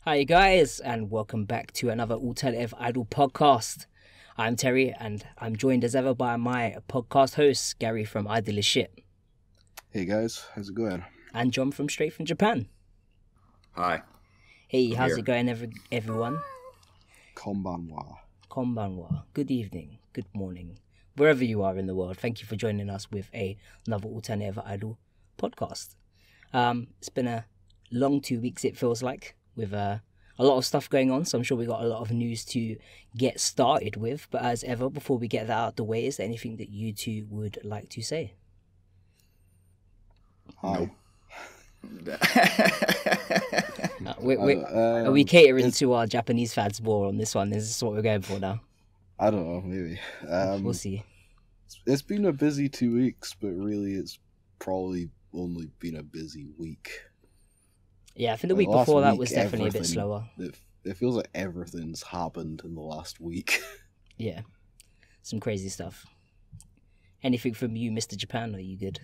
Hi guys, and welcome back to another Alternative Idol podcast. I'm Terry, and I'm joined as ever by my podcast host, Gary from Idol is Shit. Hey guys, how's it going? And John from Straight from Japan. Hi. Hey, how's it going, everyone? Konbanwa. Konbanwa. Good evening, good morning, wherever you are in the world. Thank you for joining us with another Alternative Idol podcast. It's been a long 2 weeks, it feels like, with a lot of stuff going on, so I'm sure we got a lot of news to get started with. But as ever, before we get that out of the way, is there anything that you two would like to say? Hi. Are we catering to our Japanese fans more on this one? Is this what we're going for now? I don't know, maybe. We'll see. It's been a busy 2 weeks, but really it's probably only been a busy week. Yeah, I think the week before that was definitely a bit slower. It feels like everything's happened in the last week. Yeah, some crazy stuff. Anything from you, Mr. Japan? Are you good?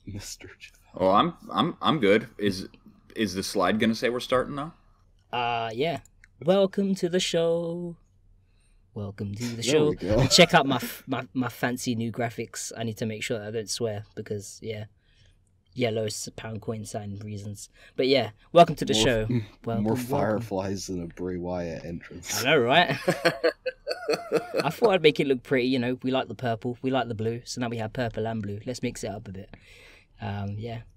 Mr. Japan. Oh, I'm good. Is the slide gonna say we're starting now? Yeah. Welcome to the show. Welcome to the show. There we go. And check out my fancy new graphics. I need to make sure that I don't swear because yellow pound coin sign reasons. But yeah, welcome to the show. More fireflies than a Bray Wyatt entrance. I know, right? I thought I'd make it look pretty. You know, we like the purple, we like the blue, so now we have purple and blue. Let's mix it up a bit.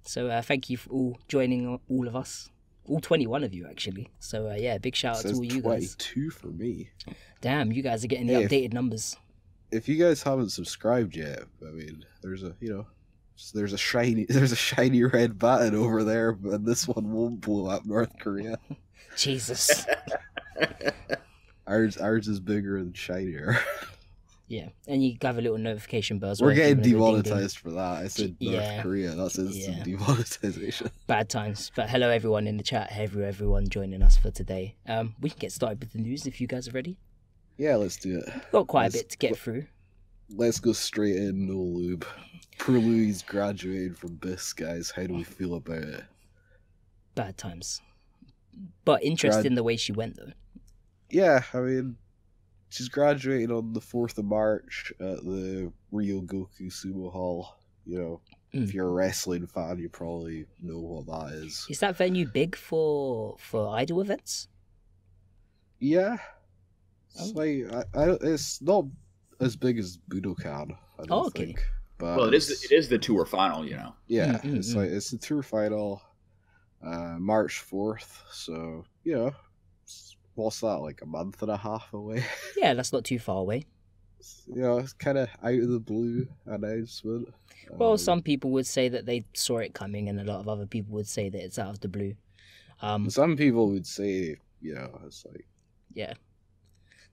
So thank you for all joining, all of us, all 21 of you actually. So big shout out to all you guys. 22 for me. Damn, you guys are getting the updated numbers. If you guys haven't subscribed yet, I mean, there's a shiny red button over there, but this one won't blow up North Korea. Jesus. Ours is bigger and shinier. Yeah, and you have a little notification bell. We're getting demonetized for that. I said North Yeah. Korea. That's instant demonetization. Bad times. But hello everyone in the chat. Hello everyone joining us for today. We can get started with the news if you guys are ready. Yeah, let's do it. Got quite a bit to get through. Let's go straight in, no lube. Poor Louis graduated from BiSH, guys. How do we feel about it? Bad times. But interesting the way she went though. Yeah, I mean, she's graduating on the 4th of March at the Ryogoku Sumo Hall. You know, if you're a wrestling fan, you probably know what that is. Is that venue big for idol events? Yeah. It's it's not as big as Budokan, I don't think. But well, it is the tour final, you know. Yeah, it's the tour final, March 4th. So what's that, like a month and a half away? Yeah, that's not too far away. It's kind of out of the blue announcement. Well, some people would say that they saw it coming, and a lot of other people would say that it's out of the blue. Some people would say, it's like... Yeah.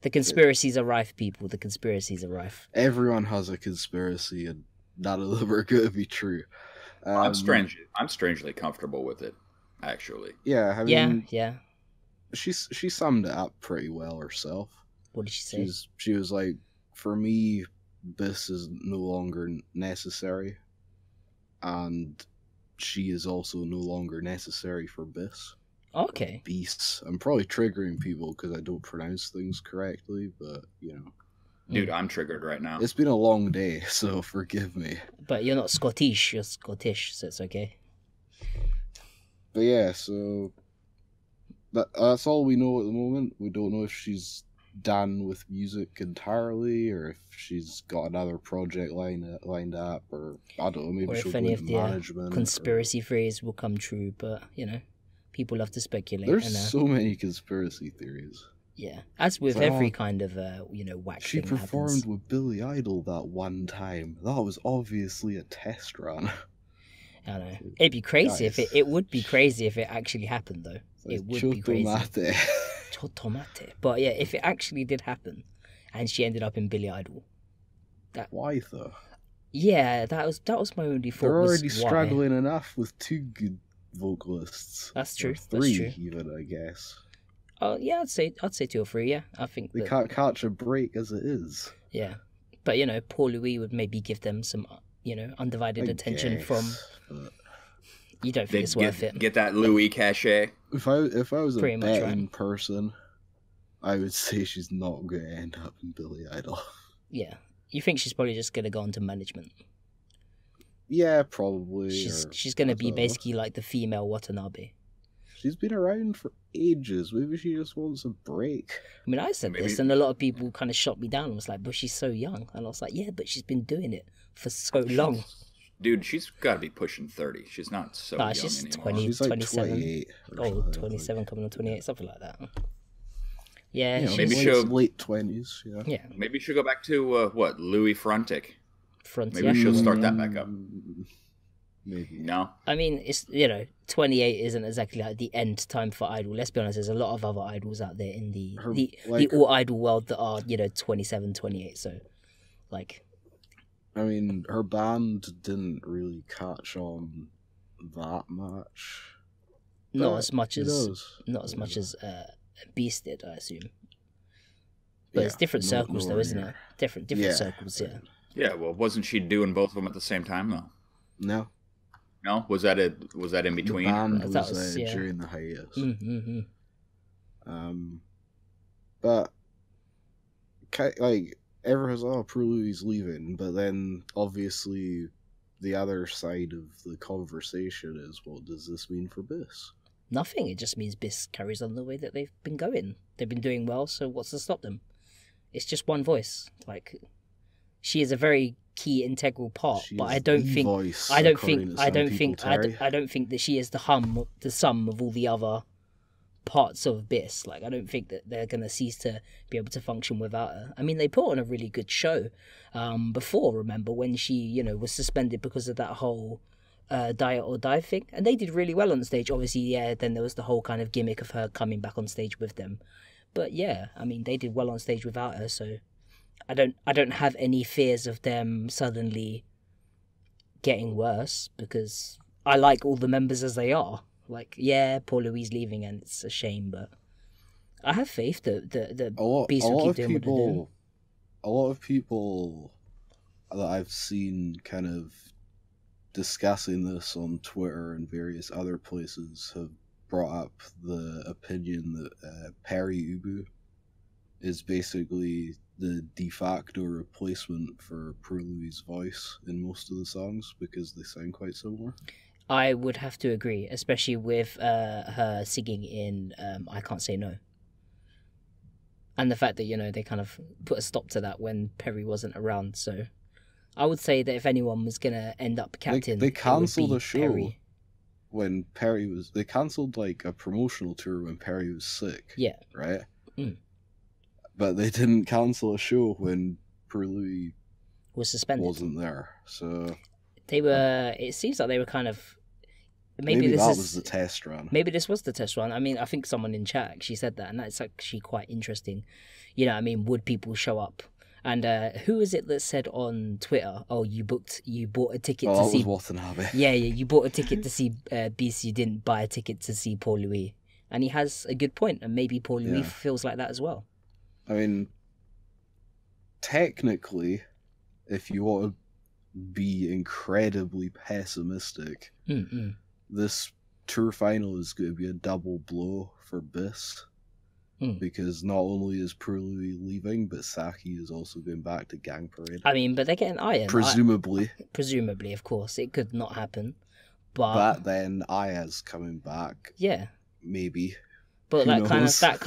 The conspiracies are rife, people. The conspiracies are rife. Everyone has a conspiracy, and none of them are going to be true. I'm strangely comfortable with it, actually. Yeah, I mean... Yeah. She summed it up pretty well herself. What did she say? She was like, for me, BiSH is no longer necessary, and she is also no longer necessary for BiSH. Okay. Beasts. I'm probably triggering people because I don't pronounce things correctly, but Dude, I'm triggered right now. It's been a long day, so forgive me. But you're not Scottish, you're Scottish, so it's okay. But yeah, so that's all we know at the moment. We don't know if she's done with music entirely, or if she's got another project lined up, or I don't know, maybe she'll go into management. Conspiracy theories will come true, but people love to speculate. There's so many conspiracy theories. Yeah, as with every kind of whack she thing performed happens. with Billy Idol that one time. That was obviously a test run. I know. It'd be crazy if it would be crazy if it actually happened though. It would be crazy. Chotomate. But yeah, if it actually did happen, and she ended up in Billy Idol, why though? Yeah, that was my only thought. They're already struggling enough with 2 good vocalists. That's true. Or 3 That's true. even, I guess. Oh yeah, I'd say 2 or 3. Yeah, I think they can't catch a break as it is. Yeah, but Paul Louis would maybe give them some undivided attention from You don't think it's worth it? Get that Louis cachet. If I was a Pretty much, betting right? person, I would say she's not going to end up in Billy Idol. Yeah. You think she's probably just going to go into management? Yeah, probably. She's going to be basically like the female Watanabe. She's been around for ages. Maybe she just wants a break. I mean, I said this, and a lot of people kind of shot me down and was like, but she's so young. And I was like, yeah, but she's been doing it for so long. Dude, she's got to be pushing 30. She's not so young she's anymore. 20, She's like 27. 28. Oh, 27 coming on 28, something like that. Yeah, You know, maybe she's she'll- late 20s, yeah. yeah, Maybe she'll go back to, Louis Frontic. frontier. Maybe she'll start that back up. Maybe. No? I mean, it's 28 isn't exactly like the end time for Idol. Let's be honest, there's a lot of other idols out there in the all Idol world that are 27, 28. So, like, I mean, her band didn't really catch on that much. not But as much who as knows? BiSH did, I assume. But it's different circles, though, isn't it? Different circles, yeah. Yeah, well, wasn't she doing both of them at the same time, though? No. No? Was that in between? The band That was, was, yeah. during the hiatus. Mm-hmm. But like everyone's Prue Louie's leaving, but then obviously the other side of the conversation is, what does this mean for BiSH? Nothing. It just means BiSH carries on the way that they've been going. They've been doing well, so what's to stop them? It's just one voice. Like, she is a very key integral part, She but is I don't the think voice, I don't according think to I some don't people, think Terry. I don't think that she is the sum of all the other parts of BiSH. Like, I don't think that they're gonna cease to be able to function without her. I mean, they put on a really good show before. Remember when she was suspended because of that whole diet or die thing, and they did really well on stage. Obviously, yeah. Then there was the whole kind of gimmick of her coming back on stage with them, but yeah, I mean, they did well on stage without her. So I don't have any fears of them suddenly getting worse, because I like all the members as they are. Like, yeah, poor Louise leaving, and it's a shame, but I have faith that BiSH will keep doing what they're doing. A lot of people that I've seen kind of discussing this on Twitter and various other places have brought up the opinion that Perry Ubu is basically the de facto replacement for Prue Louie's voice in most of the songs because they sound quite similar. I would have to agree, especially with her singing in I Can't Say No. And the fact that, they kind of put a stop to that when Perry wasn't around. So I would say that if anyone was going to end up captain, they cancelled a a show Perry. when Perry was... They cancelled, like, a promotional tour when Perry was sick. Yeah. Right? Mm. But they didn't cancel a show when Prue Louie Was suspended. wasn't there. So... They were... It seems like they were kind of... Maybe that was the test run. Maybe this was the test run. I mean, I think someone in chat actually said that, and that's actually quite interesting. Would people show up? And who is it that said on Twitter, "Oh, you bought a ticket to see"? That was Watanabe. Yeah, you bought a ticket to see BiSH. You didn't buy a ticket to see Paul Louis, and he has a good point. And maybe Paul Louis feels like that as well. I mean, technically, if you want to be incredibly pessimistic, this tour final is going to be a double blow for BiSH. Because not only is Prue Louie leaving, but Saki is also going back to Gang Parade. I mean, but they're getting Iron. Presumably. Presumably, of course. It could not happen. But then Aya's coming back. Yeah. Maybe. But Who that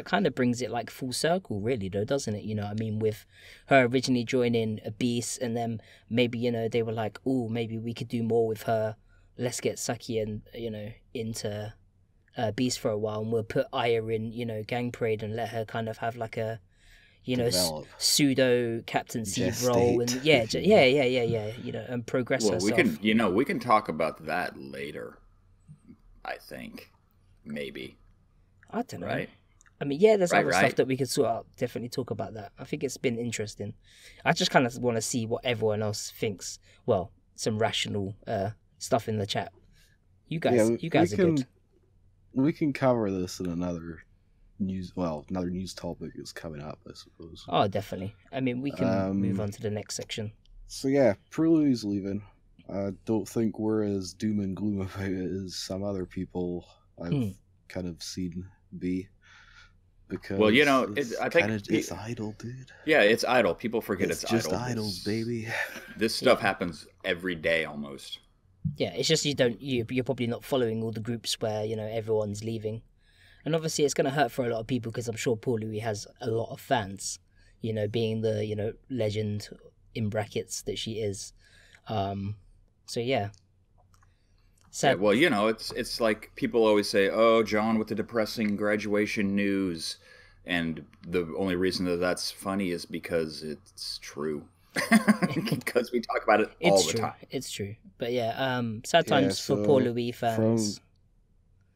kind of brings it like full circle, really, though, doesn't it? I mean, with her originally joining a BiSH, and then maybe they were like, "Oh, maybe we could do more with her. Let's get Saki and into BiSH for a while, and we'll put Aya in Gang Parade and let her kind of have like a pseudo captaincy role, and and progress herself." We can talk about that later. I think. Maybe. I don't know. Right? I mean, there's other stuff that we could sort of definitely talk about that. I think it's been interesting. I just kind of want to see what everyone else thinks. Well, some rational stuff in the chat. You guys are good. We can cover this in another news topic is coming up, I suppose. Oh, definitely. I mean, we can move on to the next section. So yeah, Prue Louie's leaving. I don't think we're as doom and gloom about it as some other people I've kind of seen be. Because Well, you know, I think it's idle, dude. Yeah, it's idle. People forget it's just idle. idols, baby. This stuff happens every day almost. Yeah, it's just you're probably not following all the groups where, you know, everyone's leaving. And obviously it's going to hurt for a lot of people because I'm sure Paul Louis has a lot of fans, you know, being the, you know, legend in brackets that she is. So yeah. Yeah, well, you know, it's like people always say, "Oh, John with the depressing graduation news," and the only reason that that's funny is because it's true. Because we talk about it all the time. It's true. But yeah, sad times for Paul Louis fans.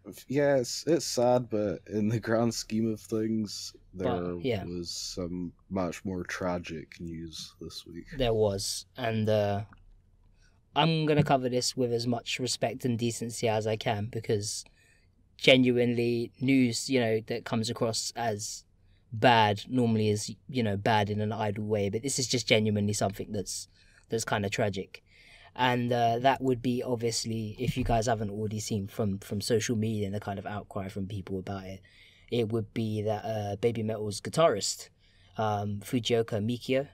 It's sad, but in the grand scheme of things, there was some much more tragic news this week. There was, and I'm going to cover this with as much respect and decency as I can, because genuinely news, you know, that comes across as bad normally is, you know, bad in an idle way, but this is just genuinely something that's kind of tragic. And that would be, obviously, if you guys haven't already seen from social media and the kind of outcry from people about it, it would be that Baby Metal's guitarist, Fujioka Mikio,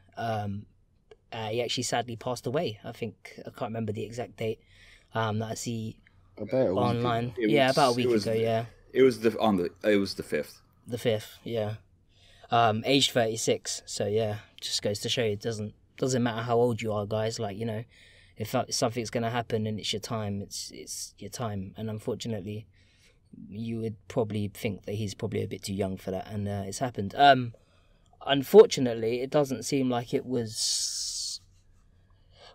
he actually sadly passed away. I think, I can't remember the exact date that I see online. About a week ago. Yeah, it was the 5th. The 5th, yeah. Aged 36. So yeah, just goes to show you, it doesn't matter how old you are, guys. Like, you know, if something's gonna happen and it's your time, it's your time. And unfortunately, you would probably think that he's probably a bit too young for that, and it's happened. Unfortunately, it doesn't seem like it was.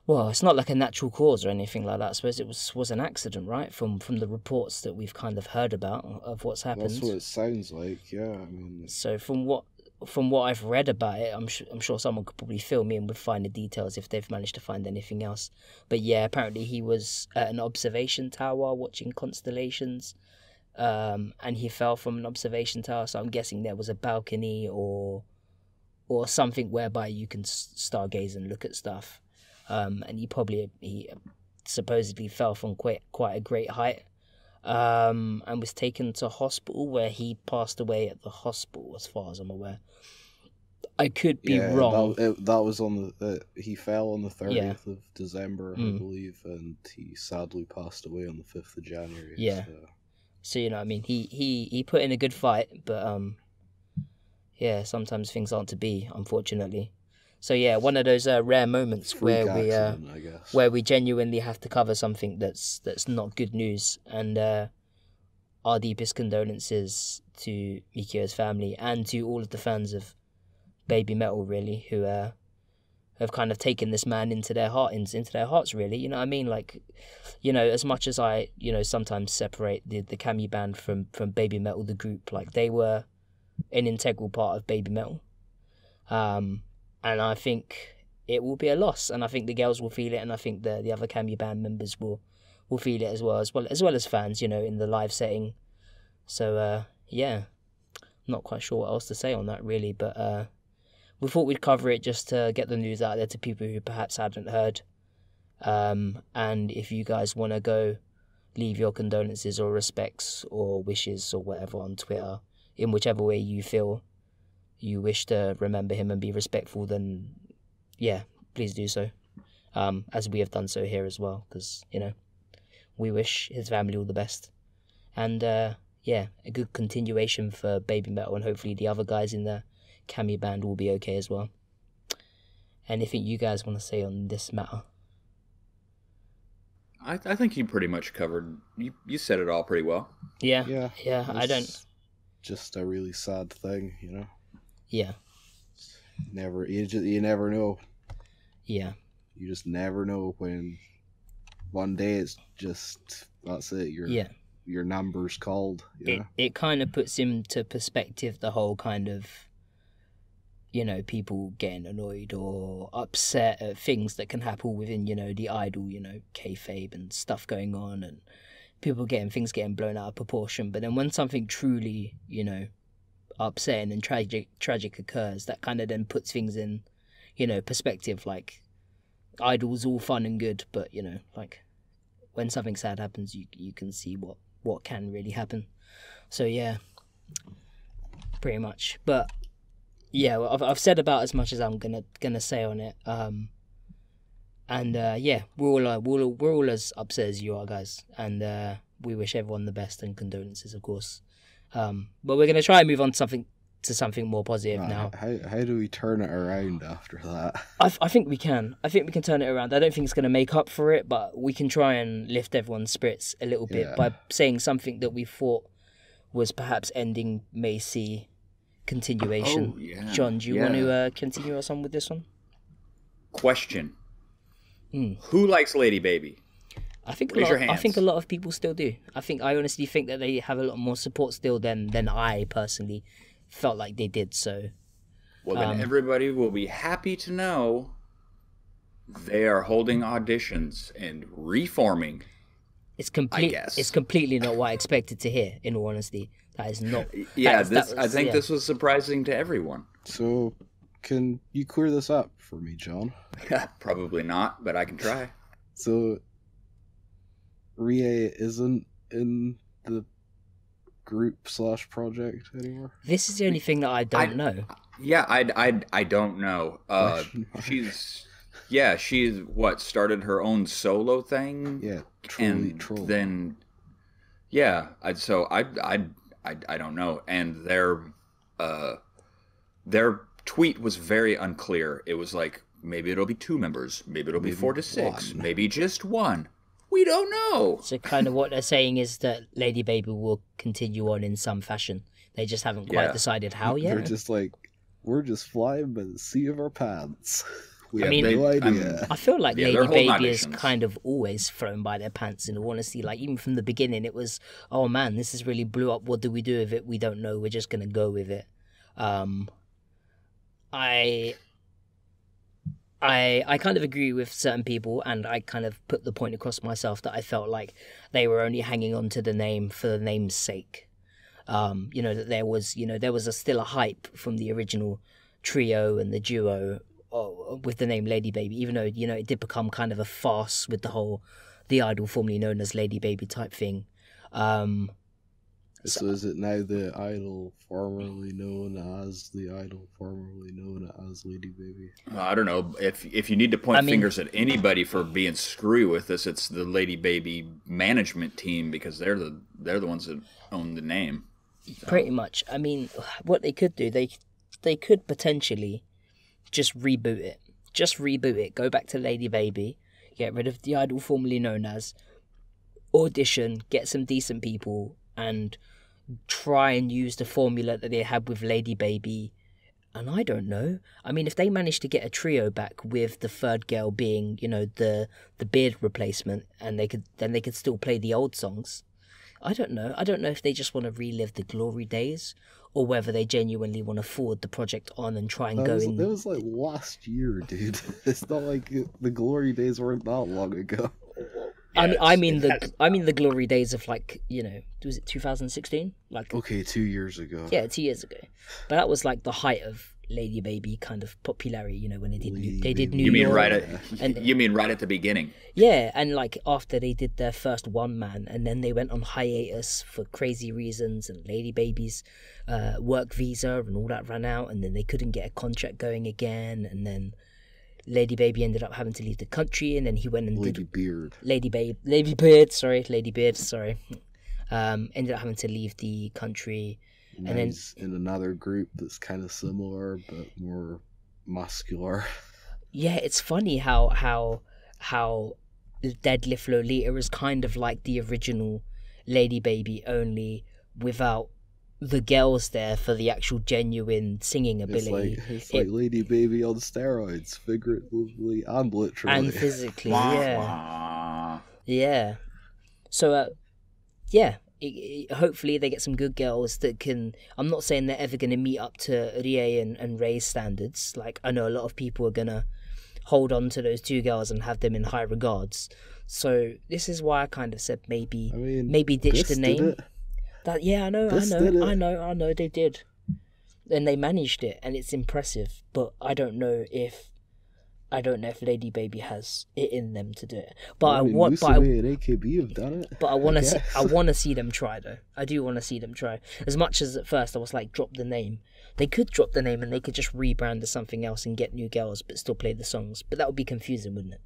Well, it's not like a natural cause or anything like that. I suppose it was an accident, right? From the reports that we've kind of heard about of what's happened. That's what it sounds like, yeah. I mean, so from what I've read about it, I'm sure someone could probably fill me in with finer details if they've managed to find anything else. But yeah, apparently he was at an observation tower watching constellations, and he fell from an observation tower. So I'm guessing there was a balcony or something whereby you can stargaze and look at stuff. And he supposedly fell from quite a great height, and was taken to hospital, where he passed away at the hospital, as far as I'm aware. I could be wrong. That was on he fell on the 30th of December, I believe, and he sadly passed away on the 5th of January. Yeah. So you know, I mean, he put in a good fight, but yeah, sometimes things aren't to be, unfortunately. So yeah, one of those rare moments where we genuinely have to cover something that's not good news, and our deepest condolences to Mikio's family and to all of the fans of Baby Metal, really, who have kind of taken this man into their hearts, really. You know what I mean? Like, you know, as much as I, you know, sometimes separate the Kimi band from Baby Metal, the group, like, they were an integral part of Baby Metal. And I think it will be a loss, and I think the girls will feel it, and I think the other Kimi band members will feel it as well as fans, you know, in the live setting. So yeah, not quite sure what else to say on that, really, but we thought we'd cover it just to get the news out there to people who perhaps hadn't heard. And if you guys want to go leave your condolences or respects or wishes or whatever on Twitter, in whichever way you feel you wish to remember him and be respectful, then yeah, please do so, as we have done so here as well, because, you know, we wish his family all the best, and yeah, a good continuation for Baby Metal, and hopefully the other guys in the Kimi band will be okay as well. Anything you guys want to say on this matter? I think you pretty much covered, you said it all pretty well. Yeah, I don't. Just a really sad thing, you know. Yeah. You never know. Yeah. You just never know when one day it's just, that's it. Your number's called. It kind of puts into perspective the whole kind of, you know, people getting annoyed or upset at things that can happen within, you know, the idol, you know, kayfabe and stuff going on, and people getting blown out of proportion. But then when something truly, you know, upsetting and tragic occurs, that kind of then puts things in, you know, perspective. Like, idol's all fun and good, but you know, like when something sad happens, you can see what can really happen. So yeah, pretty much. But yeah, well, I've said about as much as I'm gonna say on it. Yeah, we're all as upset as you are, guys, and we wish everyone the best and condolences, of course. But we're gonna try and move on to something more positive now. How do we turn it around after that? I think we can. I think we can turn it around. I don't think it's going to make up for it, but we can try and lift everyone's spirits a little bit by saying something that we thought was perhaps ending may see continuation. Oh, yeah. John, do you want to continue us on with this one? Question. Who likes LADYBABY? I think a lot of people still do. I honestly think that they have a lot more support still than I personally felt like they did. So well, then everybody will be happy to know they are holding auditions and reforming. It's completely not what I expected to hear, in all honesty. That is not. I think this was surprising to everyone. So can you clear this up for me, John? Probably not, but I can try. So Rie isn't in the group/project anymore? This is the only thing that I don't know. Yeah, I don't know. She's what, started her own solo thing? Yeah, trolleattroll. Then I don't know. And their tweet was very unclear. It was like, maybe it'll be 2 members, maybe it'll be 4 to 6, maybe just 1. We don't know. So kind of what they're saying is that LADYBABY will continue on in some fashion. They just haven't quite decided how yet. They're just like, we're just flying by the seat of our pants. We have no idea. I feel like LADYBABY is kind of always thrown by their pants, in all honesty. Like, even from the beginning, it was, oh man, this has really blew up. What do we do with it? We don't know. We're just going to go with it. I kind of agree with certain people, and I kind of put the point across myself that I felt like they were only hanging on to the name for the name's sake. That there was still a hype from the original trio and the duo with the name LADYBABY, even though, it did become kind of a farce with the idol formerly known as LADYBABY type thing. So is it now the idol formerly known as the idol formerly known as LADYBABY? I don't know. If you need to point fingers at anybody for being screwy with this, it's the LADYBABY management team, because they're the ones that own the name. So. Pretty much. I mean, what they could do, they could potentially just reboot it. Go back to LADYBABY. Get rid of the idol formerly known as. Audition. Get some decent people. And try and use the formula that they had with LADYBABY. And I don't know. I mean, if they manage to get a trio back with the third girl being, the beard replacement, and they could still play the old songs. I don't know. I don't know if they just want to relive the glory days, or whether they genuinely want to forward the project on and try and go in. That was like last year, dude. It's not like the glory days weren't that long ago. I mean the glory days of, like, was it 2016? Like, okay, 2 years ago. Yeah, 2 years ago. But that was like the height of LADYBABY kind of popularity. When they did New York. You mean right at the beginning? Yeah, and like after they did their first one man, and then they went on hiatus for crazy reasons, and LADYBABY's work visa and all that ran out, and then they couldn't get a contract going again, and then LADYBABY ended up having to leave the country, and then he went and LadyBeard. LadyBeard, sorry. Ended up having to leave the country, and then he's in another group that's kind of similar but more muscular. Yeah, it's funny how Deadlift Lolita is kind of like the original LADYBABY, only without the girls there for the actual genuine singing ability. It's like LADYBABY on steroids, figuratively and literally. And physically, yeah. Yeah. So, hopefully they get some good girls that can... I'm not saying they're ever going to meet up to Rie and Ray's standards. Like, I know a lot of people are going to hold on to those 2 girls and have them in high regards. So this is why I kind of said maybe ditch the name. I know they did, and they managed it, and it's impressive. But I don't know if I don't know if LADYBABY has it in them to do it. But I mean, Musume and AKB have done it. But I want to see them try though. I do want to see them try. As much as at first I was like, drop the name. They could drop the name and they could just rebrand as something else and get new girls, but still play the songs. But that would be confusing, wouldn't it?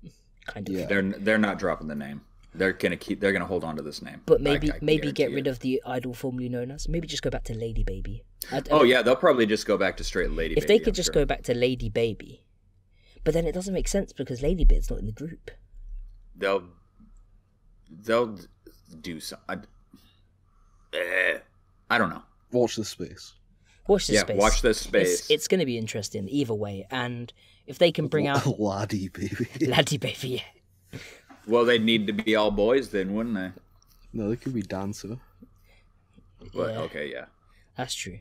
Kind of. Yeah. They're not dropping the name. They're gonna hold on to this name. But maybe get rid of the idol formerly known as. Maybe just go back to LADYBABY. Yeah, they'll probably just go back to straight LADYBABY. If they could just go back to LADYBABY. But then it doesn't make sense because LADYBIRD's not in the group. They'll do some. I don't know. Watch this space. Watch this space. It's going to be interesting either way. And if they can bring out LADYBABY. LADYBABY, yeah. Well, they'd need to be all boys then, wouldn't they? No, they could be dancer. But, okay, yeah. That's true.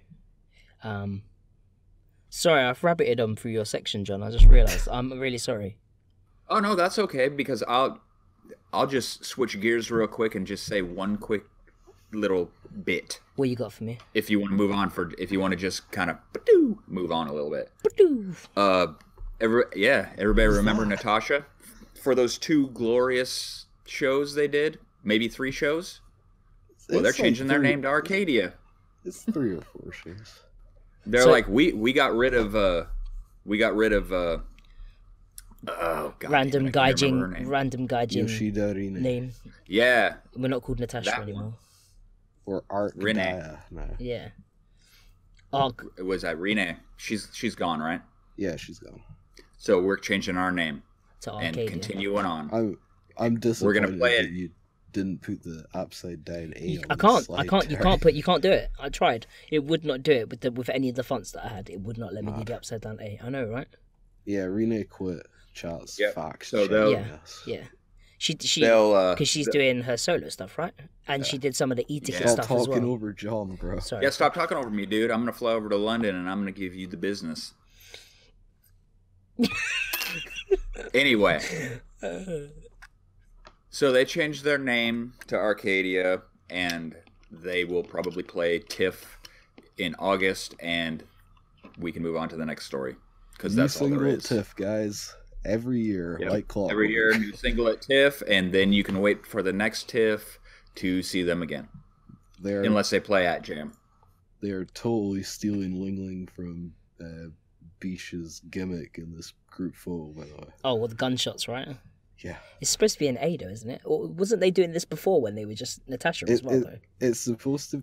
Sorry, I've rabbited on through your section, John. I just realised. I'm really sorry. Oh no, that's okay because I'll just switch gears real quick and just say one quick little bit. What you got for me? If you want to move on if you want to just kind of move on a little bit. Everybody remember Natasha for those 2 glorious shows they did? Maybe 3 shows. Well, they're changing their name to Arcadia. It's 3 or 4 shows. They're like we got rid of oh god, random gaijin Yoshida Rine. name. Yeah, we're not called Natasha anymore. Or Art Rene. No. Yeah. It was Rene. She's gone, right? Yeah, she's gone. So we're changing our name to Arcadia. And continuing on. I'm disappointed. We're gonna play that you didn't put the upside down A. I can't. You can't do it. I tried. It would not do it with any of the fonts that I had. It would not let me do the upside down A. I know, right? Yeah, Rene quit. Charles Fox. So yeah. She because she's doing her solo stuff, right? And she did some of the e-ticket stuff as well. Stop talking over John, bro. Sorry. Yeah, stop talking over me, dude. I'm gonna fly over to London and I'm gonna give you the business. Anyway. So they changed their name to Arcadia, and they will probably play TIFF in August, and we can move on to the next story because that's all there is. TIFF, guys, every year, like clockwork. Every year, new single at TIFF, and then you can wait for the next TIFF to see them again, unless they play at Jam. They are totally stealing Ling Ling from BiSH's gimmick in this group photo, by the way. Oh, with gunshots, right? Yeah. It's supposed to be an A, though, isn't it? Or wasn't they doing this before when they were just Natasha as well, though? It's supposed to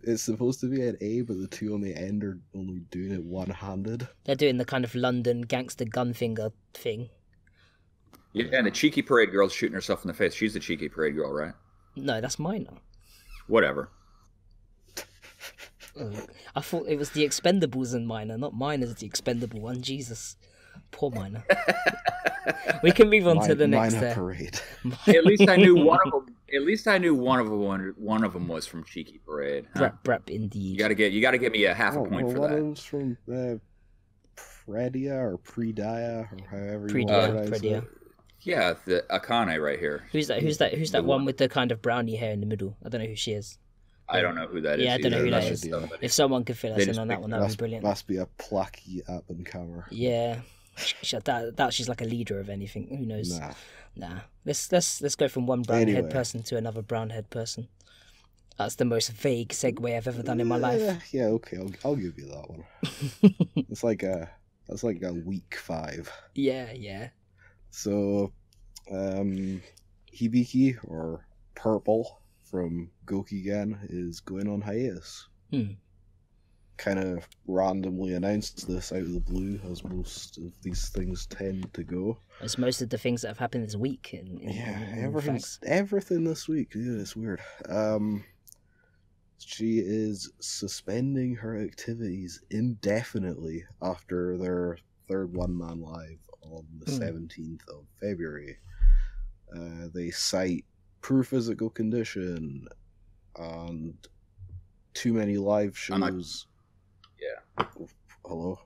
be an A, but the 2 on the end are only doing it one-handed. They're doing the kind of London gangster gun finger thing. Yeah, and the cheeky parade girl's shooting herself in the face. She's the cheeky parade girl, right? No, that's Minor. Whatever. I thought it was the Expendables and Minor, not Minor's the expendable one. Jesus. Poor Minor. We can move on to the next parade. At least I knew one of them. At least I knew one of them was from Cheeky Parade. Huh? Brep, indeed. You gotta get me a half a point for that. One was from Predia or Predia or however you want to Predia. Yeah, the Akane right here. Who's that one with the kind of brownie hair in the middle? I don't know who she is. I don't know who that is. Yeah, I don't know who that is. If someone could fill us in on that one, that would be brilliant. Must be a plucky up and comer. Yeah. That she's like a leader of anything. Who knows? Nah. Let's go from one brown head person to another brown head person. That's the most vague segue I've ever done in my life. Yeah, okay, I'll give you that one. That's like a week 5. Yeah. So, Hibiki or Purple from Gokigan is going on hiatus. Kind of randomly announced this out of the blue, as most of these things tend to go. As most of the things that have happened this week. Everything this week. Yeah, it's weird. She is suspending her activities indefinitely after their third one-man live on the 17th of February. They cite poor physical condition and too many live shows. Yeah. Hello.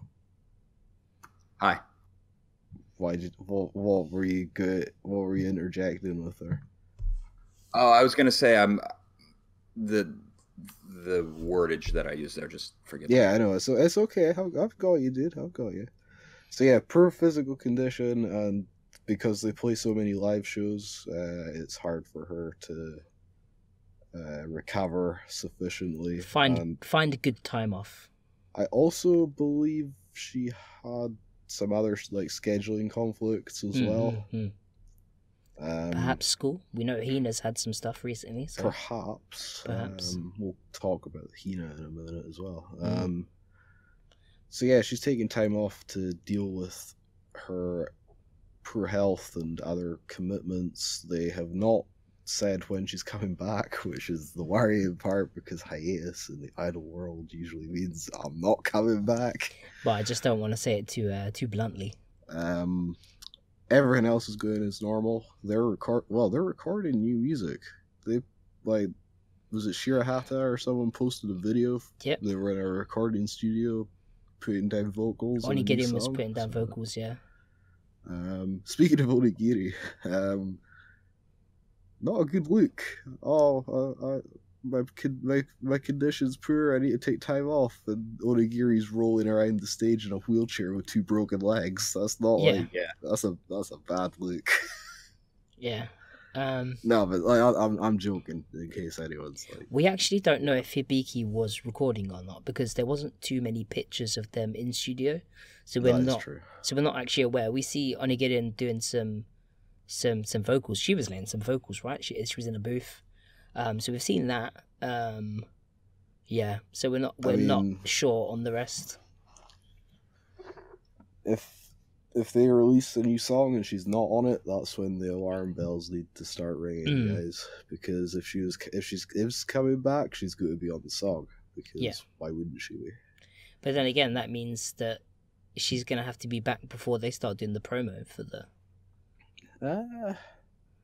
Hi. What were you interjecting with her? Oh, I was gonna say the wordage that I used there. Just forget. Yeah, I know. So it's okay. I've got you, dude. I've got you. So yeah, poor physical condition and because they play so many live shows, it's hard for her to recover sufficiently. Find a good time off. I also believe she had some other like scheduling conflicts as well. Perhaps school. We know Hina's had some stuff recently. So. Perhaps. We'll talk about Hina in a minute as well. So yeah, she's taking time off to deal with her poor health and other commitments. They have not said when she's coming back, which is the worrying part, because hiatus in the idol world usually means I'm not coming back. But I just don't want to say it too bluntly. Everything else is going as normal. They're recording new music. They was it Shirahata or someone posted a video? Yep. They were in a recording studio putting down vocals. Onigiri was putting down vocals, yeah. Speaking of Onigiri, not a good look. My condition's poor. I need to take time off, and Onigiri's rolling around the stage in a wheelchair with 2 broken legs. That's not that's a bad look. Yeah. No, but I'm joking in case anyone's like. We actually don't know if Hibiki was recording or not, because there wasn't too many pictures of them in studio, so we're not actually aware. We see Onigiri doing some vocals. She was laying some vocals, right? She was in a booth. So we've seen that. Yeah. So we're not sure on the rest. If they release a new song and she's not on it, that's when the alarm bells need to start ringing, guys. Because if she's coming back, she's going to be on the song. Because why wouldn't she be? But then again, that means that she's going to have to be back before they start doing the promo for the.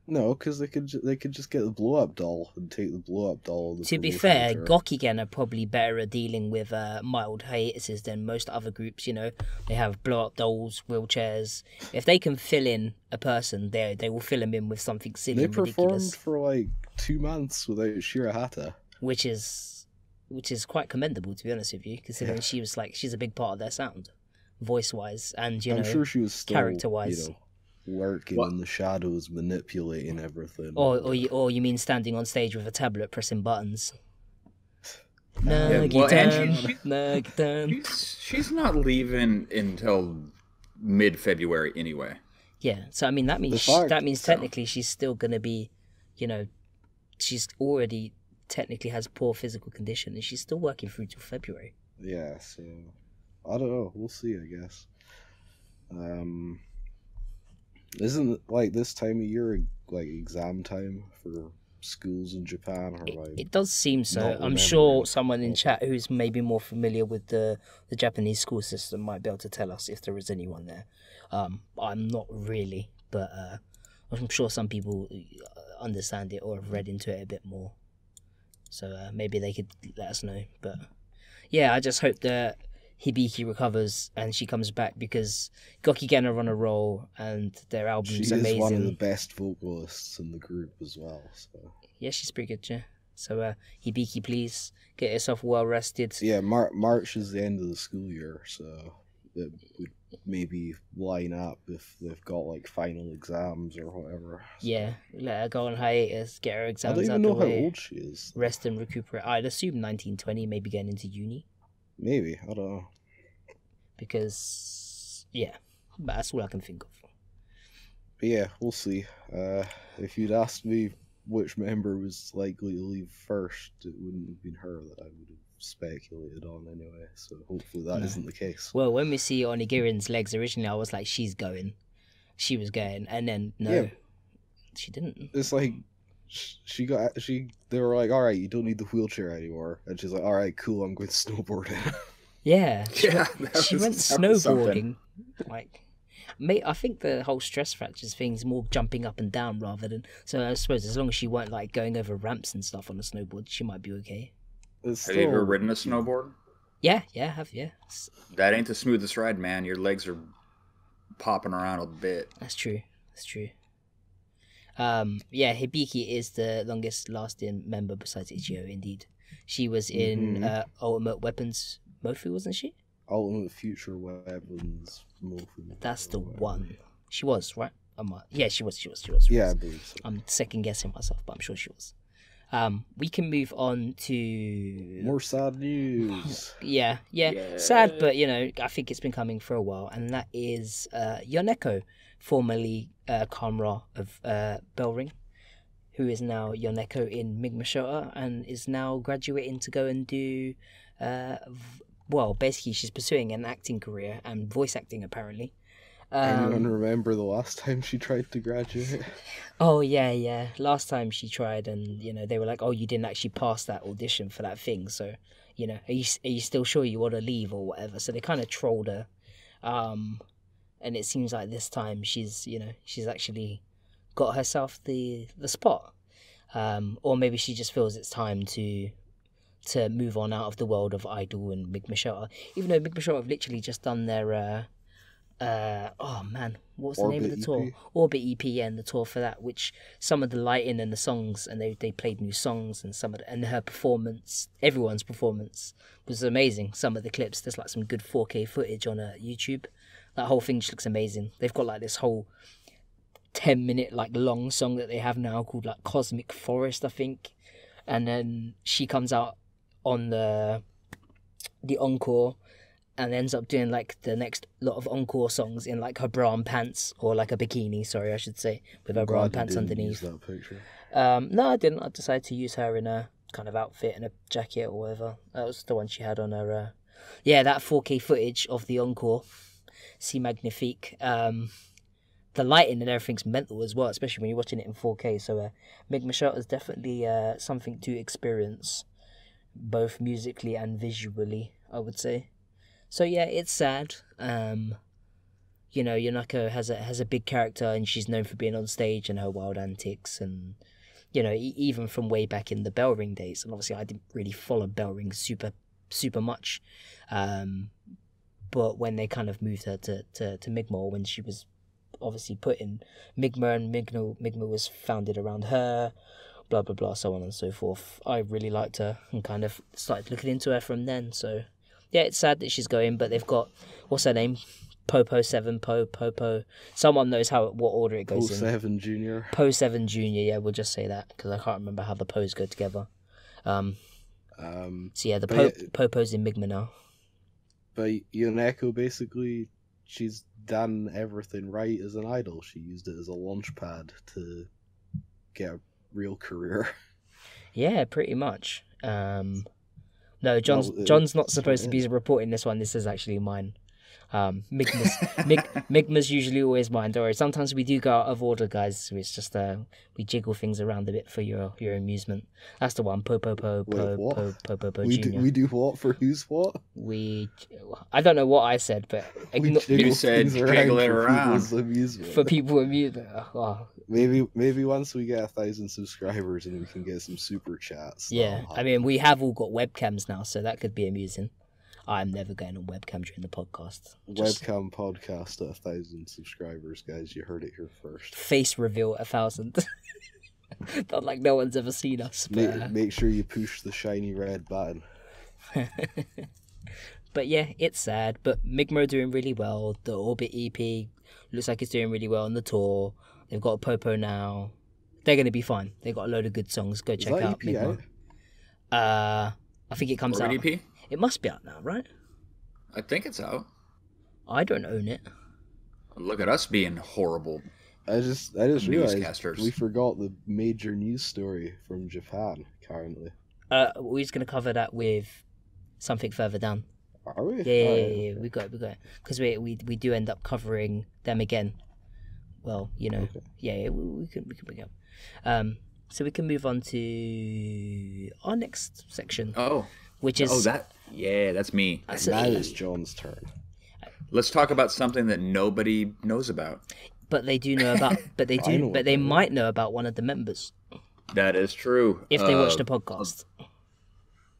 No, because they could just get the blow-up doll and take the blow-up doll. To be fair, Gokigen are probably better at dealing with mild hiatuses than most other groups. You know, they have blow-up dolls, wheelchairs. If they can fill in a person, they will fill him in with something silly and ridiculous. They performed for 2 months without Shirahata, which is quite commendable, to be honest with you, considering she's a big part of their sound, voice-wise, and I'm sure she was still, character-wise. Lurking in the shadows, manipulating everything. Or you mean standing on stage with a tablet pressing buttons? She's not leaving until mid-February anyway. Yeah, so I mean that means technically she's still gonna be, she's already technically has poor physical condition and she's still working through till February. Yeah, so I don't know. We'll see, I guess. Isn't it this time of year exam time for schools in Japan? Or it does seem so. I'm sure someone in chat who's maybe more familiar with the Japanese school system might be able to tell us if there is anyone there. I'm not really, but I'm sure some people understand it or have read into it a bit more. So maybe they could let us know. But yeah, I just hope that Hibiki recovers and she comes back, because Gokigen are on a roll and their album's amazing. She is one of the best vocalists in the group as well. So. Yeah, she's pretty good, yeah. So Hibiki, please get yourself well rested. Yeah, March is the end of the school year, so it would maybe line up if they've got final exams or whatever. So. Yeah, let her go on hiatus, get her exams out the way. I don't even know how old she is. Rest and recuperate. I'd assume 19, 20, maybe getting into uni. Maybe, I don't know. Because, yeah, that's all I can think of. But yeah, we'll see. If you'd asked me which member was likely to leave first, it wouldn't have been her that I would have speculated on anyway. So hopefully that isn't the case. Well, when we see Onigirin's legs originally, I was like, she's going. She was going. And then, no, she didn't. It's like, they were like, all right, you don't need the wheelchair anymore. And she's like, all right, cool, I'm going snowboarding. Yeah, she went snowboarding. Mate, I think the whole stress fractures thing's more jumping up and down rather than. So I suppose as long as she weren't going over ramps and stuff on a snowboard, she might be okay. Have you ever ridden a snowboard? Yeah, I have. Yeah. That ain't the smoothest ride, man. Your legs are popping around a bit. That's true. Yeah, Hibiki is the longest lasting member besides Ichio, indeed. She was in Ultimate Weapons Mofu, wasn't she? Ultimate Future Weapons Mofu. That's the one. She was, right? Yeah, she was. Yeah, I believe so. I'm second guessing myself, but I'm sure she was. We can move on to more sad news. Yeah. Sad, but I think it's been coming for a while, and that is Yoneko, formerly Kamra of Bellring, who is now Yoneko in Migmashota and is now graduating to go and do basically she's pursuing an acting career and voice acting apparently. Anyone remember the last time she tried to graduate? Oh yeah. Last time she tried, and they were like, "Oh, you didn't actually pass that audition for that thing, so are you still sure you want to leave or whatever?" So they kind of trolled her, and it seems like this time she's actually got herself the spot, or maybe she just feels it's time to move on out of the world of Idol and Migmashota, even though Migmashota have literally just done their what's the name of the tour? Orbit EP, and the tour for that, which some of the lighting and the songs, and they played new songs, and and her performance, everyone's performance was amazing. Some of the clips, there's like some good 4K footage on YouTube. That whole thing just looks amazing. They've got like this whole 10-minute like long song that they have now called like Cosmic Forest, I think, and then she comes out on the encore and ends up doing like the next lot of encore songs in like her bra and pants, or like a bikini, sorry, I should say, with her bra and pants underneath. Use that picture. No, I didn't. I decided to use her in a kind of outfit and a jacket or whatever. That was the one she had on her. That 4K footage of the encore, c'est magnifique. The lighting and everything's mental as well, especially when you're watching it in 4K. So Migmashota is definitely something to experience, both musically and visually, I would say. So yeah, it's sad. Yoneko has a big character, and she's known for being on stage and her wild antics, and even from way back in the Bellring days. And obviously, I didn't really follow Bellring super much, but when they kind of moved her to Migma, when she was obviously put in Migma, and Migma was founded around her, blah blah blah, so on and so forth. I really liked her and kind of started looking into her from then. So yeah, it's sad that she's going, but they've got, what's her name? Popo. Someone knows what order it goes in. Po7 Junior. Po7 Junior, yeah, we'll just say that, because I can't remember how the Po's go together. So yeah, Popo's in Migma now. But Yoneko, basically, she's done everything right as an idol. She used it as a launch pad to get a real career. Yeah, pretty much. No, John's not supposed to be reporting this one. This is actually mine. Migma's usually always mine. Don't worry. Sometimes we do go out of order, guys. It's just we jiggle things around a bit for your amusement. That's the one. Po Junior. We do what for who's what? I don't know what I said, but you said jiggle it around for people's amusement. Oh. Maybe once we get 1,000 subscribers and we can get some super chats. Yeah, I mean, we have all got webcams now, so that could be amusing. I'm never going on webcam during the podcast. Webcam podcast at 1,000 subscribers, guys. You heard it here first. Face reveal at 1,000. Not like no one's ever seen us. But... Make sure you push the shiny red button. But yeah, it's sad. But Migma are doing really well. The Orbit EP looks like it's doing really well on the tour. They've got a Popo now. They're going to be fine. They've got a load of good songs. Go check out EP Migma. I think it comes Orbit out. EP? It must be out now, right? I think it's out. I don't own it. Look at us being horrible. I just realized newscasters. We forgot the major news story from Japan currently. We're just going to cover that with something further down. Are we? Yeah. We got it. Because we do end up covering them again. Well, okay. Yeah, we can bring it up. So we can move on to our next section. Which is that's me. Now it's John's turn. Let's talk about something that nobody knows about. But they do know about. But they might know about one of the members. That is true. If they watch the podcast.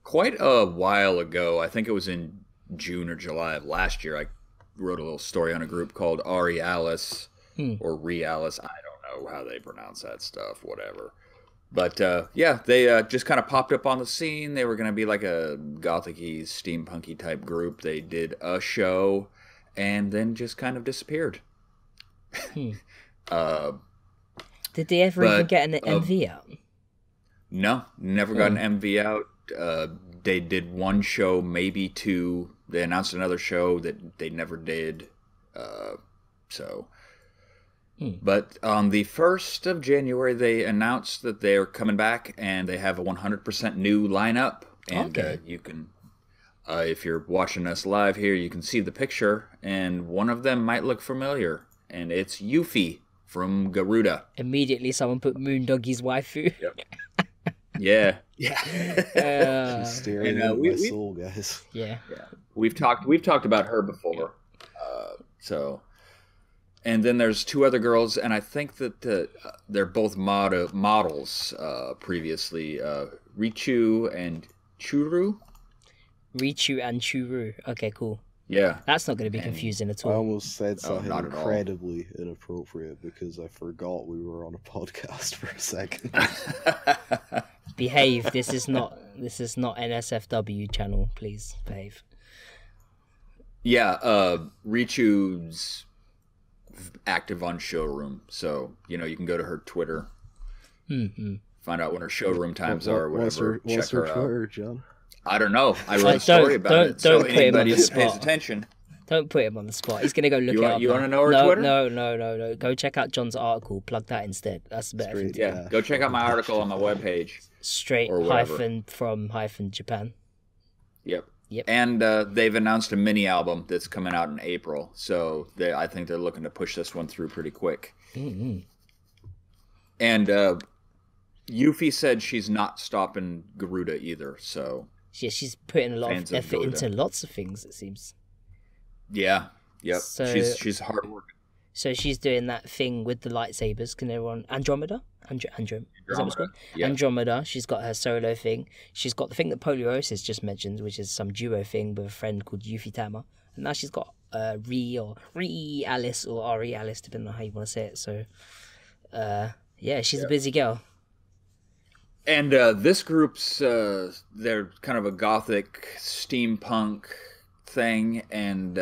Quite a while ago, I think it was in June or July of last year, I wrote a little story on a group called Arialis or Realis. I don't know how they pronounce that stuff. Whatever. But they just kind of popped up on the scene. They were going to be like a gothic-y, steampunky type group. They did a show and then just kind of disappeared. Did they ever even get an MV out? No, never got an MV out. They did one show, maybe two. They announced another show that they never did. But on the 1st of January, they announced that they're coming back, and they have a 100% new lineup. And you can, if you're watching us live here, you can see the picture, and one of them might look familiar, and it's Yuffie from Garuda. Immediately, someone put Moondoggy's waifu. Yep. Yeah. She's staring at my soul, guys. Yeah. We've talked about her before. And then there's two other girls, and I think that they're both models previously. Richu and Churu. Richu and Churu. Okay, cool. Yeah. That's not going to be confusing at all. I almost said something incredibly inappropriate because I forgot we were on a podcast for a second. Behave. This is not NSFW channel. Please behave. Yeah. Richu's active on Showroom, so you can go to her Twitter, find out when her showroom times are, or whatever. What's her Twitter, out. John? I don't know. I wrote a story about it. Don't so put him on anybody the that spot. pays attention. Don't put him on the spot. He's gonna go look it up. You want to know her Twitter? No. Go check out John's article. Plug that instead. That's the better thing. Yeah, go check out my article on my webpage. Straight hyphen Japan. Yep. And they've announced a mini album that's coming out in April, so I think they're looking to push this one through pretty quick. Mm-hmm. And Yuffie said she's not stopping Garuda either, so yeah, she's putting a lot of effort into lots of things, it seems. Yeah. Yep. So, she's hard working. So she's doing that thing with the lightsabers. Can everyone Andromeda? Is that what's called? Yeah. Andromeda. She's got her solo thing. She's got the thing that Poliosis just mentioned, which is some duo thing with a friend called Yuffie Tama. And now she's got Re Alice or Ari Alice, depending on how you want to say it. So, yeah, she's a busy girl. And this group's they're kind of a gothic steampunk thing, and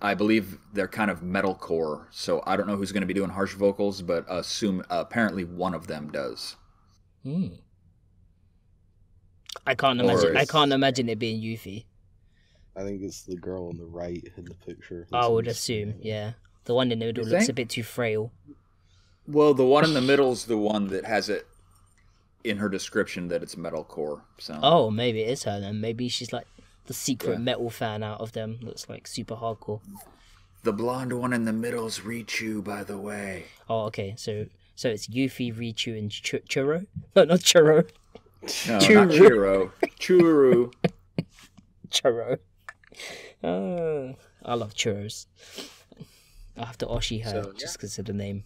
I believe they're kind of metalcore, so I don't know who's going to be doing harsh vocals, but apparently one of them does. I can't imagine it being Yuffie. I think it's the girl on the right in the picture. I would assume, yeah. The one in the middle looks a bit too frail. Well, the one in the middle's the one that has it in her description that it's metalcore. So. Oh, maybe it is her then. Maybe she's like the secret metal fan out of them that's like super hardcore. The blonde one in the middle's Richu, by the way. Oh, okay. So it's Yuffie, Richu, and Churro? No, not Churro. No, not Churro. Churu. Churro. I love churros. I'll have to Oshi her just because of the name.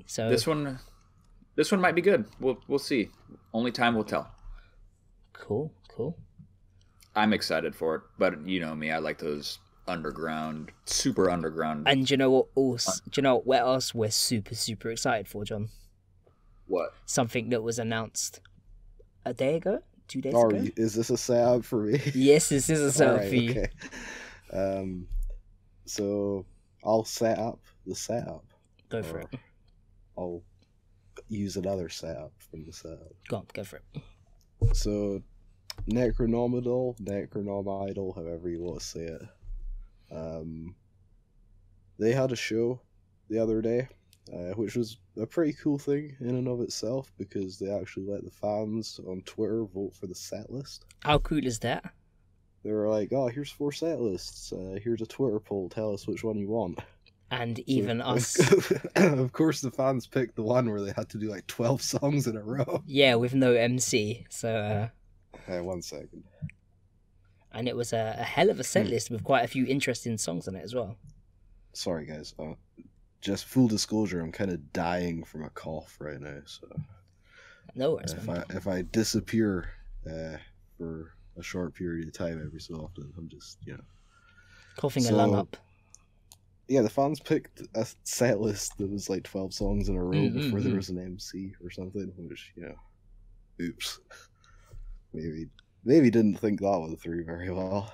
So this one might be good. We'll see. Only time will tell. Cool. I'm excited for it, but you know me, I like those underground, super underground. And do you know what else? Do you know what else we're super, super excited for, John? What? Something that was announced a day ago? 2 days ago? Is this a setup for me? Yes, this is a setup for you. Okay. So I'll set up the setup. Go for it. I'll use another setup from the setup. Go for it. So Necronomidol, however you want to say it. They had a show the other day, which was a pretty cool thing in and of itself because they actually let the fans on Twitter vote for the set list. How cool is that? They were like, oh, here's 4 set lists. Here's a Twitter poll. Tell us which one you want. And even us. Of course, the fans picked the one where they had to do like 12 songs in a row. Yeah, with no MC. So. 1 second. And it was a hell of a set list with quite a few interesting songs on it as well. Sorry, guys. Just full disclosure, I'm kind of dying from a cough right now. So no worries. If I disappear for a short period of time every so often, I'm just coughing a lung up. Yeah, the fans picked a set list that was like 12 songs in a row before there was an MC or something, which oops. Maybe didn't think that one through very well.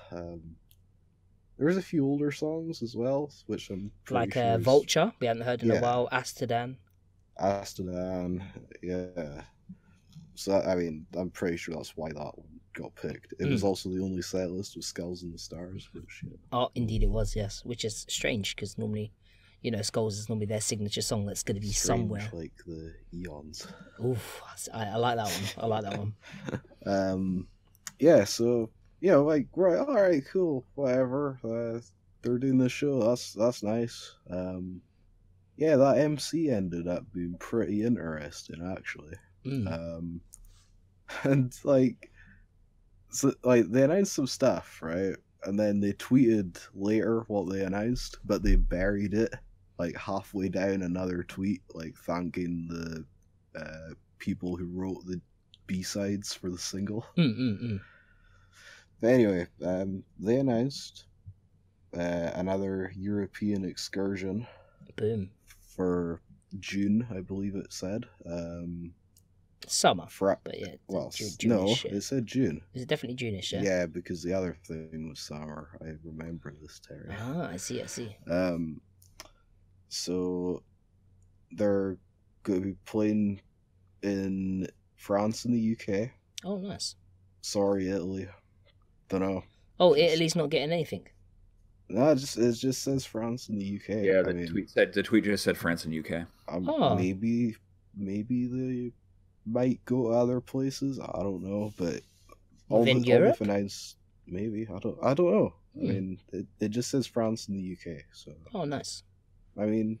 There's a few older songs as well, which I'm pretty Like sure Vulture, we hadn't heard in a Yeah. while. Astadan. Astadan, yeah. So I mean, I'm pretty sure that's why that one got picked. It was also the only set list with Skulls in the Stars, which Oh, indeed it was, yes. Which is strange because normally, you know, Skulls is normally their signature song that's going to be strange, somewhere. like the Eons. Oof, I like that one. I like that one. Yeah. So like right, all right, cool, whatever. They're doing this show. That's nice. Yeah, that MC ended up being pretty interesting, actually. And like, so like they announced some stuff, right? And then they tweeted later what they announced, but they buried it like halfway down another tweet, like thanking the people who wrote the B-sides for the single. But anyway, they announced another European excursion. Boom. For June, I believe it said. Summer. But yeah. Well, June-ish, no, it said June. Is it definitely June-ish, yeah? Yeah, because the other thing was summer. I remember this, Terry. Ah, I see. So they're going to be playing in France and the UK. Oh, nice. Sorry, Italy. Don't know. Oh, Italy's not getting anything. No, it just says France and the UK. Yeah, the tweet just said France and UK. Maybe they might go to other places. I don't know, but all the announced, maybe I don't know. I mean, it just says France and the UK. So. Oh, nice. I mean,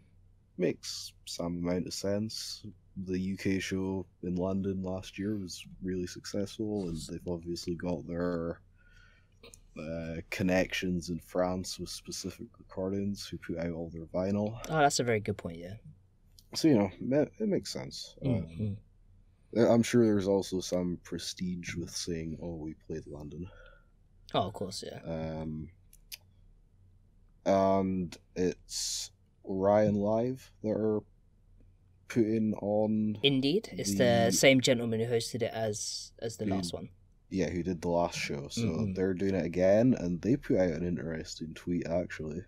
makes some amount of sense. The UK show in London last year was really successful, and they've obviously got their connections in France with specific recordings who put out all their vinyl. Oh, that's a very good point, yeah. So, it makes sense. I'm sure there's also some prestige with saying, oh, we played London. Oh, of course, yeah. And it's Orion Live that are putting on... Indeed. It's the same gentleman who hosted it as the last one. Yeah, who did the last show. So they're doing it again, and they put out an interesting tweet, actually,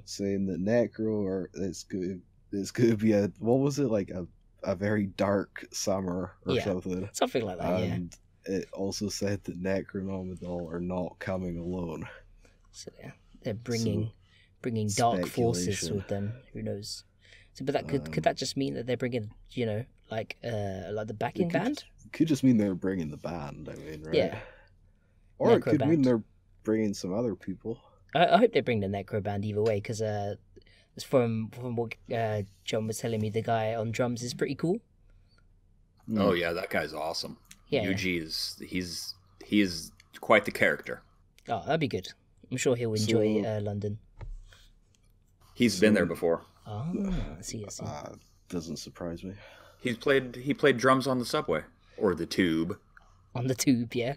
saying that Necro, it's going to be what was it, like a very dark summer or something? Something like that, and it also said that Necronomidol are not coming alone. So yeah, they're bringing dark forces with them. Who knows? So, but that could that just mean that they're bringing, like the backing band? Could just mean they're bringing the band. I mean, right? Yeah. Or Necro it could mean they're bringing some other people. I hope they bring the Necro band either way, because from what John was telling me, the guy on drums is pretty cool. Oh yeah, that guy's awesome. Yeah, Yuji he is quite the character. Oh, that'd be good. I'm sure he'll enjoy London. He's been there before. Oh, I see. Doesn't surprise me. He played drums on the subway or the tube. On the tube, yeah.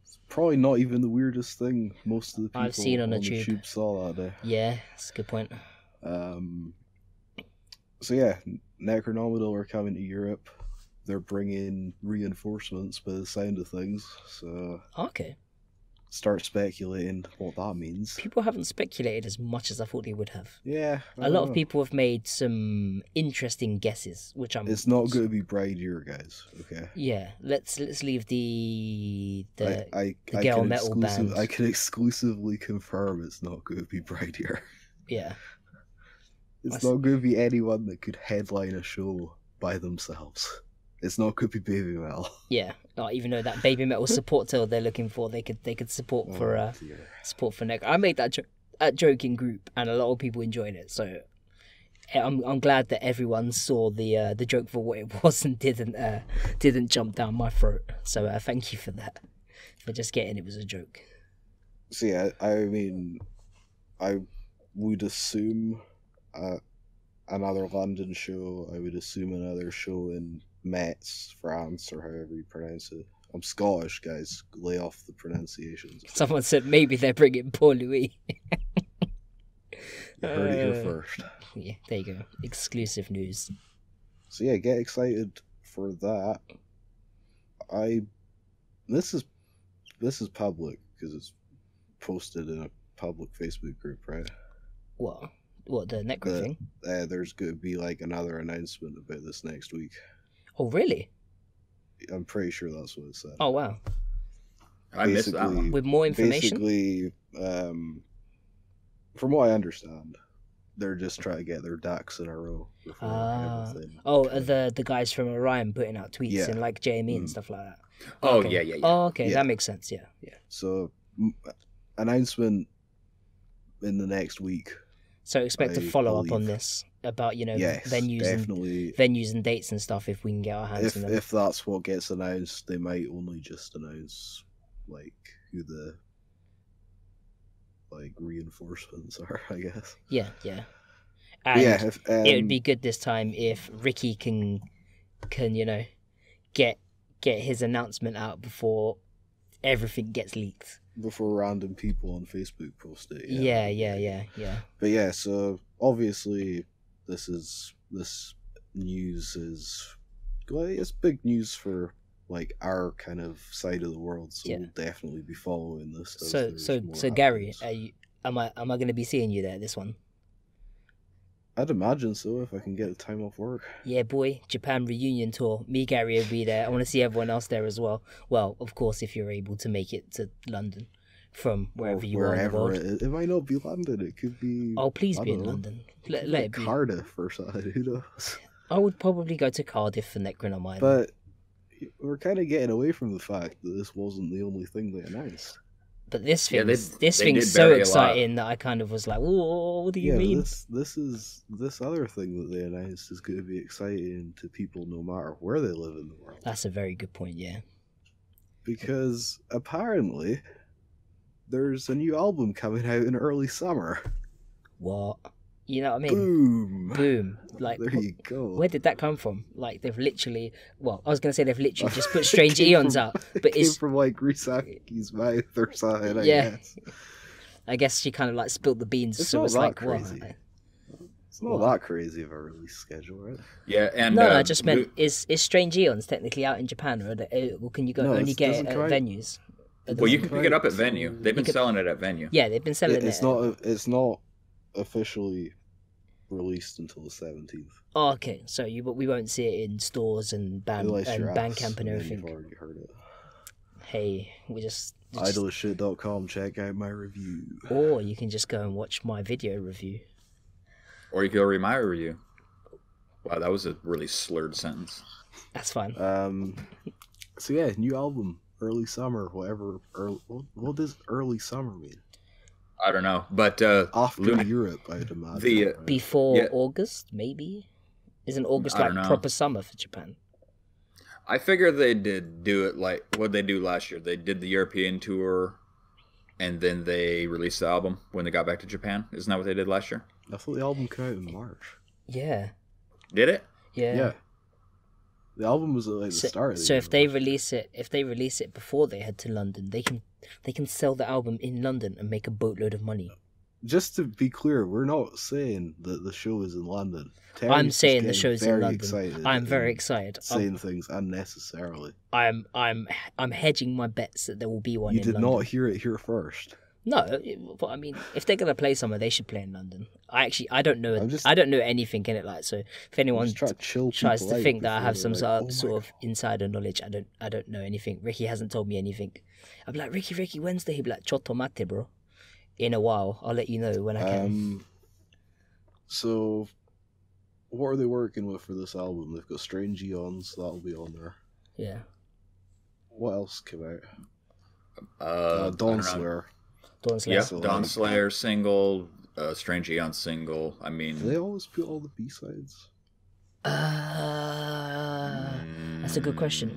It's probably not even the weirdest thing most of the people I've seen on the tube saw that day. Yeah, that's a good point. So yeah, Necronomidal are coming to Europe. They're bringing reinforcements by the sound of things. So okay. Start speculating what that means. People haven't speculated as much as I thought they would have. Yeah. A lot of people have made some interesting guesses, which It's not going to be Bride Year, guys. Okay. Yeah. Let's leave the girl metal band. I can exclusively confirm it's not going to be Bride Year. Yeah. It's not going to be anyone that could headline a show by themselves. It's not going to be Baby Metal. Yeah, even though that Baby Metal support tool they're looking for, they could support for Necro. I made that joke in group, and a lot of people enjoyed it. So I'm glad that everyone saw the joke for what it was and didn't jump down my throat. So thank you for that, for just getting it was a joke. So yeah, I mean, I would assume another London show. I would assume another show in Metz, France, or however you pronounce it. I'm Scottish, guys. Lay off the pronunciations. Someone said maybe they're bringing Paul Louis. You heard it here first. Yeah, there you go. Exclusive news. So yeah, get excited for that. This is public because it's posted in a public Facebook group, right? What the Necro thing? There's going to be like another announcement about this next week. Oh, really? I'm pretty sure that's what it said. Oh, wow. I missed that one. With more information? Basically, from what I understand, they're just trying to get their ducks in a row. Everything. Oh, the guys from Orion putting out tweets and like JME and stuff like that. Oh, okay. yeah. Oh, okay, that makes sense. Yeah. So, announcement in the next week. So expect a follow up on this about venues and dates and stuff if we can get our hands on them. If that's what gets announced, they might only just announce like who the reinforcements are, I guess. Yeah. And it would be good this time if Ricky can get his announcement out before everything gets leaked. Before random people on Facebook post it. Yeah. But yeah, so obviously this news is it's big news for like our kind of side of the world, so we'll definitely be following this. So Gary, am I going to be seeing you there this one? I'd imagine so if I can get a time off work. Yeah, boy, Japan reunion tour. Me, Gary will be there. I want to see everyone else there as well. Well, of course, if you're able to make it to London from wherever you are in the world. It might not be London. It could be. Oh, please be in London. Let it be. Cardiff or something. Who knows? I would probably go to Cardiff for Necronomicon. But we're kind of getting away from the fact that this wasn't the only thing they announced. But this thing's so exciting that I kind of was like, "Whoa, what do you mean?" This other thing that they announced is going to be exciting to people no matter where they live in the world. That's a very good point, yeah. Because apparently, there's a new album coming out in early summer. What? You know what I mean? Boom. Like, there you go. Where did that come from? Like, they've literally... Well, I was going to say they've literally just put Strange Eons out. But it came from, like, Risaki's mouth or something, I guess. I guess she kind of, like, spilled the beans. It's so not it's that like, crazy. What? It's not that crazy of a release schedule, right? Yeah, and... No, I just meant, is Strange Eons technically out in Japan? Or can you only get it at venues? Well, you can pick it up at venue. They've been selling it at venue. Yeah, they've been selling it. It's not officially released until the 17th. Oh, okay. So we won't see it in stores and Bandcamp and everything. You've already heard it. Hey, we just idleshit.com. Check out my review. Or you can just go and watch my video review. Or you can go read my review. Wow, that was a really slurred sentence. That's fine. So yeah, new album, early summer, whatever. What does early summer mean? I don't know, but after Europe, I'd imagine. Before August, maybe. Isn't August like proper summer for Japan? I figure they did do it like what they do last year. They did the European tour, and then they released the album when they got back to Japan. Isn't that what they did last year? I thought the album came out in March. Yeah. Did it? Yeah. The album was at like the start. So if they release it before they head to London, they can sell the album in London and make a boatload of money. Just to be clear, we're not saying that the show is in London. I'm saying the show's in London. I'm very excited. Saying things unnecessarily. I'm hedging my bets that there will be one in London. You did not hear it here first. No, but I mean, if they're gonna play somewhere, they should play in London. I don't know. I don't know anything in it. Like, so if anyone tries to think that I have some sort of insider knowledge, I don't know anything. Ricky hasn't told me anything. I'll be like, Ricky, Wednesday. He'll be like, Chotto mate, bro. In a while, I'll let you know when I can. So, what are they working with for this album? They've got Strange Eons, that'll be on there. Yeah. What else came out? Dawn Slayer. Dawn Slayer single, Strange Eon single. I mean, do they always put all the B-sides? That's a good question.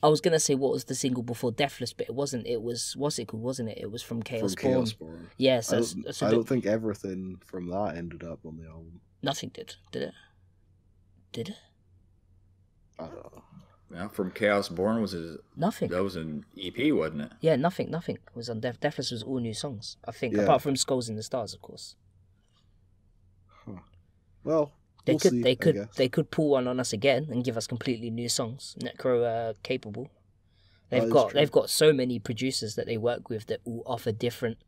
I was gonna say what was the single before Deathless, but it wasn't. It was what's it called, wasn't it? It was from Chaos Born. Yes, I don't think everything from that ended up on the album. Nothing did it? Did it? I don't know. Yeah, from Chaos Born was nothing. That was an EP, wasn't it? Yeah, nothing was on Deathless. Was all new songs, I think, apart from Skulls in the Stars, of course. Huh. Well, they could pull one on us again and give us completely new songs. Necro capable. They've got so many producers that they work with that all offer different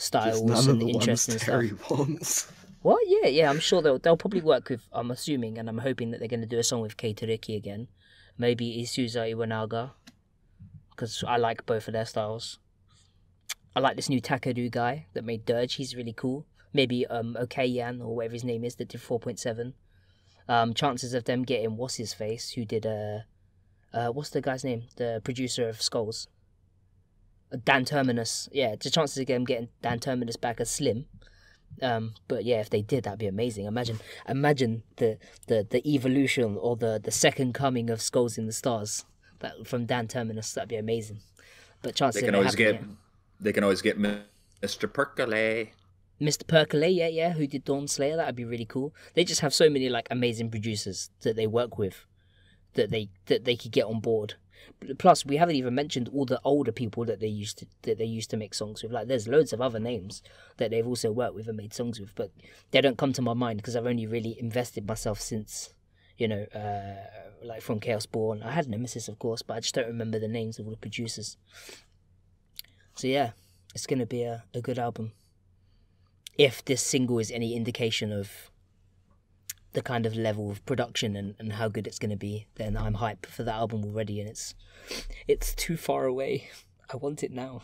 styles none of and the interesting ones stuff. Terry wants. What? Yeah. I'm sure they'll probably work with. I'm assuming, and I'm hoping that they're going to do a song with Kei Toriki again. Maybe Isuza Iwanaga, because I like both of their styles. I like this new Takeru guy that made Dirge. He's really cool. Maybe Okayan or whatever his name is that did 4.7. Chances of them getting what's his face who did what's the guy's name? The producer of Skulls. Dan Terminus. Yeah, the chances of them getting Dan Terminus back are slim. But yeah, if they did, that'd be amazing. Imagine the evolution or the second coming of Skulls in the Stars that from Dan Terminus. That'd be amazing. But chances they can always get Mr. Percolate. Mr. Percolate, yeah, who did Dawn Slayer. That'd be really cool. They just have so many like amazing producers that they work with that they could get on board. Plus, we haven't even mentioned all the older people that they used to make songs with. Like, there's loads of other names that they've also worked with and made songs with, but they don't come to my mind because I've only really invested myself since, like from Chaos Born. I had Nemesis, of course, but I just don't remember the names of all the producers. So yeah, it's gonna be a good album. If this single is any indication of the kind of level of production and how good it's going to be, then I'm hyped for that album already, and it's too far away. I want it now.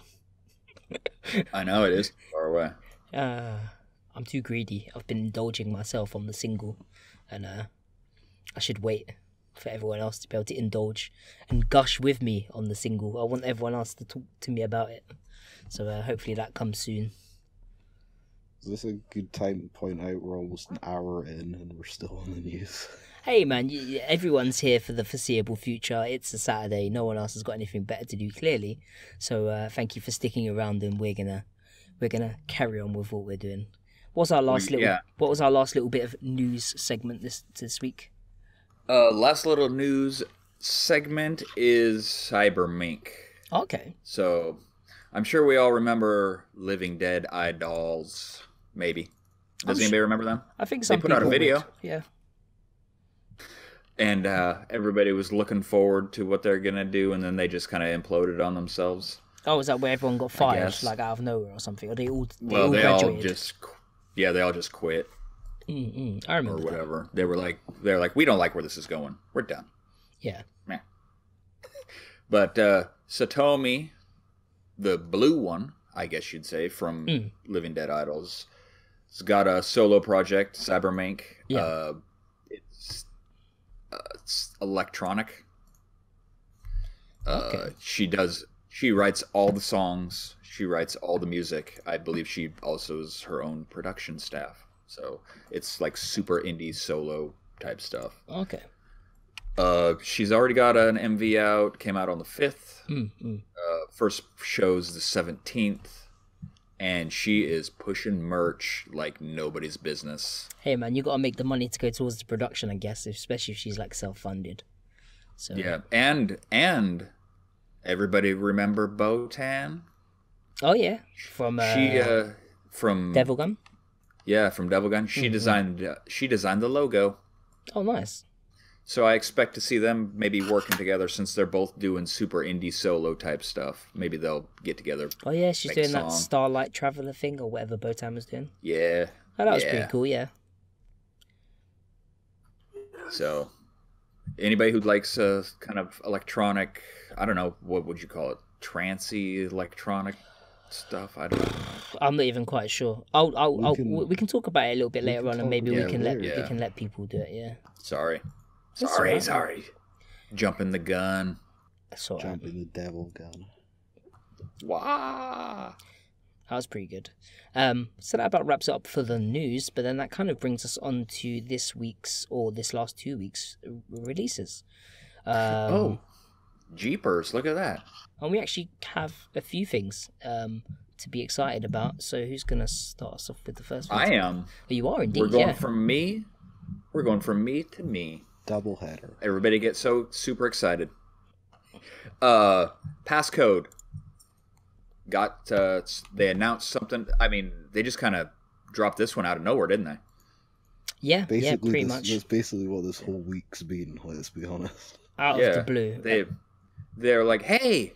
I know it is far away. I'm too greedy. I've been indulging myself on the single, and I should wait for everyone else to be able to indulge and gush with me on the single. I want everyone else to talk to me about it. So hopefully that comes soon. Is this a good time to point out we're almost an hour in and we're still on the news? Hey man, everyone's here for the foreseeable future. It's a Saturday. No one else has got anything better to do, clearly. So thank you for sticking around, and we're gonna carry on with what we're doing. What was our last little bit of news segment this week? Last little news segment is cyberMINK. Okay. So I'm sure we all remember Living Dead Idols. Maybe. Does anybody remember them? I think some people put out a video. Would. Yeah. And everybody was looking forward to what they're gonna do, and then they just kind of imploded on themselves. Oh, is that where everyone got fired, like out of nowhere or something? Or they all they all just quit. I remember. Or whatever. That. They're like, we don't like where this is going. We're done. Yeah. Meh. But Satomi, the blue one, I guess you'd say, from Living Dead Idols, has got a solo project, cyberMINK. Yeah. It's electronic. Okay. She writes all the songs. She writes all the music. I believe she also is her own production staff. So it's like super indie solo type stuff. Okay. She's already got an MV out. Came out on the 5th. First show's the 17th. And she is pushing merch like nobody's business. Hey man, you gotta make the money to go towards the production, I guess, especially if she's like self-funded. So yeah, and everybody remember Botan? Oh yeah, from Devil Gun. Yeah, from Devil Gun. She designed the logo. Oh, nice. So I expect to see them maybe working together, since they're both doing super indie solo type stuff. Maybe they'll get together. Oh yeah, she's doing that Starlight Traveler thing or whatever Botan was doing. Yeah. Oh, that was pretty cool, yeah. So, anybody who likes a kind of electronic, I don't know, what would you call it? Trancey electronic stuff? I don't know. I'm not even quite sure. We can talk about it a little bit later on, and maybe we can let people do it. Yeah. Sorry. Jumping the gun. Jumping the devil gun. Wow. That was pretty good. So that about wraps it up for the news, but then that kind of brings us on to this last 2 weeks releases. Jeepers, look at that. And we actually have a few things to be excited about. So who's going to start us off with the first one? I am. Oh, you are indeed, We're going from me to me. Double header. Everybody gets so super excited. PassCode. They announced something. I mean, they just kind of dropped this one out of nowhere, didn't they? Yeah, pretty much. That's basically what this whole week's been, let's be honest. Out of the blue. They're like, hey,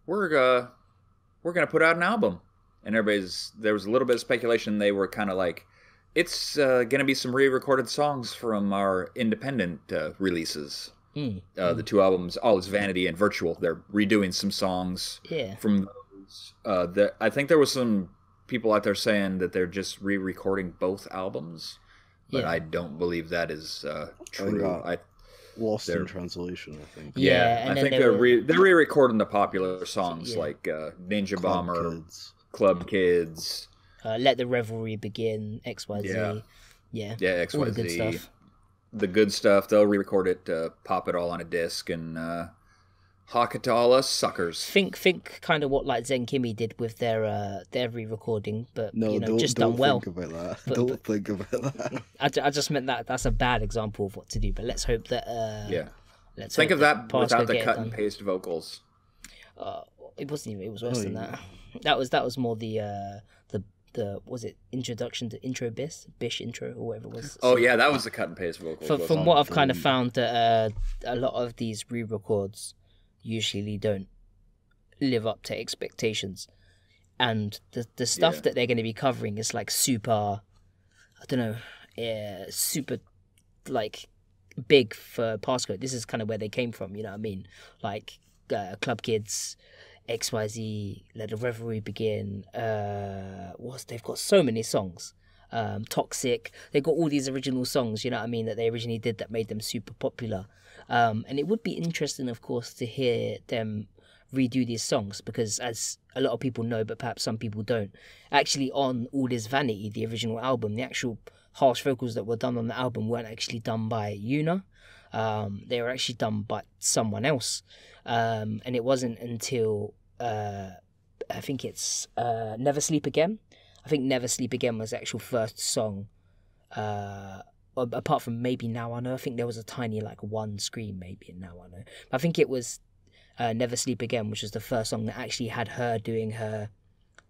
we're gonna put out an album. and there was a little bit of speculation. They were kind of like, it's going to be some re-recorded songs from our independent releases. The two albums, All Is Vanity and Virtual. They're redoing some songs from those. I think there was some people out there saying that they're just re-recording both albums, but I don't believe that is true. Lost in translation, I think. I think they're re-recording the popular songs like Ninja Club Bomber, Kids. Club Kids, Let the Revelry Begin, XYZ. XYZ. All the good stuff. The good stuff. They'll re-record it, pop it all on a disc, and hawk it to all us suckers. Think kind of what like Zen Kimi did with their re-recording, but just don't done well. Think about that. Don't think about that. I just meant that's a bad example of what to do, but let's hope that let's think of that without the cut and paste vocals. It wasn't even. It was worse than that. That was more the was it introduction to intro BiSH intro or whatever it was. Oh yeah, that was the cut and paste vocals. From what I've kind of found that a lot of these re-records usually don't live up to expectations, and the stuff that they're going to be covering is like super, I don't know, super like big for PassCode. This is kind of where they came from, you know what I mean? Like Club Kids, XYZ, Let the Revelry Begin. They've got so many songs. Toxic. They've got all these original songs, you know what I mean, that they originally did that made them super popular. And it would be interesting, of course, to hear them redo these songs, because as a lot of people know, but perhaps some people don't, actually on All Is Vanity, the original album, the actual harsh vocals that were done on the album weren't actually done by Yuna. They were actually done by someone else. And it wasn't until I think it's Never Sleep Again. I think Never Sleep Again was the actual first song, apart from maybe Now I Know. I think there was a tiny like one scream maybe in Now I Know. But I think it was Never Sleep Again, which was the first song that actually had her doing her,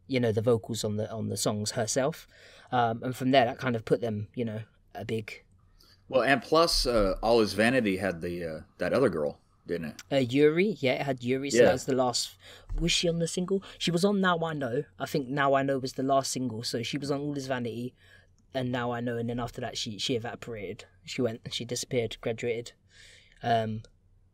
the vocals on the songs herself. And from there, that kind of put them, a big... Well, and plus, All Is Vanity had the that other girl, didn't it? Yuri, it had Yuri, so that was the last... Was she on the single? She was on Now I Know. I think Now I Know was the last single, so she was on All Is Vanity, and Now I Know, and then after that, she evaporated. She disappeared, graduated.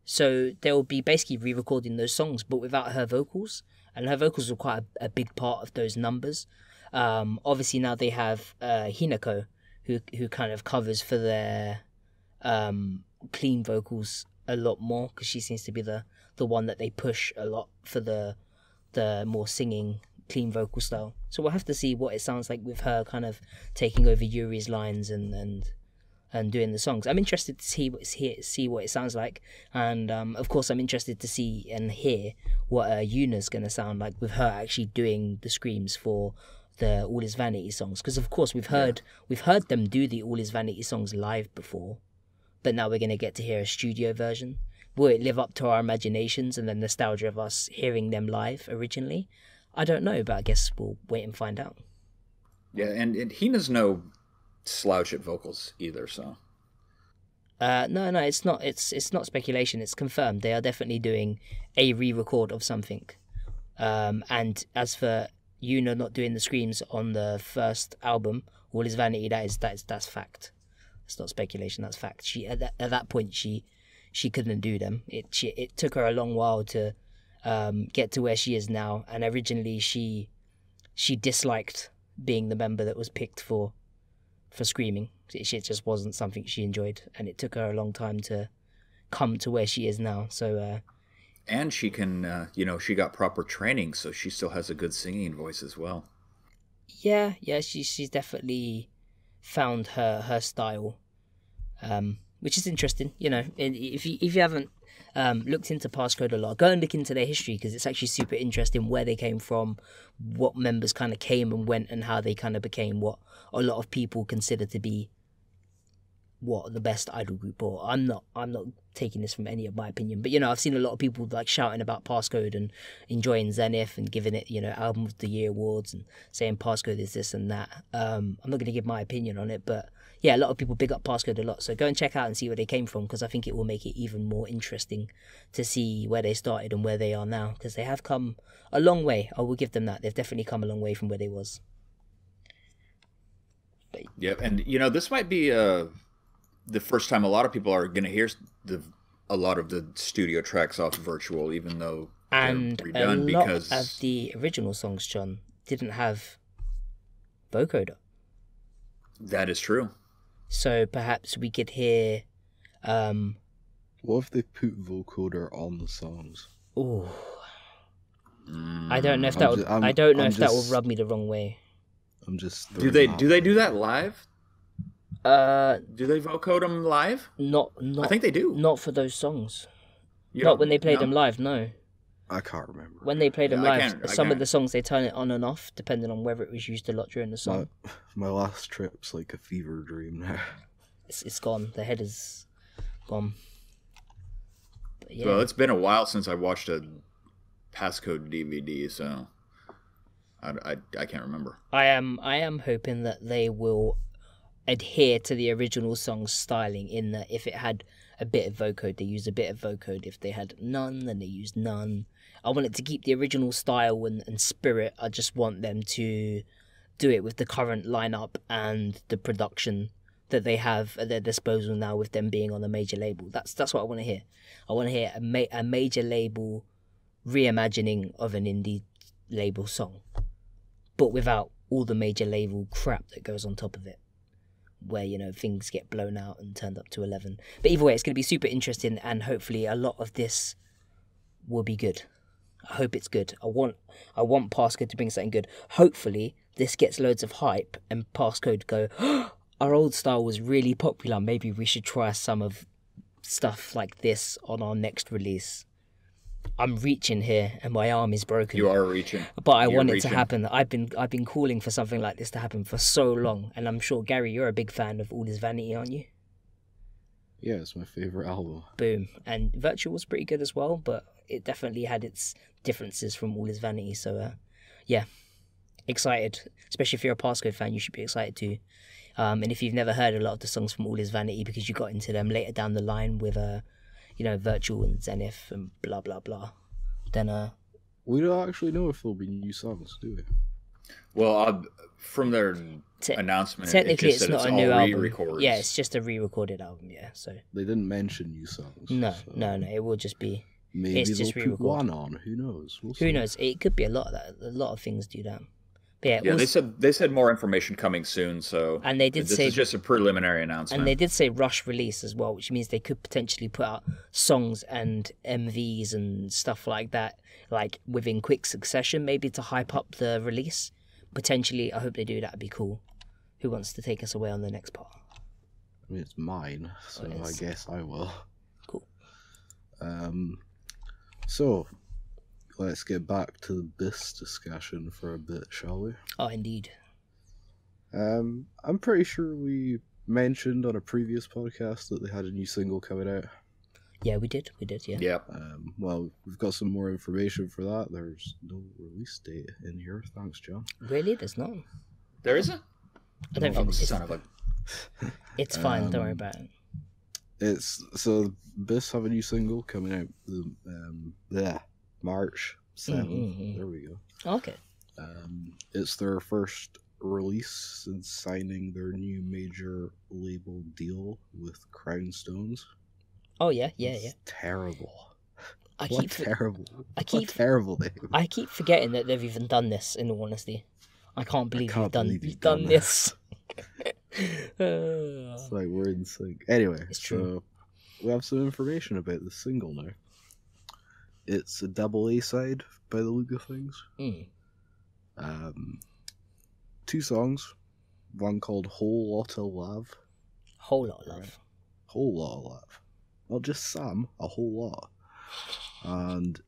So they'll be basically re-recording those songs, but without her vocals, and her vocals were quite a big part of those numbers. Obviously now they have Hinako, who kind of covers for their clean vocals a lot more, because she seems to be the one that they push a lot for the more singing clean vocal style. So we'll have to see what it sounds like with her kind of taking over Yuri's lines and doing the songs. I'm interested to see what it sounds like, and of course I'm interested to see and hear what Yuna's going to sound like with her actually doing the screams for the All Is Vanity songs, because of course we've heard them do the All Is Vanity songs live before, but now we're going to get to hear a studio version. Will it live up to our imaginations and the nostalgia of us hearing them live originally? I don't know, but I guess we'll wait and find out. Yeah, and Hina's no slouch at vocals either, so... No, it's not. It's not speculation. It's confirmed. They are definitely doing a re-record of something. And as for Yuna not doing the screams on the first album, All Is Vanity, that's fact. It's not speculation. That's fact. She at that point she couldn't do them. It took her a long while to get to where she is now. And originally she disliked being the member that was picked for screaming. It just wasn't something she enjoyed, and it took her a long time to come to where she is now. So, and she can, she got proper training, so she still has a good singing voice as well. Yeah, she's definitely found her style, which is interesting. If you haven't looked into PassCode a lot, go and look into their history, because it's actually super interesting where they came from, what members kind of came and went, and how they kind of became what a lot of people consider to be the best idol group. Or I'm not taking this from any of my opinion, but I've seen a lot of people like shouting about PassCode and enjoying Zenith and giving it Album of the Year awards and saying PassCode is this and that. I'm not going to give my opinion on it, but yeah, a lot of people big up PassCode a lot. So go and check out and see where they came from, because I think it will make it even more interesting to see where they started and where they are now, because they have come a long way. I will give them that. They've definitely come a long way from where they was. Yep, and you know, this might be the first time a lot of people are going to hear a lot of the studio tracks off Virtual, even though and they're redone, a lot because of the original songs, John, didn't have vocoder. That is true. So perhaps we could hear. What if they put vocoder on the songs? Oh, I don't know if that would. I don't know if that will rub me the wrong way. I'm just. Do they do that live? Do they vocode them live? Not. I think they do. Not for those songs. Not when they play them live. No. I can't remember. When they play them live, some of can't. the songs they turn it on and off depending on whether it was used a lot during the song. My last trip's like a fever dream now. It's gone. The head is gone. But yeah. Well, it's been a while since I watched a PassCode DVD, so I can't remember. I am hoping that they will adhere to the original song's styling, in that if it had a bit of vocode, they use a bit of vocode. If they had none, then they use none. I want it to keep the original style and spirit. I just want them to do it with the current lineup and the production that they have at their disposal now, with them being on a major label. That's what I want to hear. I want to hear a major label reimagining of an indie label song, but without all the major label crap that goes on top of it, where, you know, things get blown out and turned up to 11. But either way, it's going to be super interesting, and hopefully a lot of this will be good. I hope it's good. I want PassCode to bring something good. Hopefully this gets loads of hype and PassCode go, oh, our old style was really popular, maybe we should try some of stuff like this on our next release. I'm reaching here and my arm is broken. You are reaching. But I want it to happen. I've been calling for something like this to happen for so long, and I'm sure, Gary, you're a big fan of All Is Vanity, aren't you? Yeah, it's my favorite album. Boom. And Virtual was pretty good as well, but it definitely had its differences from All Is Vanity. So yeah, excited. Especially if you're a PassCode fan, you should be excited too. And if you've never heard a lot of the songs from All Is Vanity because you got into them later down the line with Virtual and Zenith and blah blah blah, then we don't actually know if there'll be new songs, do we? Well, from their announcement, technically it's not a new album. Re-records. Yeah, it's just a re-recorded album. Yeah, so they didn't mention new songs. No, so no, it will just be. Maybe it's they'll just put one on. Who knows? Who knows? It could be a lot of that. A lot of things do that. But yeah, they said more information coming soon. So and they did say this is just a preliminary announcement. And they did say rush release as well, which means they could potentially put out songs and MVs and stuff like that, like within quick succession, maybe to hype up the release. Potentially, I hope they do. That'd be cool. Who wants to take us away on the next part? I mean, it's mine, so I guess I will. Cool. So, let's get back to the BiSH discussion for a bit, shall we? Oh, indeed. I'm pretty sure we mentioned on a previous podcast that they had a new single coming out. Yeah, we did, yeah. Yeah. Well, we've got some more information for that. There's no release date in here. Thanks, John. Really? There's not? There isn't? I don't think son of a... It's fine, don't worry about it. BiSH have a new single coming out March 7th. Mm-hmm. There we go. Okay. It's their first release since signing their new major label deal with Crown Stones. Oh yeah. Terrible. Terrible name. I keep forgetting that they've even done this, in all honesty. I can't believe you've done this. It's like we're in sync. Anyway, it's true. So we have some information about the single now. It's a double A side by the look of things. 2 songs. One called Whole Lot of Love. Whole Lot of Love. Right. Whole Lot of Love. Not just some, a whole lot. And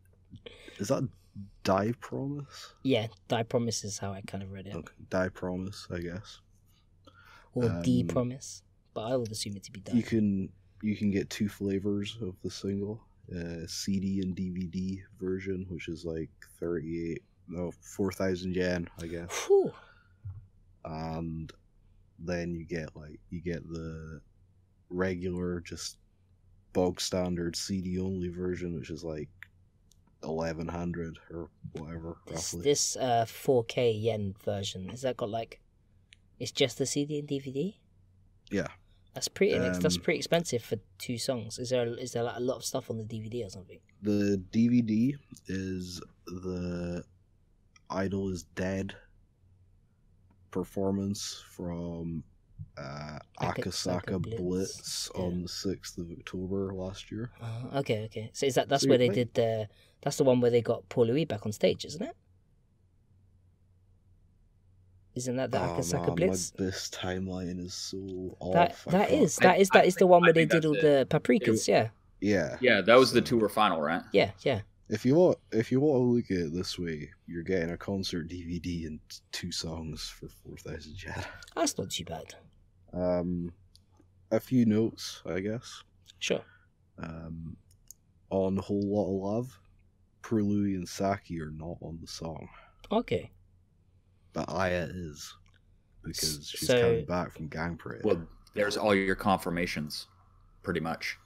is that Die Promise? Yeah, Die Promise is how I kind of read it. Okay, Die Promise, I guess. Or D Promise, but I would assume it to be Die. You can get 2 flavors of the single, CD and DVD version, which is like 4,000 yen, I guess. Whew. And then you get the regular, just bog standard CD only version, which is like 1100 or whatever. Roughly. This 4K yen version, has that got like, it's just the CD and DVD? Yeah. That's pretty expensive for 2 songs. Is there like a lot of stuff on the DVD or something? The DVD is the Idol is Dead performance from Akasaka Blitz on the 6th of October last year. Okay. So that's where they did that's the one where they got Paul Louis back on stage, isn't it? Isn't that the Akasaka Blitz? My BiSH timeline is so off. That is the one where they did all the paprikas, yeah. Yeah, that was the tour final, right? Yeah. If you want to look at it this way, you're getting a concert DVD and 2 songs for 4,000 yen. That's not too bad. A few notes, I guess. Sure. On Whole Lot of Love, Poor Louis and Saki are not on the song. Okay. But Aya is, because she's coming back from Gang Parade. Well, there's all your confirmations, pretty much.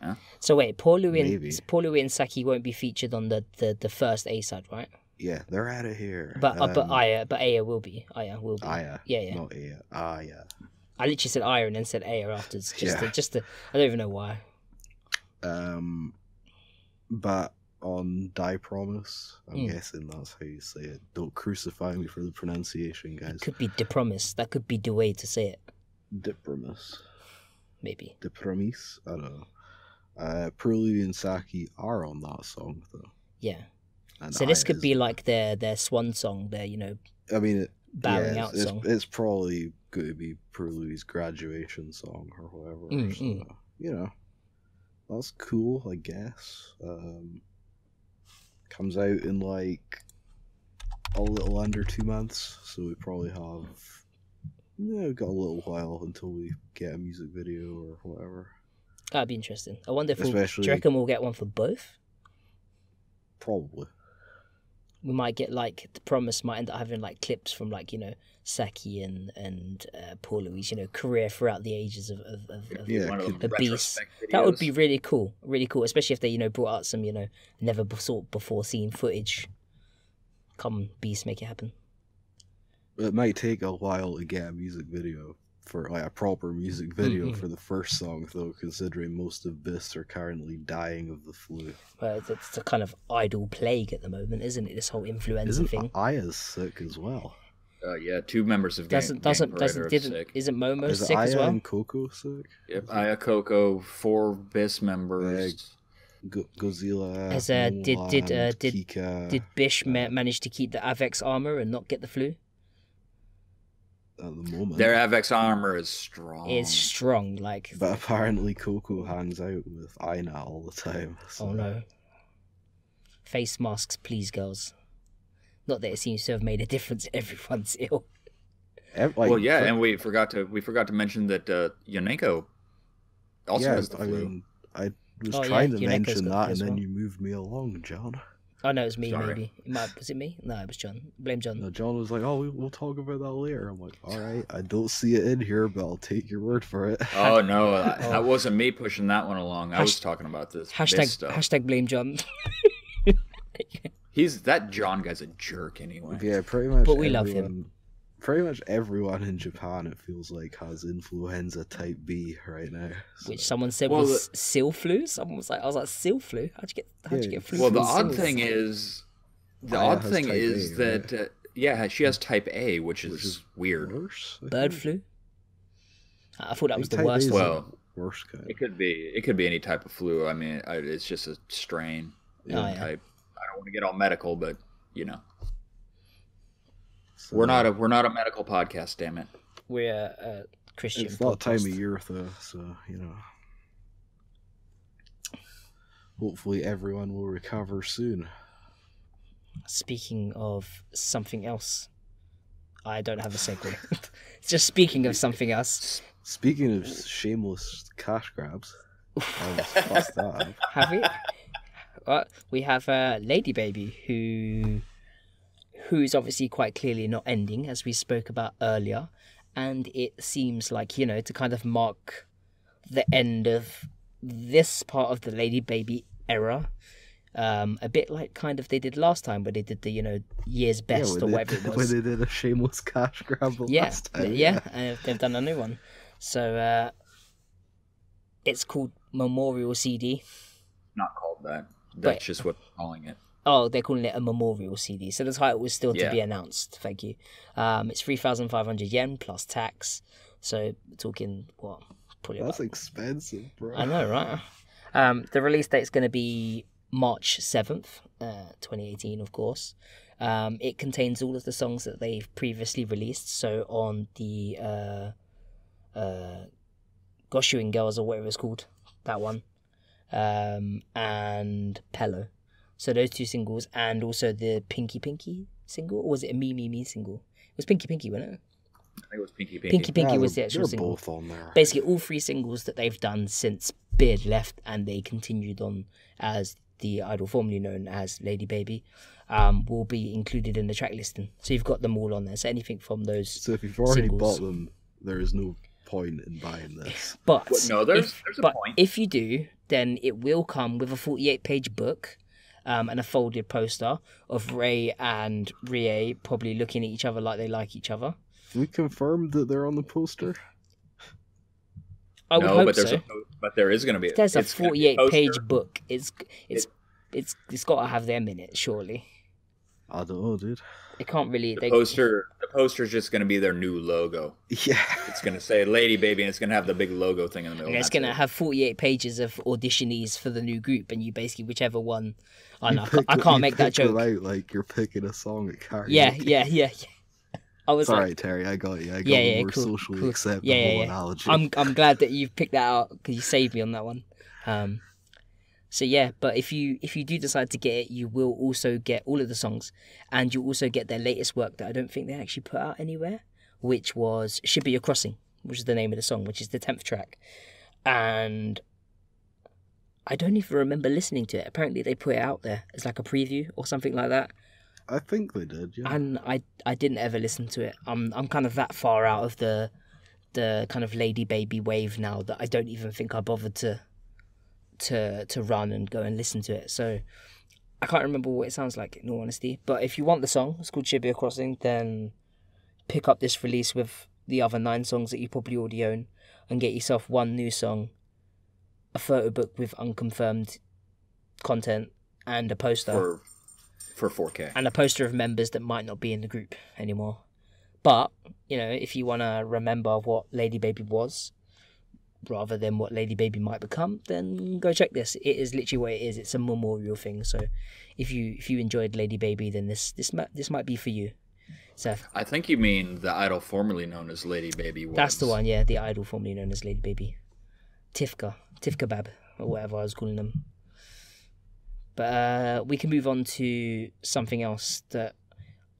Huh? So wait, Paul Louis and Saki won't be featured on the first A side, right? Yeah, they're out of here. But Aya will be. Aya will be. Aya. Yeah. Not Aya. Aya. I literally said Aya and then said Aya afterwards. Just to, I don't even know why. But on Die Promise, I'm guessing that's how you say it. Don't crucify me for the pronunciation, guys. It could be De Promise. That could be the way to say it. De Promise. Maybe. De Promise? I don't know. Poor Louis and Saki are on that song, though. Yeah. And so this could be like their swan song, their, I mean, bowing out song. It's probably going to be Poor Louis' graduation song or whatever. So, that's cool, I guess. Comes out in like a little under 2 months, so we probably have got a little while until we get a music video or whatever. That'd be interesting. I wonder if do you reckon we'll get one for both? Probably. We might get like The Promise might end up having like clips from like Saki and Paul Louis career throughout the ages of the Beast. That would be really cool, especially if they brought out some never before seen footage. Come Beast, make it happen. It might take a while to get a music video for like a proper music video for the first song, though, considering most of BiSH are currently dying of the flu. Well, it's a kind of idol plague at the moment, isn't it? This whole influenza thing. Aya's sick as well. Yeah, 2 members of Gang Parade are sick. Isn't Momo sick as well? Aya and Coco sick? Yep, Aya, Coco, 4 BiSH members. Godzilla, Kika, did BiSH manage to keep the Avex armor and not get the flu? At the moment, their Avex armor is strong. It's strong, But apparently, Coco hangs out with Aina all the time. So. Oh no! Face masks, please, girls. Not that it seems to have made a difference. Everyone's ill. And we forgot to mention that Yoneko also has the flu. I mean, I was trying to mention that, and then you moved me along, John. Oh no, it was me. Sorry. Maybe was it me? No, it was John. Blame John. No, John was like, "Oh, we'll talk about that later." I'm like, "All right, I don't see it in here, but I'll take your word for it." Oh no, that wasn't me pushing that one along. I was talking about this stuff. Hashtag blame John. That John guy's a jerk anyway. Yeah, pretty much. But we love him. Pretty much everyone in Japan, it feels like, has influenza type B right now. So. Which someone said was seal flu. Someone was like, "I was like, seal flu? How'd you get flu?" Well, the odd thing is that she has type A, which is weird. Worse, bird flu. I thought that was the worst. Well, worst kind. It could be any type of flu. I mean, it's just a strain type. I don't want to get all medical, but So, we're not a medical podcast, damn it. We're a Christian. It's that time of year, though, so hopefully everyone will recover soon. Speaking of something else, I don't have a segue. Just speaking of something else. Speaking of shameless cash grabs, have we? We have LADYBABY, who's obviously quite clearly not ending, as we spoke about earlier, and it seems like, you know, to kind of mark the end of this part of the LADYBABY era, a bit like kind of they did last time, where they did the, you know, year's best or whatever it was. When they did a shameless cash grab last time. Yeah, and they've done a new one. So it's called Memorial CD. Not called that. That's just what they're calling it. Oh, they're calling it a Memorial CD. So the title was still to be announced. Thank you. It's 3,500 yen plus tax. So we're talking, what? That's expensive, bro. I know, right? The release date's going to be March 7th, 2018, of course. It contains all of the songs that they've previously released. So on the Goshuin Girls, or whatever it's called, that one, and Pello. So those two singles, and also the Pinky Pinky single, or was it a Me Me Me single? It was Pinky Pinky, wasn't it? I think it was Pinky Pinky. Pinky Pinky was the actual single. Both on there. Basically, all three singles that they've done since Beard left, and they continued on as the idol formerly known as LADYBABY, will be included in the track listing. So you've got them all on there. So anything from those. So if you've already singles, bought them, there is no point in buying this. But no, there's a point. If you do, then it will come with a 48-page book. And a folded poster of Ray and Rie probably looking at each other like they like each other. We confirmed that they're on the poster. I would hope so. But there is going to be. There's a 48-page book. It's got to have them in it, surely. I don't know, dude. It can't really. The poster's just going to be their new logo. Yeah. It's going to say LADYBABY, and it's going to have the big logo thing in the middle. And it's going to have 48 pages of auditionees for the new group, and you basically whichever one. I can't make that joke. Out like you're picking a song at karaoke. Yeah. I was all right, Terry. I got you. I got a more socially acceptable analogy. I'm glad that you've picked that out because you saved me on that one. So yeah, but if you do decide to get it, you will also get all of the songs, and you also get their latest work that I don't think they actually put out anywhere, which was Shibuya Crossing, which is the name of the song, which is the 10th track. And I don't even remember listening to it. Apparently they put it out there as like a preview or something like that. I think they did, yeah. And I didn't ever listen to it. I'm kind of that far out of the kind of LADYBABY wave now that I don't even think I bothered to run and go and listen to it. So I can't remember what it sounds like, in all honesty. But if you want the song, it's called Shibuya Crossing, then pick up this release with the other 9 songs that you probably already own and get yourself one new song, a photo book with unconfirmed content, and a poster. For 4K. And a poster of members that might not be in the group anymore. But, you know, if you want to remember what LADYBABY was, rather than what LADYBABY might become, then go check this. It is literally what it is. It's a memorial thing. So if you enjoyed LADYBABY, then this might be for you. Seth. I think you mean the idol formerly known as LADYBABY was. That's the one, yeah. The idol formerly known as LADYBABY. Tifka Bab, or whatever I was calling them. But we can move on to something else that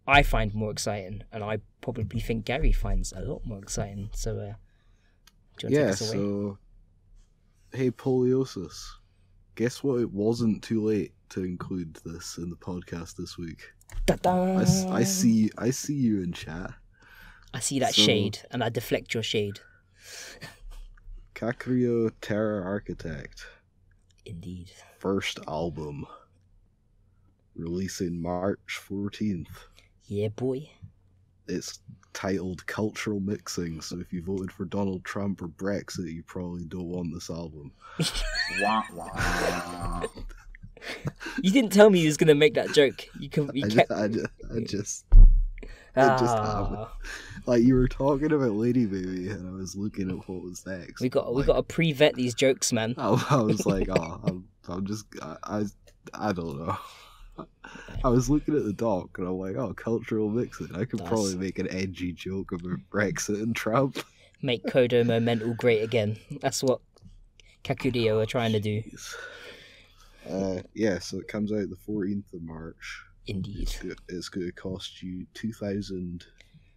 I find more exciting, and I probably think Gary finds a lot more exciting. So, do you want to take us away? So, hey, Poliosis, guess what? It wasn't too late to include this in the podcast this week. I see you in chat. I see that shade, and I deflect your shade. Kakuyo Terror Architect. Indeed. First album. Releasing March 14th. Yeah, boy. It's titled Cultural Mixing, so if you voted for Donald Trump or Brexit, you probably don't want this album. Wah, wah. You didn't tell me you was going to make that joke. I just happened. Like, you were talking about LADYBABY, and I was looking at what was next. We got to pre-vet these jokes, man. I was like, I don't know. I was looking at the doc, and I'm like, cultural mixing. I could probably make an edgy joke about Brexit and Trump. Make Kodomo mental great again. That's what Kakurio are trying to do. Yeah, so it comes out the 14th of March. Indeed. It's going to cost you 2,000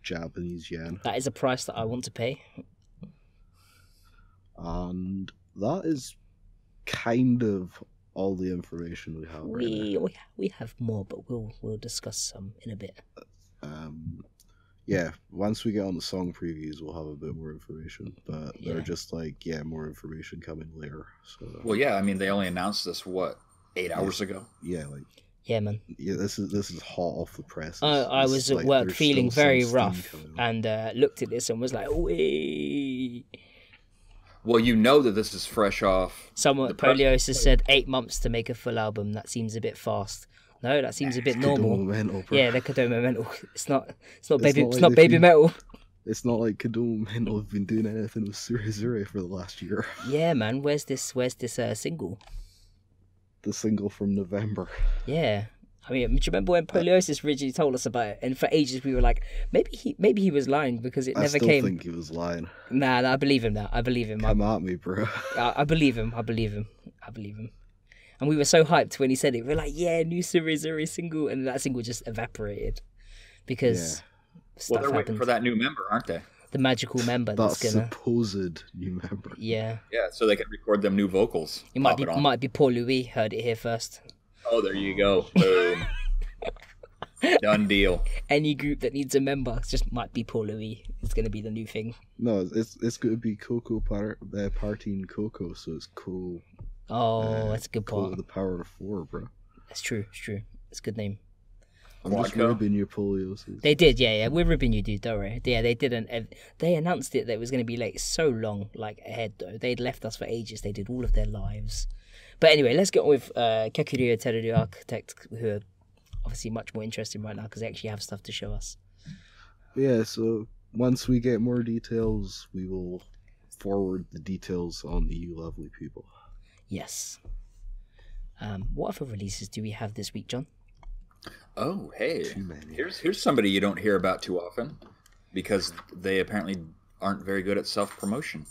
Japanese yen. That is a price that I want to pay. And that is kind of all the information we have right now. We have more, but we'll discuss some in a bit. Yeah, once we get on the song previews, we'll have a bit more information. But they're just like, more information coming later. So. Well, yeah, I mean, they only announced this, 8 hours ago? Yeah, like... Yeah, man. Yeah, this is hot off the press. I was at work feeling very rough and looked at this and was like, wee. Well, you know that this is fresh off. Someone, Polios has said 8 months to make a full album. That seems a bit fast. No, that seems a bit normal. Mental, yeah, they're Kodomo Mental. It's not baby metal. It's not like Kodomo Mental have been doing anything with Zure for the last year. Yeah, man. Where's this single? The single from November. Yeah. I mean, do you remember when Poliosis originally told us about it? And for ages we were like, maybe he was lying because it never came. I think he was lying. Nah, I believe him now. I believe him. Come at me, bro. I believe him. And we were so hyped when he said it. We were like, yeah, new Zure single. And that single just evaporated. Because stuff they're waiting for that new member, aren't they? The magical member that's gonna... supposed new member. Yeah. Yeah, so they can record them new vocals. It might be Paul Louis heard it here first. Oh, there you go. Boom. Done deal. Any group that needs a member just might be Paul Louis. It's going to be the new thing. No, it's going to be Coco Party and Coco, so it's cool. Oh, that's a good part. The power of 4, bro. That's true. It's true. It's a good name. I'm just ribbing your Polios. They did, yeah. We're ribbing you, dude. Don't worry. Yeah, they didn't. They announced it that it was going to be like so long, like ahead though. They'd left us for ages. They did all of their lives. But anyway, let's get on with Kakuryou Teruyu Architect, who are obviously much more interesting right now because they actually have stuff to show us. Yeah, so once we get more details, we will forward the details on the You Lovely People. Yes. What other releases do we have this week, John? Oh, hey. Here's somebody you don't hear about too often because they apparently aren't very good at self-promotion.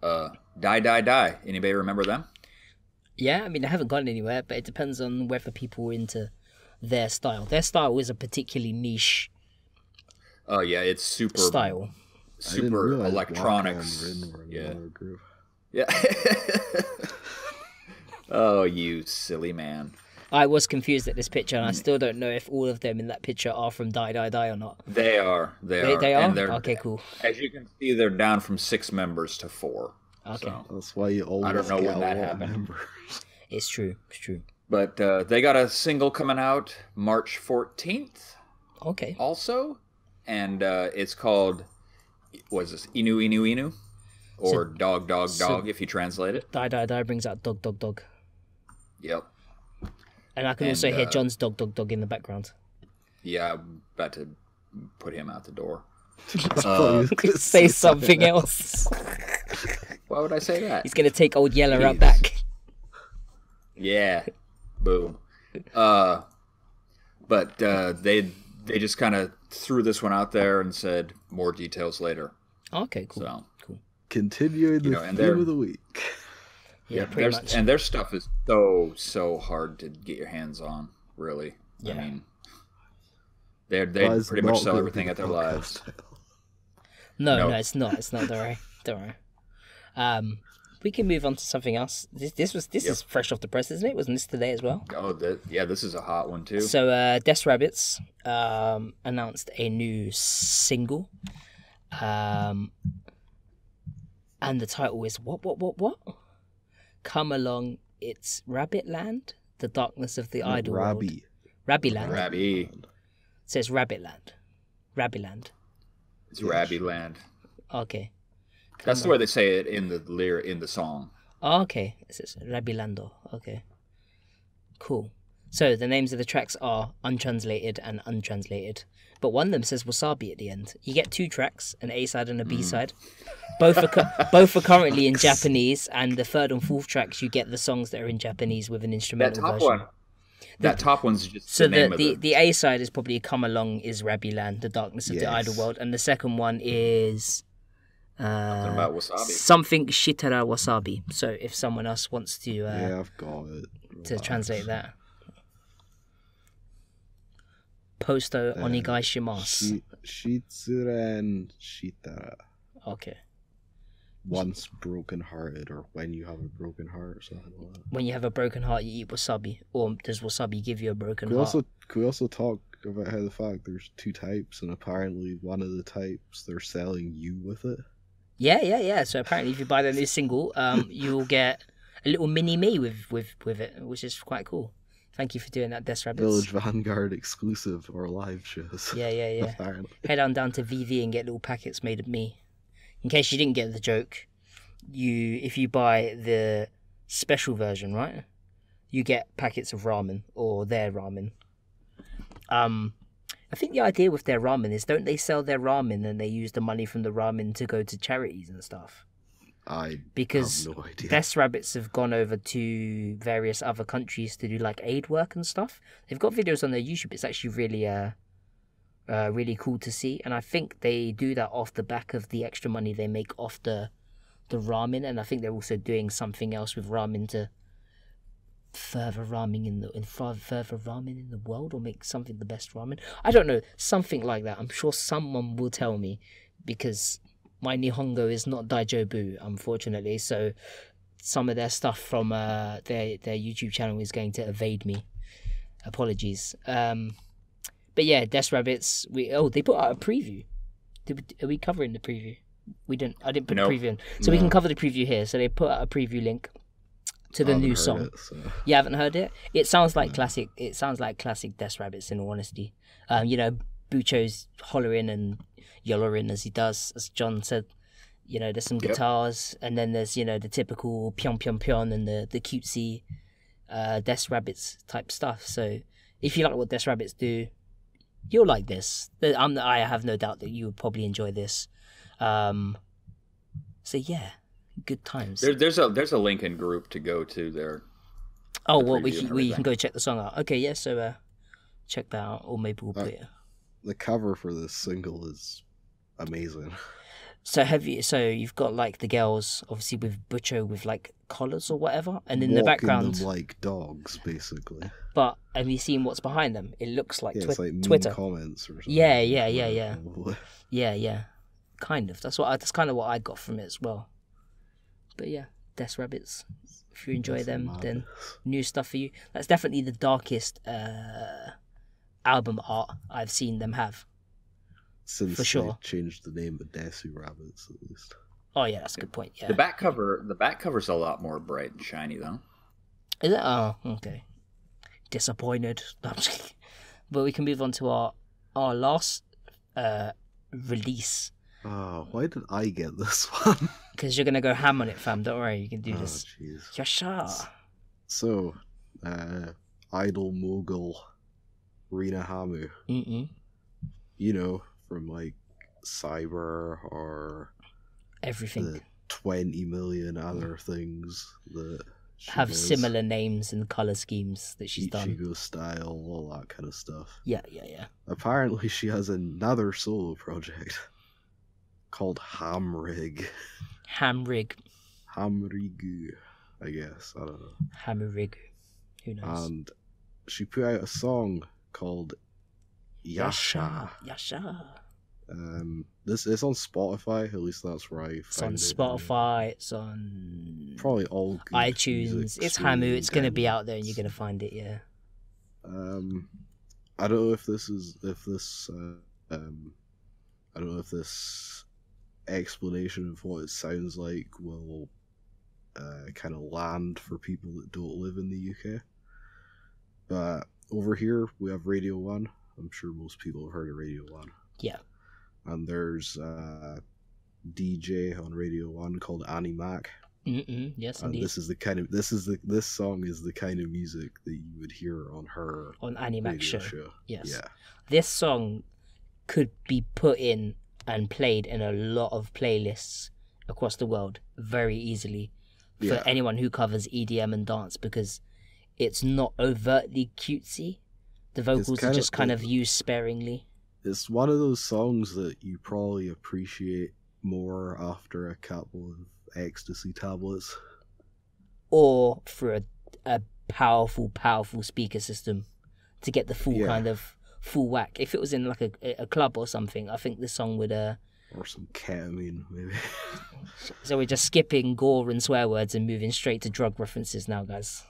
Die. Anybody remember them? Yeah, I mean, I haven't gone anywhere, but it depends on whether people are into their style. Their style is a particularly niche. Oh yeah, it's super style, super electronics. Yeah. Yeah. Oh, you silly man. I was confused at this picture, and I still don't know if all of them in that picture are from Die or not. They are. They are. And okay, cool. As you can see, they're down from 6 members to 4. Okay. So, that's why you always I don't know get when that happened. Members. It's true. But they got a single coming out March 14th. Okay. Also, and it's called, what is this? Inu? Or dog, if you translate it. Die brings out dog. Yep. And I can also hear John's dog in the background. Yeah, I'm about to put him out the door. Say something else. Why would I say that? He's going to take old Yeller out back. Yeah. Boom. But they just kind of threw this one out there and said more details later. Okay, cool. So, cool. Continuing the theme of the week. Yeah, pretty much. And their stuff is so hard to get your hands on, really. Yeah. I mean, they pretty much sell everything at their lives. No, it's not. It's not. Don't worry. We can move on to something else. This is fresh off the press, isn't it? Wasn't this today as well? Oh, this is a hot one too. So, DESU.RABBITS announced a new single, and the title is what? Come along, it's Rabbit Land, the darkness of the idol world. Rabby Land. Rabby. It says Rabbit Land. Rabby Land. It's Rabby Land. Okay. That's the way they say it in the song. Oh, okay. It says Rabby Lando. Okay. Cool. So the names of the tracks are untranslated and untranslated. But one of them says Wasabi at the end. You get 2 tracks, an A-side and a B-side. Both are currently in Japanese, and the 3rd and 4th tracks you get the songs that are in Japanese with an instrumental version. That top one's just so the name of the A-side is probably Come Along is Rabby Land, the darkness of the idol world, and the second one is something about Wasabi. Something Shitara Wasabi. So if someone else wants to I've got it. To translate that. Posto Onigai Shimasu. Shitsuren Shitara. Okay. Once broken hearted, or when you have a broken heart, or something like that. When you have a broken heart, you eat wasabi. Or does wasabi give you a broken heart? Could we also talk about how the fact there's 2 types, and apparently one of the types they're selling you with it? Yeah. So apparently, if you buy the new single, you'll get a little mini me with it, which is quite cool. Thank you for doing that, DESU.RABBITS. Village Vanguard exclusive or live shows. Yeah. Apparently. Head on down to VV and get little packets made of me. In case you didn't get the joke, if you buy the special version, right, you get packets of ramen or their ramen. I think the idea with their ramen is, don't they sell their ramen and they use the money from the ramen to go to charities and stuff? Because have no idea. DESU.RABBITS have gone over to various other countries to do like aid work and stuff. They've got videos on their YouTube. It's actually really cool to see, and I think they do that off the back of the extra money they make off the ramen, and I think they're also doing something else with ramen to further ramen in the world, or make something the best ramen. I don't know, something like that. I'm sure someone will tell me, because my Nihongo is not Daijobu, unfortunately, so some of their stuff from their YouTube channel is going to evade me. Apologies. But yeah, DESU.RABBITS. They put out a preview. Are we covering the preview? We didn't. I didn't put the preview in, so we can cover the preview here. So they put out a preview link to the new song. You haven't heard it? It sounds like classic. It sounds like classic DESU.RABBITS, in all honesty. Bucho's hollering and yollering as he does, as John said. There's some guitars, and then there's the typical pion pion pion and the cutesy DESU.RABBITS type stuff. So if you like what DESU.RABBITS do, you'll like this. I have no doubt that you would probably enjoy this. So yeah, good times. There's a link in group to go to there. Oh, well, we can go check the song out. Okay, yeah, so check that out, or maybe we'll play it. The cover for this single is amazing. So you've got like the girls, obviously with Bucho with like collars or whatever, and in the background them like dogs, basically. But have you seen what's behind them? It looks like, it's like Twitter comments or something. Yeah. Kind of. That's kind of what I got from it as well. But yeah, DESU.RABBITS. If you enjoy them, then new stuff for you. That's definitely the darkest album art I've seen them have. Since for sure. They changed the name of DESU.RABBITS, at least. Oh yeah, that's a good point. Yeah. The back cover's a lot more bright and shiny though. Is it? Oh, okay. Disappointed. But we can move on to our last release. Oh, why did I get this one? Because you're gonna go ham on it, fam. Don't worry, you can do this. Jeez. Yasha. So, idol mogul Rina Hamu. From like Cyber or everything. The 20 million other things that she have does. Similar names and color schemes that she's done. Ichigo style, all that kind of stuff. Yeah. Apparently, she has another solo project called Hamrig. Hamrigu, I guess. I don't know. Hamrigu. Who knows? And she put out a song called Yasha. This is on Spotify. At least that's where I found it. It's on Spotify. It's on probably all good iTunes. It's Hamu. It's gonna be out there, and you're gonna find it. Yeah. I don't know if this explanation of what it sounds like will kind of land for people that don't live in the UK. But over here we have Radio 1. I'm sure most people have heard of Radio 1. Yeah. And there's a DJ on Radio 1 called Annie Mac. Yes, and indeed. This song is the kind of music that you would hear on her on Annie Mac's show. Yes. Yeah. This song could be put in and played in a lot of playlists across the world very easily for anyone who covers EDM and dance, because it's not overtly cutesy. The vocals are just kind of used sparingly. It's one of those songs that you probably appreciate more after a couple of ecstasy tablets. Or through a powerful speaker system to get the full kind of full whack. If it was in like a club or something, I think this song would... or some ketamine, maybe. So we're just skipping gore and swear words and moving straight to drug references now, guys.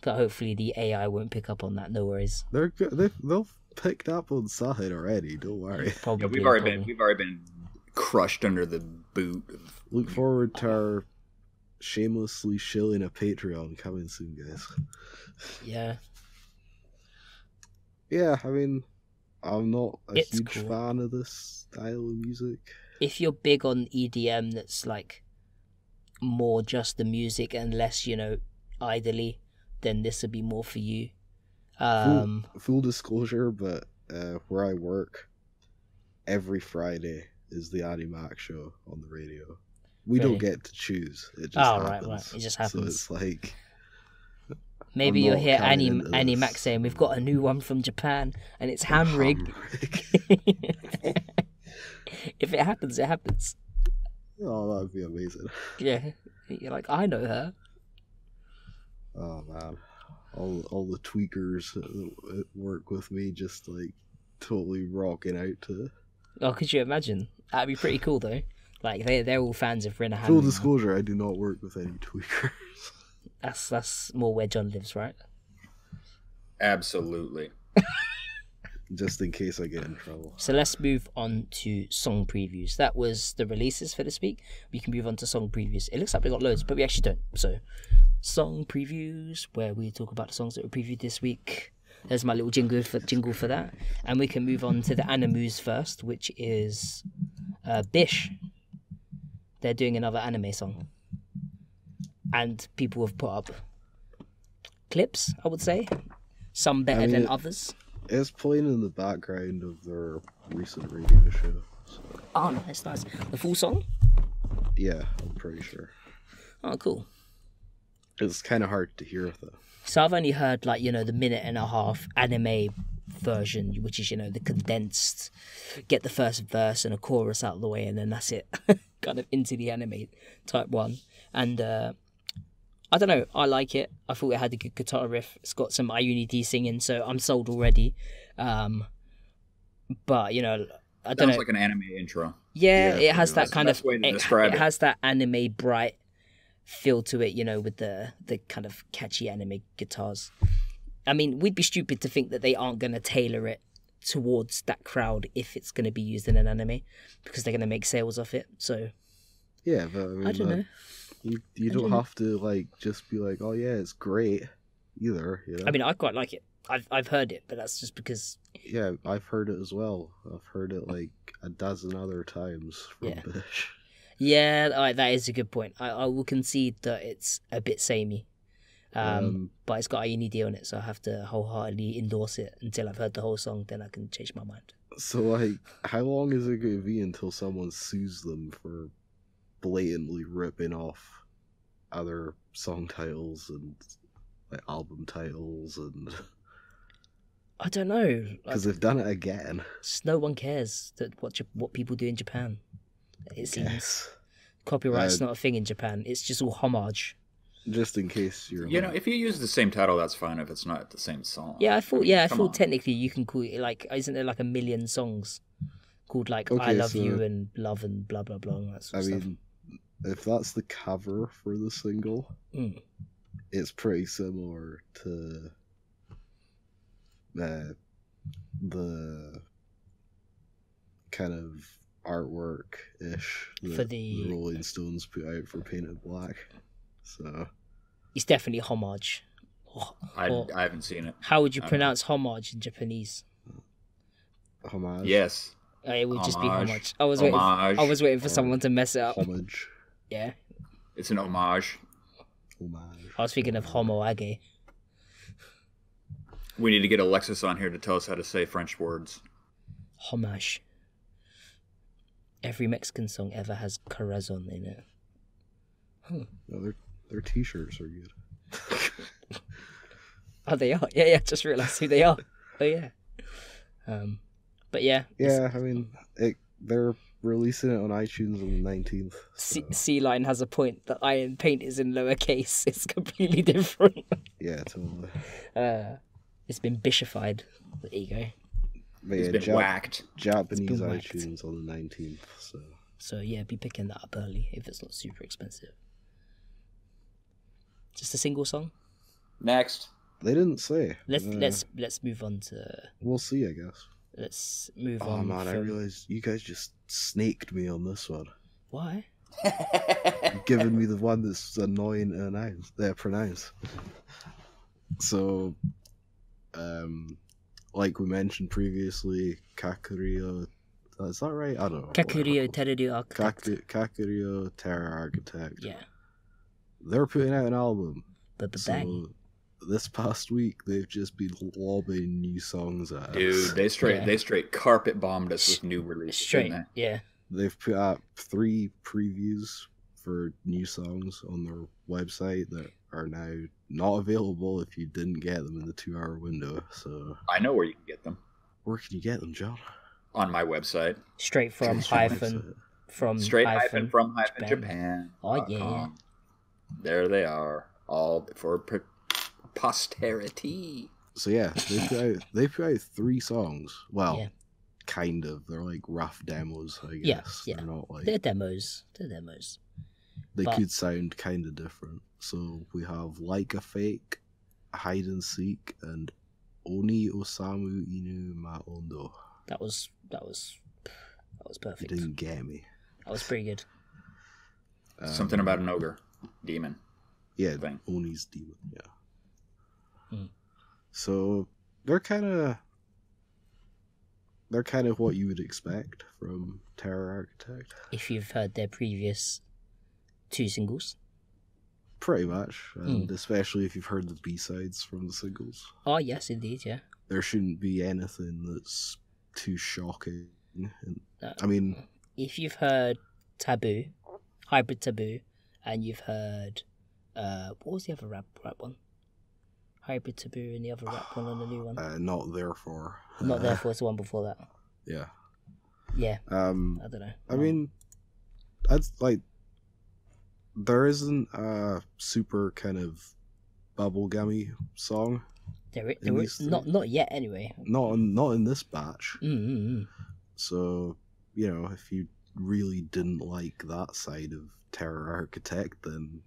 But hopefully the AI won't pick up on that, no worries. They'll picked up on something already. Don't worry. Yeah, we've already been crushed under the boot. Look forward to our shamelessly shilling a Patreon coming soon, guys. Yeah. Yeah, I mean, I'm not a It's huge cool. fan of this style of music. If you're big on EDM, that's like more just the music and less, idly, then this would be more for you. Full disclosure, but where I work, every Friday is the LADYBABY show on the radio. We don't get to choose. It just happens. Right. It just happens. So it's like... Maybe you'll hear Annie Mac saying, we've got a new one from Japan, and it's hand-rigged. If it happens, it happens. Oh, that would be amazing. Yeah. You're like, I know her. Oh, man. All the tweakers that work with me just, like, totally rocking out to... Oh, could you imagine? That'd be pretty cool, though. Like, they're all fans of Rinna. Full disclosure, I do not work with any tweakers. That's more where John lives, right? Absolutely. Just in case I get in trouble. So let's move on to song previews. That was the releases for this week. We can move on to song previews. It looks like we got loads, but we actually don't. So, song previews, where we talk about the songs that were previewed this week. There's my little jingle for that. And we can move on to the animus first, which is BiSH. They're doing another anime song. And people have put up clips, I would say. Some better than others. It's playing in the background of their recent radio show. So. Oh, nice. The full song? Yeah, I'm pretty sure. Oh, cool. It's kind of hard to hear, though. So I've only heard, the minute and a half anime version, which is, the condensed, get the first verse and a chorus out of the way, and then that's it. Kind of into the anime type one. And I don't know, I like it. I thought it had a good guitar riff. It's got some Ayuni D singing, so I'm sold already. But, I don't know. Sounds like an anime intro. Yeah, it has that kind of... It has that anime bright feel to it, with the kind of catchy anime guitars. I mean, we'd be stupid to think that they aren't going to tailor it towards that crowd if it's going to be used in an anime, because they're going to make sales off it. So yeah, but I mean, I don't know. You don't have to just be like, oh yeah, it's great either. I mean, I quite like it. I've heard it, but that's just because. Yeah, I've heard it as well. I've heard it like a dozen other times from BiSH. Yeah, that is a good point. I will concede that it's a bit samey. But it's got Ayuni D on it, so I have to wholeheartedly endorse it until I've heard the whole song, then I can change my mind. So, how long is it going to be until someone sues them for blatantly ripping off other song titles and album titles? And I don't know. Because they've done it again. No one cares what people do in Japan. It seems. Copyright's not a thing in Japan. It's just all homage. Just in case you're... if you use the same title, that's fine if it's not the same song. Yeah, I thought technically you can call it, isn't there a million songs called, I Love You and Love and blah, blah, blah, and that sort of stuff. If that's the cover for the single, it's pretty similar to the kind of artwork-ish that the Rolling Stones put out for Painted Black. So it's definitely homage. I haven't seen it. How would you pronounce homage in Japanese? Homage. Yes. It would just be homage. I was waiting for someone to mess it up. Homage. Yeah. It's an homage. I was thinking of homoage. We need to get Alexis on here to tell us how to say French words. Homage. Every Mexican song ever has corazon in it. No, their t-shirts are good. Oh, they are? Yeah, just realised who they are. Oh, yeah. But yeah. Yeah, I mean, they're releasing it on iTunes on the 19th. So. C-Line has a point that Iron Paint is in lowercase. It's completely different. Yeah, totally. It's been bishified. There you go. But it's been whacked. Japanese iTunes on the 19th, So yeah, be picking that up early if it's not super expensive. Just a single song? Next. They didn't say. Let's move on to. We'll see, I guess. Let's move on. Oh man, I realized you guys just snaked me on this one. Why? Giving me the one that's annoying to pronounce. So, like we mentioned previously, Kakurio. Is that right? I don't know. Kakurio Terror Architect. Kakurio Terror Architect. Yeah. They're putting out an album. So this past week, they've just been lobbing new songs at us. Dude, they straight carpet bombed us with new releases. Straight, yeah. They've put out 3 previews for new songs on their website that are now not available if you didn't get them in the 2-hour window. So I know where you can get them. Where can you get them, John? On my website. Straight from Japan. Oh yeah. There they are, all for posterity. So yeah, they put out 3 songs. Well, yeah. Kind of. They're like rough demos, I guess. Yeah. They're not like They're demos. They could sound kind of different. So we have Like a Fake, Hide and Seek, and Oni Osamu Inu Maondo. That was perfect. You didn't get me. That was pretty good. Something about an ogre, demon. Yeah, thing. Oni's demon. Yeah. So they're kind of what you would expect from Terror Architect. If you've heard their previous 2 singles. Pretty much, and especially if you've heard the B-sides from the singles. Oh yes, indeed, yeah. There shouldn't be anything that's too shocking. I mean, if you've heard Taboo, Hybrid Taboo, and you've heard what was the other rap one? Hybrid Taboo and the other rap one on the new one. Not Therefore. Not Therefore. It's the one before that. Yeah. Yeah. I don't know. I mean, that's like there isn't a super kind of bubblegummy song. There is not yet anyway. Not in this batch. So, you know, if you really didn't like that side of Terror Architect, then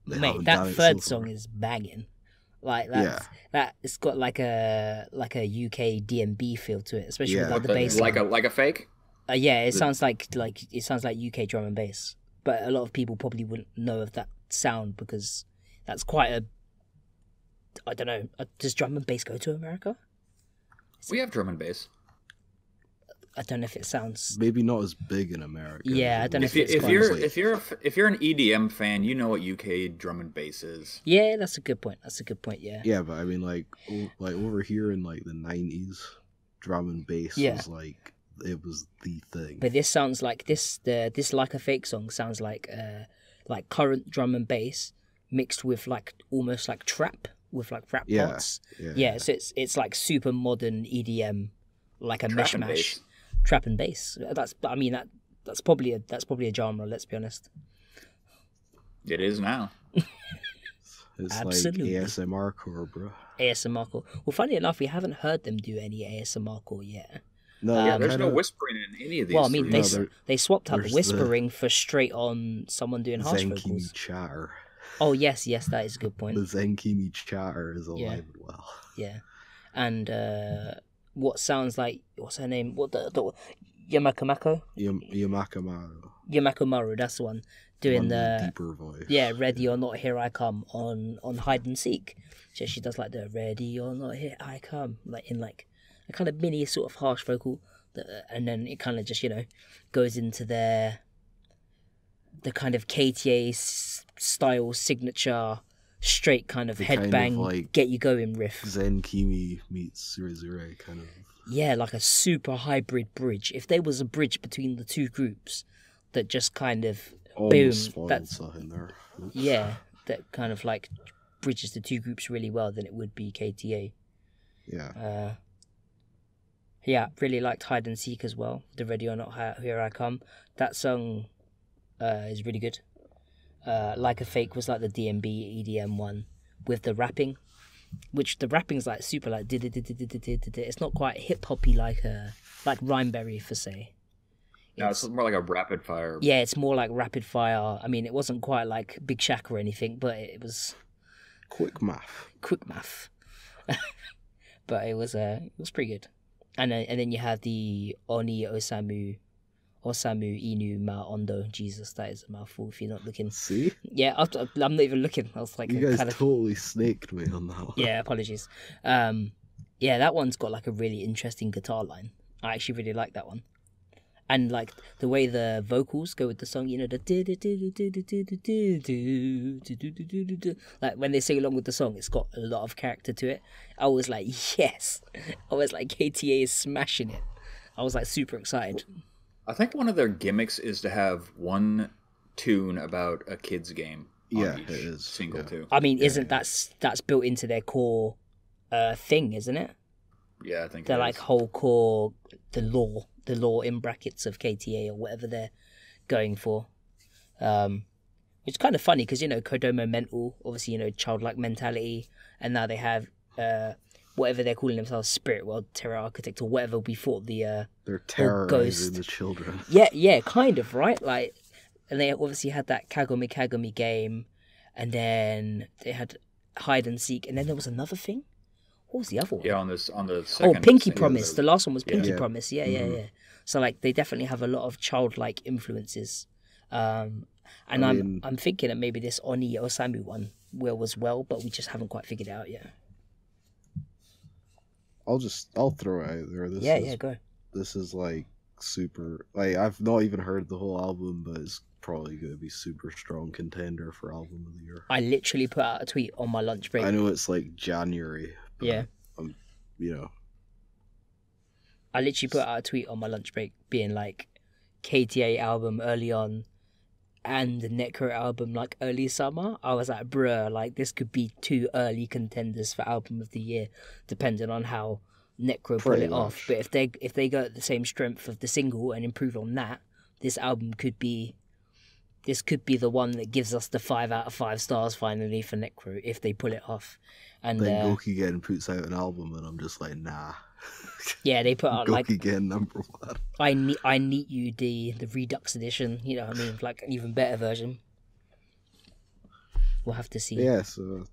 mate, that third song is banging. Like that it's got like a UK DMB feel to it, especially with the bass. Like a fake? Yeah, it sounds like UK drum and bass. But a lot of people probably wouldn't know of that sound because that's quite a, I don't know, does drum and bass go to America? We have drum and bass. I don't know if it sounds maybe not as big in America. Yeah, I don't know if you're an EDM fan, you know what UK drum and bass is. Yeah, that's a good point. Yeah. Yeah, but I mean, like over here in like the 90s, drum and bass was like it was the thing. But this sounds like this Like a Fake song sounds like current drum and bass mixed with like almost like trap with like rap parts. Yeah. So it's like super modern EDM, like a trap mishmash. Trap and bass. That's probably a genre. Let's be honest. It is now. It's absolutely like ASMR core, bro. ASMR core. Well, funny enough, we haven't heard them do any ASMR core yet. No, there's no whispering in any of these. Well, I mean, they swapped out the whispering for straight on someone doing harsh vocals. Kimi chatter. Oh yes, that is a good point. The Kimi chatter is alive and well. Yeah, and what sounds like, what's her name? What the Yamakamako? Yamakomaru, that's the one doing the deeper voice. Yeah, Ready or Not, Here I Come on Hide and Seek. So she does like the Ready or Not, Here I Come, like in like a kind of mini sort of harsh vocal, and then it kind of just goes into the kind of KTA style signature. Straight kind of headbang, like get you going riff. Zen Kimi meets Zure kind of. Yeah, like a super hybrid bridge. If there was a bridge between the two groups that just kind of almost boom, that's in there. Oops. Yeah, that kind of like bridges the two groups really well, then it would be KTA. Yeah. Yeah, really liked Hide and Seek as well. The Ready or Not, Here I Come. That song is really good. Like a Fake was like the DMB EDM one with the rapping, which the rapping's like super like it's not quite hip hoppy like Rhymeberry for say. No, it's more like a rapid fire. Yeah, it's more like rapid fire. I mean, it wasn't quite like Big Shaq or anything, but it was quick math. But it was pretty good. And then you have the Oni Osamu Inu Ma Ondo. Jesus, that is a mouthful if you're not looking. See? Yeah, I'm not even looking. I was like, you guys totally snaked me on that one. Yeah, apologies. Yeah, that one's got like a really interesting guitar line. I actually really like that one. And like the way the vocals go with the song, you know, the like when they sing along with the song, it's got a lot of character to it. I was like, yes. I was like, KTA is smashing it. I was like super excited. I think one of their gimmicks is to have one tune about a kid's game. Yeah, it is. Single too. I mean, that's built into their core thing, isn't it? Yeah, I think they're like whole core, the law in brackets of KTA or whatever they're going for. It's kind of funny because, you know, Kodomo Mental, obviously, you know, childlike mentality, and now they have whatever they're calling themselves, Spirit World, Terror Architect, or whatever we thought they're terrorizing the children. Yeah, kind of, right? Like, and they obviously had that Kagome game, and then they had Hide and Seek, and then there was another thing. What was the other one? Yeah, on the second. Oh, Pinky Promise. The last one was Pinky Promise. Yeah. So like they definitely have a lot of childlike influences. And I'm thinking that maybe this Oni Osamu one will as well, but we just haven't quite figured it out yet. I'll throw it out there. Yeah, go. This is like super. Like I've not even heard the whole album, but it's probably going to be super strong contender for album of the year. I literally put out a tweet on my lunch break. I know it's like January. Yeah. You know. I literally put out a tweet on my lunch break being like, KTA album early on and the Necro album like early summer. I was like, bruh, like this could be 2 early contenders for album of the year, depending on how Necro pull it off. But if they go at the same strength of the single and improve on that, this album could be the one that gives us the 5 out of 5 stars finally for Necro if they pull it off. And then Gokigen puts out an album and I'm just like, nah. Yeah, they put out like Gokigen #1. I Need You the Redux edition, you know what I mean, like an even better version. We'll have to see. Yeah, so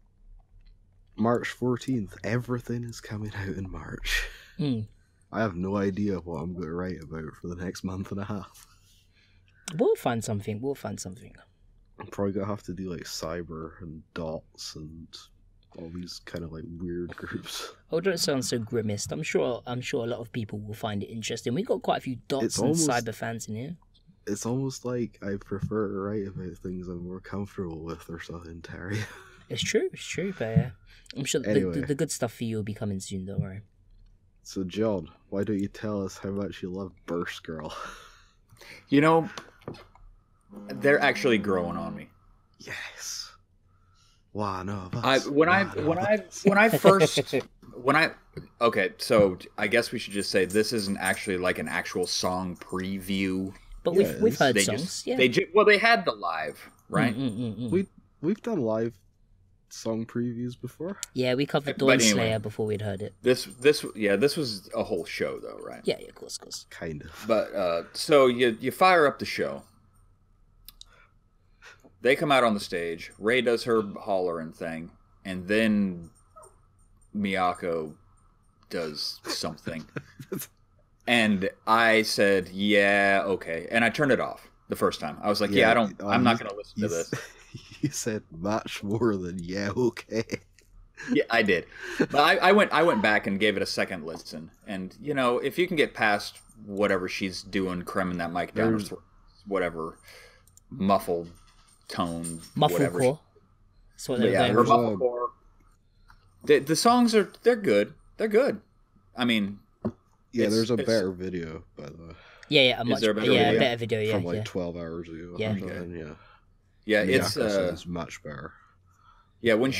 March 14th, everything is coming out in March. I have no idea what I'm going to write about for the next month and a half. We'll find something. I'm probably going to have to do like Cyber and Dots and all these kind of like weird groups. Oh, don't sound so grimaced. I'm sure a lot of people will find it interesting. We've got quite a few Dots and Cyber fans in here. It's almost like I prefer to write about things I'm more comfortable with or something, Terry. It's true, but I'm sure anyway, the good stuff for you will be coming soon, don't worry. So, John, why don't you tell us how much you love Burst Girl? You know, they're actually growing on me. Yes. One of us. Okay, so I guess we should just say this isn't actually like an actual song preview. But we've heard songs. They had the live, right? We've done live song previews before. Yeah, we covered Dawn Slayer before we'd heard it. This was a whole show though, right? Yeah, of course. Kind of. But so you fire up the show. They come out on the stage. Ray does her hollering thing, and then Miyako does something. And I said, "Yeah, okay," and I turned it off the first time. I was like, I'm not going to listen to this." You said much more than "yeah, okay." Yeah, I did. But I went back and gave it a second listen, and you know, if you can get past whatever she's doing, cramming that mic down, or whatever muffled tone, mufflecore. So her mufflecore. The songs they're good. They're good. I mean, yeah, there's a better video, by the way. Yeah, a better video, from like 12 hours ago. Yeah, it's much better. Yeah, when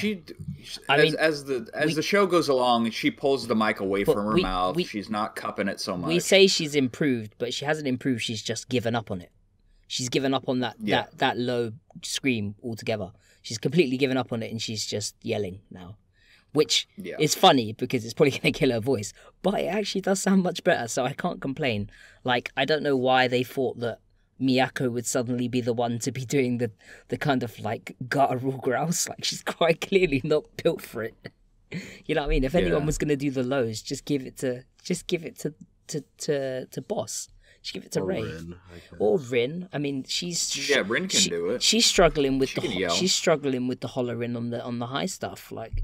as the show goes along, she pulls the mic away from her mouth. She's not cupping it so much. We say she's improved, but she hasn't improved. She's just given up on it. She's given up on that low scream altogether. She's completely given up on it, and she's just yelling now, which is funny because it's probably going to kill her voice. But it actually does sound much better, so I can't complain. Like, I don't know why they thought that Miyako would suddenly be the one to be doing the kind of like guttural growls. Like, she's quite clearly not built for it. You know what I mean? If anyone was gonna do the lows, just give it to Boss. Just give it to Ray or Rin. I mean, Rin can do it. She's struggling with the hollering on the high stuff. Like,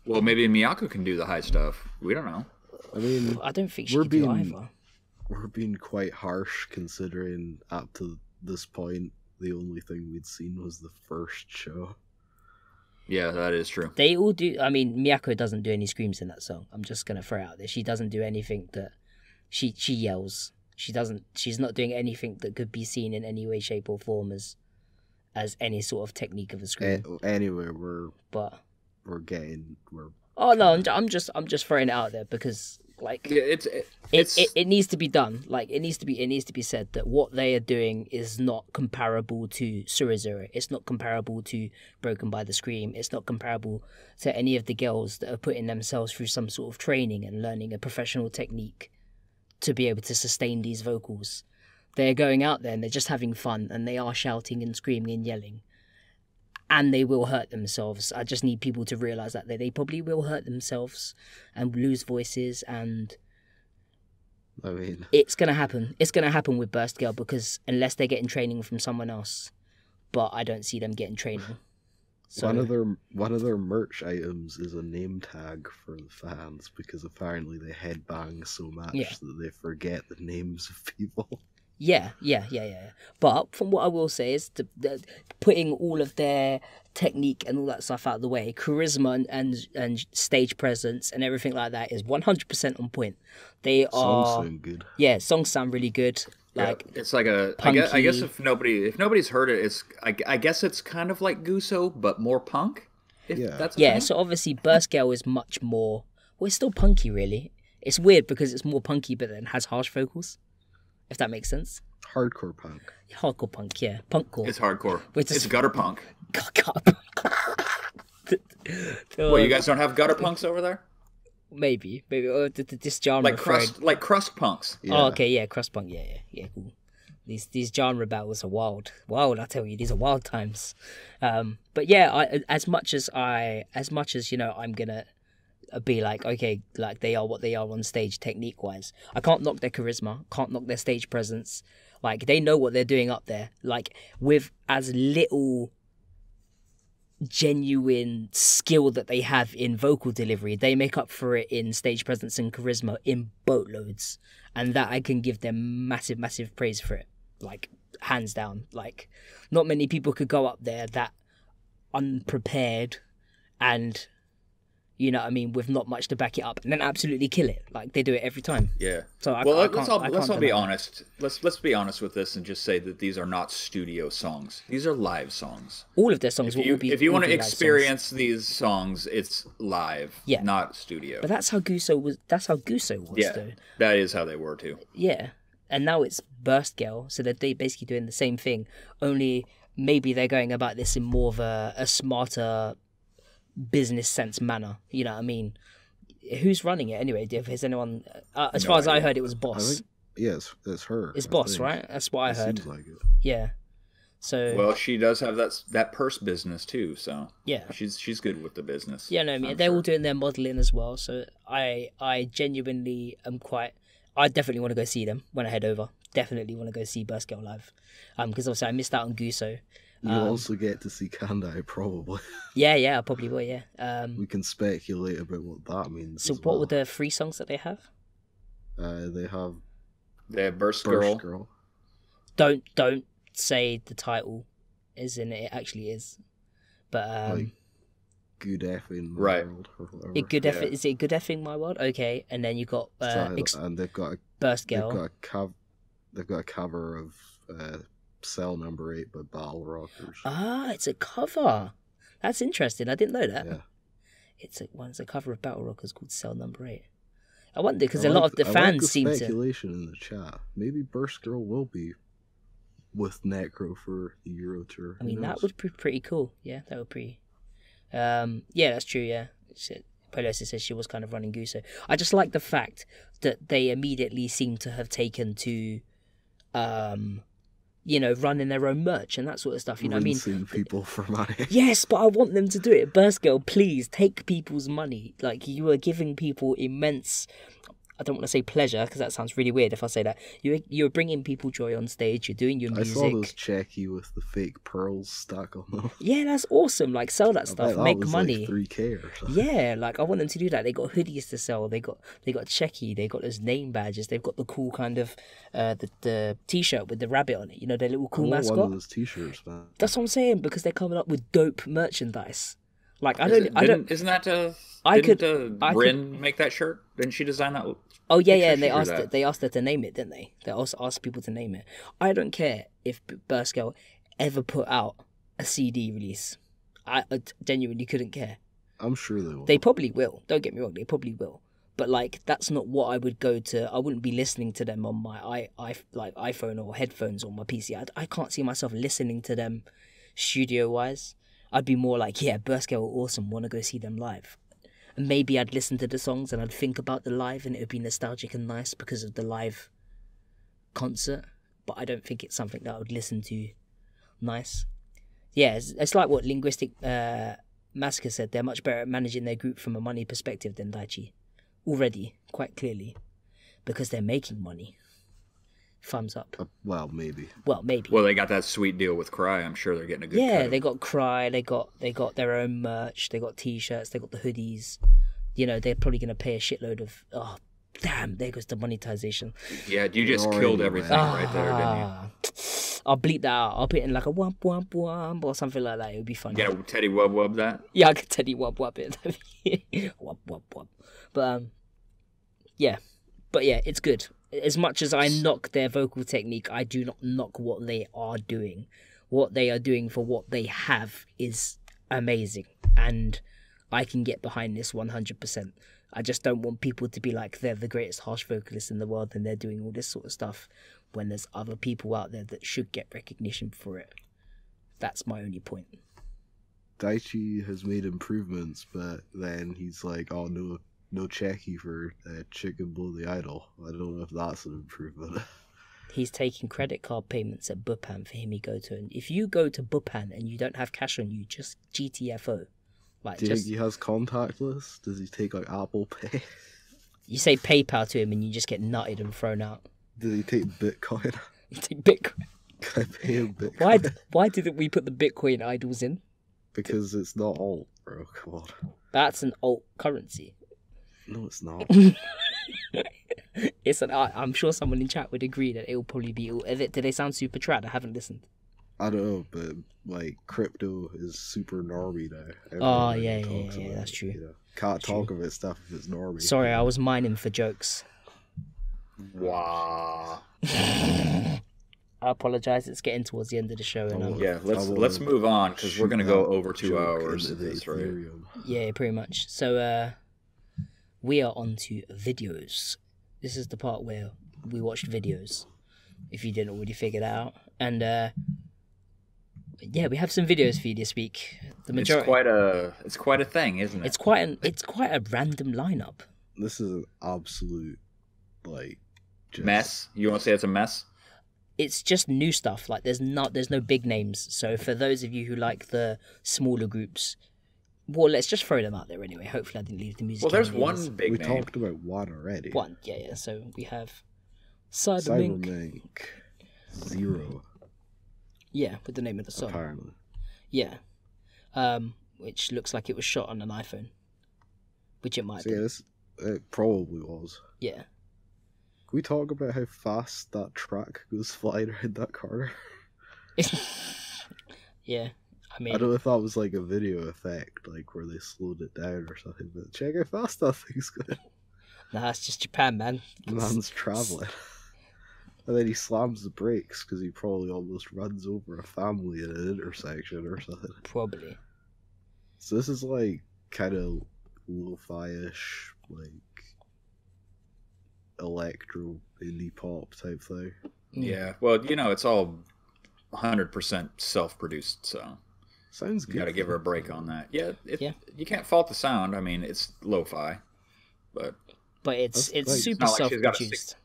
well, maybe Miyako can do the high stuff. We don't know. I mean, I don't think she can do either. We're being quite harsh considering up to this point, the only thing we'd seen was the first show. Yeah, that is true. They all do. I mean, Miyako doesn't do any screams in that song. I'm just gonna throw it out there. She doesn't do anything that she yells. She's not doing anything that could be seen in any way, shape, or form as any sort of technique of a scream. Anyway, Oh no, I'm just throwing it out there because like it needs to be done. Like it needs to be said that what they are doing is not comparable to Surizuru. It's not comparable to Broken by the Scream. It's not comparable to any of the girls that are putting themselves through some sort of training and learning a professional technique to be able to sustain these vocals. They're going out there and they're just having fun and they are shouting and screaming and yelling. And they will hurt themselves. I just need people to realise that they probably will hurt themselves and lose voices, and I mean, it's gonna happen. It's gonna happen with Burst Girl because unless they're getting training from someone else, but I don't see them getting training. So, one of their merch items is a name tag for the fans because apparently they headbang so much that they forget the names of people. Yeah. But from what I will say is putting all of their technique and all that stuff out of the way, charisma and stage presence and everything like that is 100% on point. Songs sound good. Yeah, songs sound really good. Like it's like I guess if nobody's heard it, I guess it's kind of like Guso but more punk. So obviously Burst Girl is much more. Well, it's still punky really. It's weird because it's more punky but then has harsh vocals. If that makes sense. Hardcore punk. Hardcore punk, yeah. Punkcore. It's hardcore. It's gutter punk. Well, you guys don't have gutter punks over there? Maybe. This genre. Like crust punks. Yeah. Oh, okay, yeah, crust punk, yeah, cool. These genre battles are wild. I tell you, these are wild times. But yeah, as much as you know, I'm gonna be like, okay, like they are what they are on stage technique wise. I can't knock their charisma, can't knock their stage presence. Like they know what they're doing up there. Like with as little genuine skill that they have in vocal delivery, they make up for it in stage presence and charisma in boatloads. And that I can give them massive, massive praise for it. Like hands down. Like not many people could go up there that unprepared and, you know what I mean, with not much to back it up, and then absolutely kill it. Like they do it every time. Yeah. So let's all be honest. Let's be honest with this and just say that these are not studio songs. These are live songs. All of their songs will be. If you want to experience these songs, it's live, not studio. But that's how Guso was. Yeah, though. That is how they were too. Yeah, and now it's Burst Girl, so they're basically doing the same thing. Only maybe they're going about this in more of a smarter business sense manner. You know what I mean? Who's running it anyway? Is anyone? As far as I heard, it was Boss. Yes, it's her. It's Boss, right? That's what I heard. Seems like it. Yeah. So. Well, she does have that purse business too. So. Yeah. She's good with the business. Yeah, no, I mean they're all doing their modelling as well. So I genuinely am quite. I definitely want to go see them when I head over. Definitely want to go see Burst Girl live. Because obviously I missed out on Guso. You'll also get to see Kandai, probably. Yeah, I probably will, yeah. We can speculate about what that means. So what were the 3 songs that they have? They have Burst Girl. Don't say the title is in it. It actually is. But like Good Effing My World or whatever. Is it Good Effing My World? Okay, and then you got and they've got Burst Girl. They've got a cover of Cell Number 8 by Battle Rockers. Ah, it's a cover. That's interesting. I didn't know that. Yeah. It's a cover of Battle Rockers called Cell Number 8. I wonder because a lot of the fans seem to speculation in the chat. Maybe Burst Girl will be with Necro for the Euro tour. I mean, that would be pretty cool. Yeah, that would be. Yeah, that's true. Yeah, Pelosi says she was kind of running Guso. I just like the fact that they immediately seem to have taken to, you know, running their own merch and that sort of stuff. You know what I mean? Rinsing people for money. Yes, but I want them to do it. BiSH Girl, please take people's money. Like, you are giving people immense, I don't want to say pleasure because that sounds really weird if I say that. You're bringing people joy on stage. You're doing your music. I saw those checky with the fake pearls stuck on them. Yeah, that's awesome. Like, sell that stuff, make money. Like 3K or something. Yeah, like I want them to do that. They got hoodies to sell. They got checky. They got those name badges. They've got the cool kind of the t-shirt with the rabbit on it. You know, their little cool mascot. One of those t-shirts, man. That's what I'm saying, because they're coming up with dope merchandise. Like Isn't that Rin make that shirt? Didn't she design that? Oh yeah, and they asked her to name it, didn't they? They also asked people to name it. I don't care if BiSH Girl ever put out a CD release. I genuinely couldn't care. I'm sure they will. They probably will. Don't get me wrong, they probably will. But like, that's not what I would go to. I wouldn't be listening to them on my iPhone or headphones or my PC. I can't see myself listening to them studio wise. I'd be more like, yeah, BiSH Girl are awesome. Want to go see them live. And maybe I'd listen to the songs and I'd think about the live and it would be nostalgic and nice because of the live concert. But I don't think it's something that I would listen to nice. Yeah, it's like what Linguistic Massacre said. They're much better at managing their group from a money perspective than Daichi. Already, quite clearly. Because they're making money. Thumbs up. Well, maybe. Well, maybe. Well, they got that sweet deal with Cry. I'm sure they're getting a good cut. They got Cry. They got their own merch. They got t-shirts. They got the hoodies. You know, they're probably going to pay a shitload of... Oh, damn, there goes the monetization. Yeah, you just killed everything right there, didn't you? I'll bleep that out. I'll put it in like a wump wump wump or something like that. It would be fun. Yeah, Teddy Wub Wub that? Yeah, I could Teddy Wub Wub it. Wub Wub Wub. But, yeah. But yeah, it's good. As much as I knock their vocal technique, I do not knock what they are doing. What they are doing for what they have is amazing. And I can get behind this 100%. I just don't want people to be like, they're the greatest harsh vocalist in the world and they're doing all this sort of stuff when there's other people out there that should get recognition for it. That's my only point. Daichi has made improvements, but then he's like, oh, no checky for Chicken Blow the Idol. I don't know if that's an improvement. He's taking credit card payments at Bupan for him to go to. And if you go to Bupan and you don't have cash on you, just GTFO. Like, do you think he has contactless? Does he take like Apple Pay? You say PayPal to him and you just get nutted and thrown out. Did he take Bitcoin? You take Bitcoin. Can I pay him Bitcoin? Why didn't we put the Bitcoin idols in? Because it's not alt, bro. Come on. That's an alt currency. No, it's not. It's an. I'm sure someone in chat would agree that it will probably be. Did they sound super trad? I haven't listened. I don't know, but like crypto is super normie now. Oh Everyone yeah, that's true. You know, can't talk about stuff if it's normie. Sorry, I was mining for jokes. Wow. I apologize. It's getting towards the end of the show, and yeah, let's move on because we're gonna go over 2 hours of this, right? Yeah, pretty much. So we are on to videos. This is the part where we watched videos. If you didn't already figure that out, and yeah, we have some videos for you this week. The majority. It's quite a thing, isn't it? It's quite a random lineup. This is an absolute mess. You want to say it's a mess? It's just new stuff. Like there's no big names. So for those of you who like the smaller groups, well, let's just throw them out there anyway. Hopefully, I didn't leave the music. Well, there's one big we name. We talked about one already. One, yeah. So we have cyberMINK. Zero. Yeah, with the name of the song. Apparently. Yeah. Which looks like it was shot on an iPhone. Which it might be. Yeah, it probably was. Yeah. Can we talk about how fast that track goes flying around that corner? Yeah. I mean, I don't know if that was like a video effect, like where they slowed it down or something, but check how fast that thing's going. Nah, it's just Japan, man. Man's travelling. And then he slams the brakes because he probably almost runs over a family at an intersection or something. Probably. So this is like kind of lo-fi-ish, like electro indie pop type thing. Yeah, well, it's all 100% self-produced, so sounds good. You gotta give her a break on that. Yeah, you can't fault the sound. I mean, it's lo-fi, but it's super self-produced.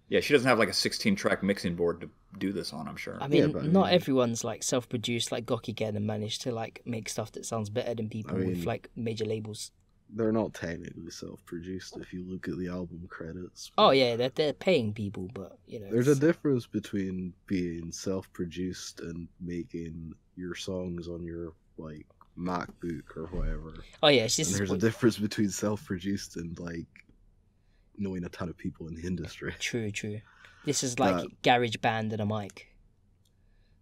Yeah, she doesn't have like a 16-track mixing board to do this on, I'm sure. I mean, not everyone's like self-produced like Gokigen and managed to like make stuff that sounds better than people with like major labels. They're not technically self-produced if you look at the album credits. Oh yeah, they're paying people, but you know, there's a difference between being self-produced and making your songs on your like MacBook or whatever. Oh yeah, there's a difference between self-produced and like knowing a ton of people in the industry. True. This is like GarageBand and a mic.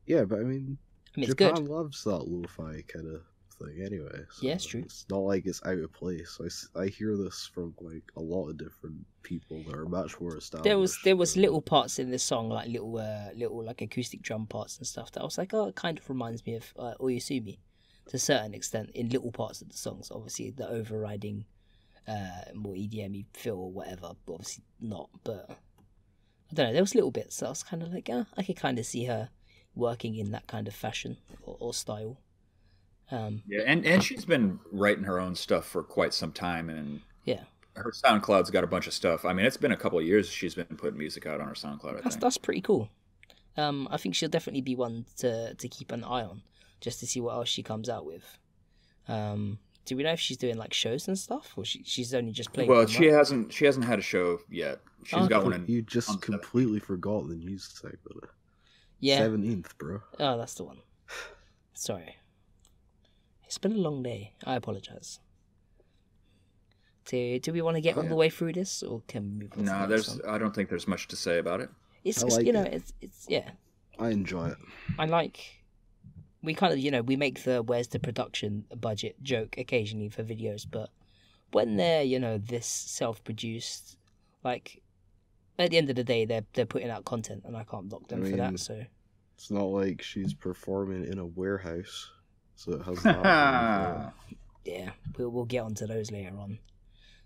Yeah, but I mean Japan it's good. Loves that lo-fi kind of thing anyway. So yeah, it's true. It's not like it's out of place. I hear this from like a lot of different people that are much more established. There was little parts in this song, like little like acoustic drum parts and stuff that I was like, oh, it kind of reminds me of Oyasumi to a certain extent in little parts of the songs. Obviously, the overriding more EDM-y feel or whatever, but obviously not. But I don't know, there was little bits that I was kind of like, I could kind of see her working in that kind of fashion or style. Yeah, and she's been writing her own stuff for quite some time, and yeah, her SoundCloud's got a bunch of stuff. I mean, it's been a couple of years she's been putting music out on her SoundCloud. I think that's pretty cool. I think she'll definitely be one to keep an eye on, just to see what else she comes out with. Do we know if she's doing like shows and stuff, or she's only just playing? Well, she hasn't had a show yet. She's got one. You just completely forgot the news site, but yeah, 17th, bro. Oh, that's the one. Sorry. It's been a long day. I apologize. Do we want to get all the way through this, or can we move on? No, I don't think there's much to say about it. It's yeah. I enjoy it. I like. We kind of we make the where's the production budget joke occasionally for videos, but when they're this self-produced, like at the end of the day they're putting out content, and I can't block them for that. So it's not like she's performing in a warehouse. So it has that. Yeah, we'll get onto those later on.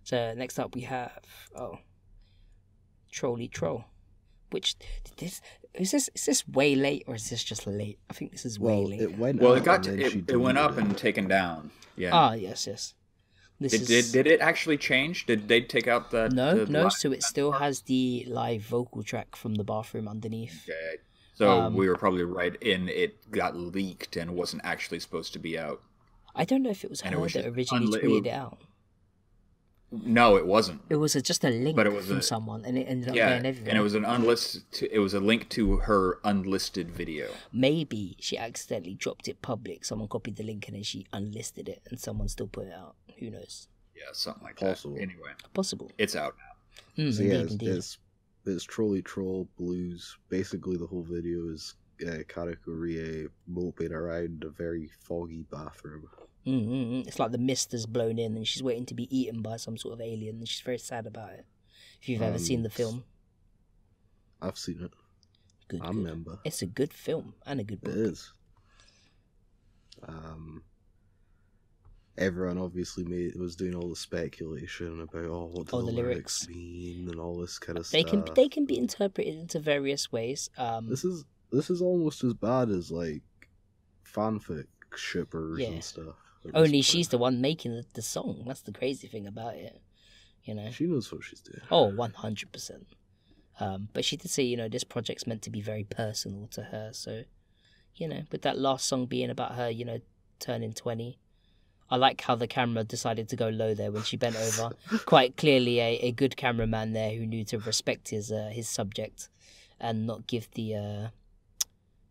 So next up we have trolleattroll, which is this way late or is this just late? I think this is way late. It went it went up and taken down. Yeah. Ah, yes. Did it actually change? Did they take out the no? So it still has the live vocal track from the bathroom underneath. Okay. So we were probably right in it got leaked and wasn't actually supposed to be out. I don't know if it was her that originally tweeted it out. No, it wasn't. It was just a link from someone, and it ended up going everywhere. And it was an unlisted. It was a link to her unlisted video. Maybe she accidentally dropped it public. Someone copied the link and then she unlisted it, and someone still put it out. Who knows? Yeah, something like Possible. that. Anyway, possible. It's out now. So indeed. It's trolleattroll blues. Basically, the whole video is Karakuri moping around a very foggy bathroom. It's like the mist has blown in and she's waiting to be eaten by some sort of alien, and she's very sad about it. If you've ever seen the film. I've seen it. Good. Remember. It's a good film and a good book. It is. Everyone obviously was doing all the speculation about what do the lyrics mean and all this kind of stuff. They can be interpreted into various ways. This is almost as bad as like fanfic shippers and stuff. Only she's the one making the song. That's the crazy thing about it. She knows what she's doing. Oh, 100%. But she did say, this project's meant to be very personal to her. So, with that last song being about her, turning 20. I like how the camera decided to go low there when she bent over. Quite clearly a good cameraman there who knew to respect his subject and not give the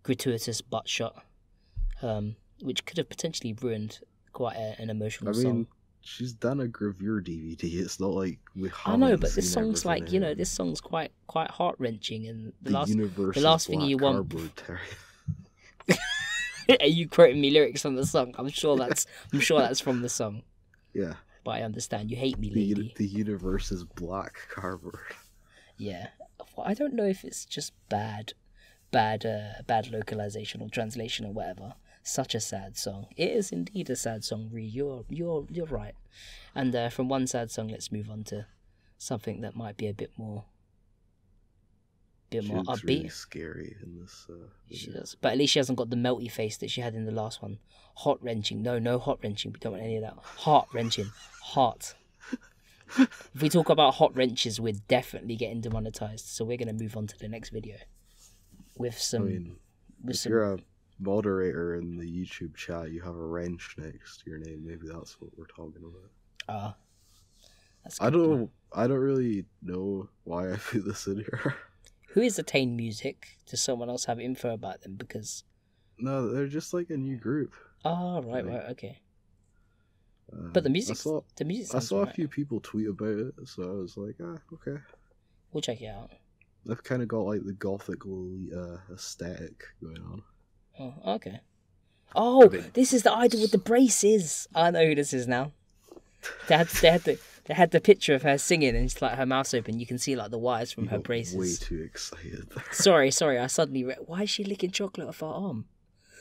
gratuitous butt shot, which could have potentially ruined quite an emotional song. She's done a gravure DVD. It's not like we haven't. I know, but this song's like this song's quite heart wrenching, and the last thing you want. Are you quoting me lyrics from the song? I'm sure that's from the song. Yeah. But I understand you hate me, lady. The universe is black cardboard. Yeah. Well, I don't know if it's just bad localization or translation or whatever. Such a sad song. It is indeed a sad song, Ree. You're right. And from one sad song, let's move on to something that might be a bit more upbeat. Really scary in this. She does, but at least she hasn't got the melty face that she had in the last one. Heart wrenching. No heart wrenching. We don't want any of that. Heart wrenching. Heart. If we talk about hot wrenches, we're definitely getting demonetized. So we're gonna move on to the next video with some. If you're a moderator in the YouTube chat, you have a wrench next to your name. Maybe that's what we're talking about. I don't really know why I put this in here. Who is Attain Music? Does someone else have info about them? Because no, they're just like a new group. Oh, right, okay. But the music, I saw a few people tweet about it, so I was like, okay. We'll check it out. They've kind of got like the gothic aesthetic going on. Oh, okay. Oh, this is the idol with the braces. I know who this is now. They had the picture of her singing, and it's like her mouth's open. You can see like the wires from her braces. Way too excited. Sorry. I suddenly why is she licking chocolate off her arm?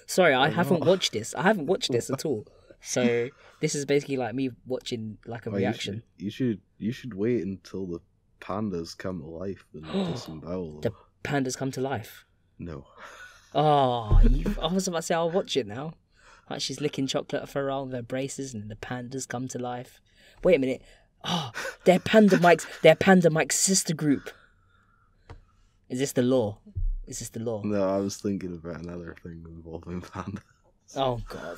Sorry, I haven't watched this. I haven't watched this at all. So this is basically like me watching like a reaction. You should wait until the pandas come to life and disembowel them. The pandas come to life? No. Oh, I was about to say I'll watch it now. Like she's licking chocolate off her arm with her braces, and the pandas come to life. Wait a minute. Oh, they're Panda Mike's sister group. Is this the law? No, I was thinking about another thing involving pandas. Oh God!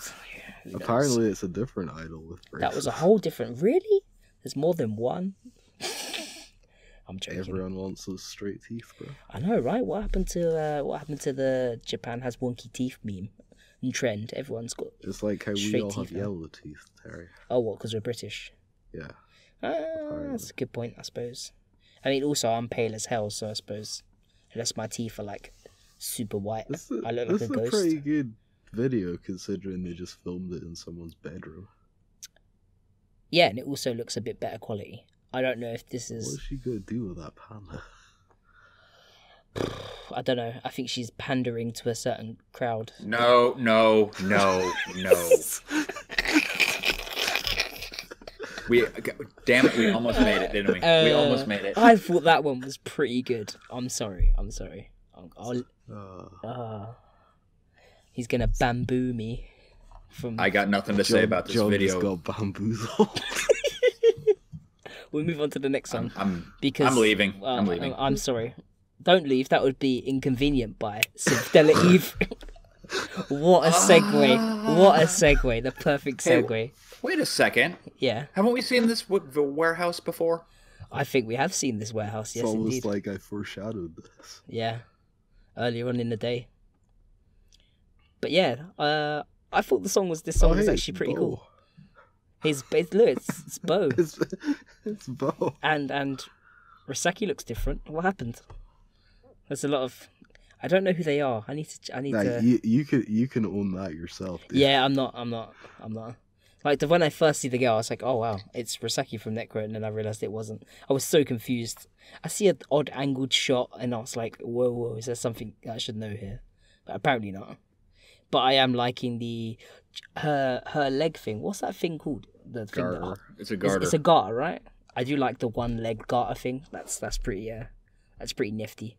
Yeah, apparently, it's a different idol with braces. That was a whole different. Really? There's more than one. I'm joking. Everyone wants those straight teeth, bro. I know, right? What happened to the Japan has wonky teeth meme and trend? Everyone's got. It's like how we all have yellow teeth, Terry. Oh, what? Because we're British. Yeah. That's a good point, I suppose. I mean, also I'm pale as hell, so I suppose unless my teeth are like super white, I look like a ghost. It's a pretty good video considering they just filmed it in someone's bedroom. Yeah, and it also looks a bit better quality. I don't know if this is... What is she going to do with that panda? I don't know. I think she's pandering to a certain crowd. No. Damn it, we almost made it, didn't we? We almost made it. I thought that one was pretty good. I'm sorry. He's going to bamboo me. I got nothing to say about this video. Got bamboozled. We'll move on to the next song. I'm leaving. I'm leaving. I'm sorry. Don't leave. That would be inconvenient by Synth Eve. What a segue. What a segue. The perfect segue. Hey, wait a second. Yeah. Haven't we seen this with the warehouse before? I think we have seen this warehouse, yes, it's almost indeed. like I foreshadowed this. Yeah. Earlier on in the day. But yeah, I thought this song was actually pretty cool. It's Bo. It's Bo. And Risaki looks different. What happened? There's a lot of... I don't know who they are. I need to... You can own that yourself, dude. Yeah, I'm not. Like, when I first see the girl, I was like, oh wow, it's Risaki from Necro, and then I realised it wasn't. I was so confused. I see an odd angled shot, and I was like, whoa, is there something I should know here? But apparently not. But I am liking her leg thing. What's that thing called? The thing garter. It's a garter. It's a garter, right? I do like the one leg garter thing. That's pretty nifty.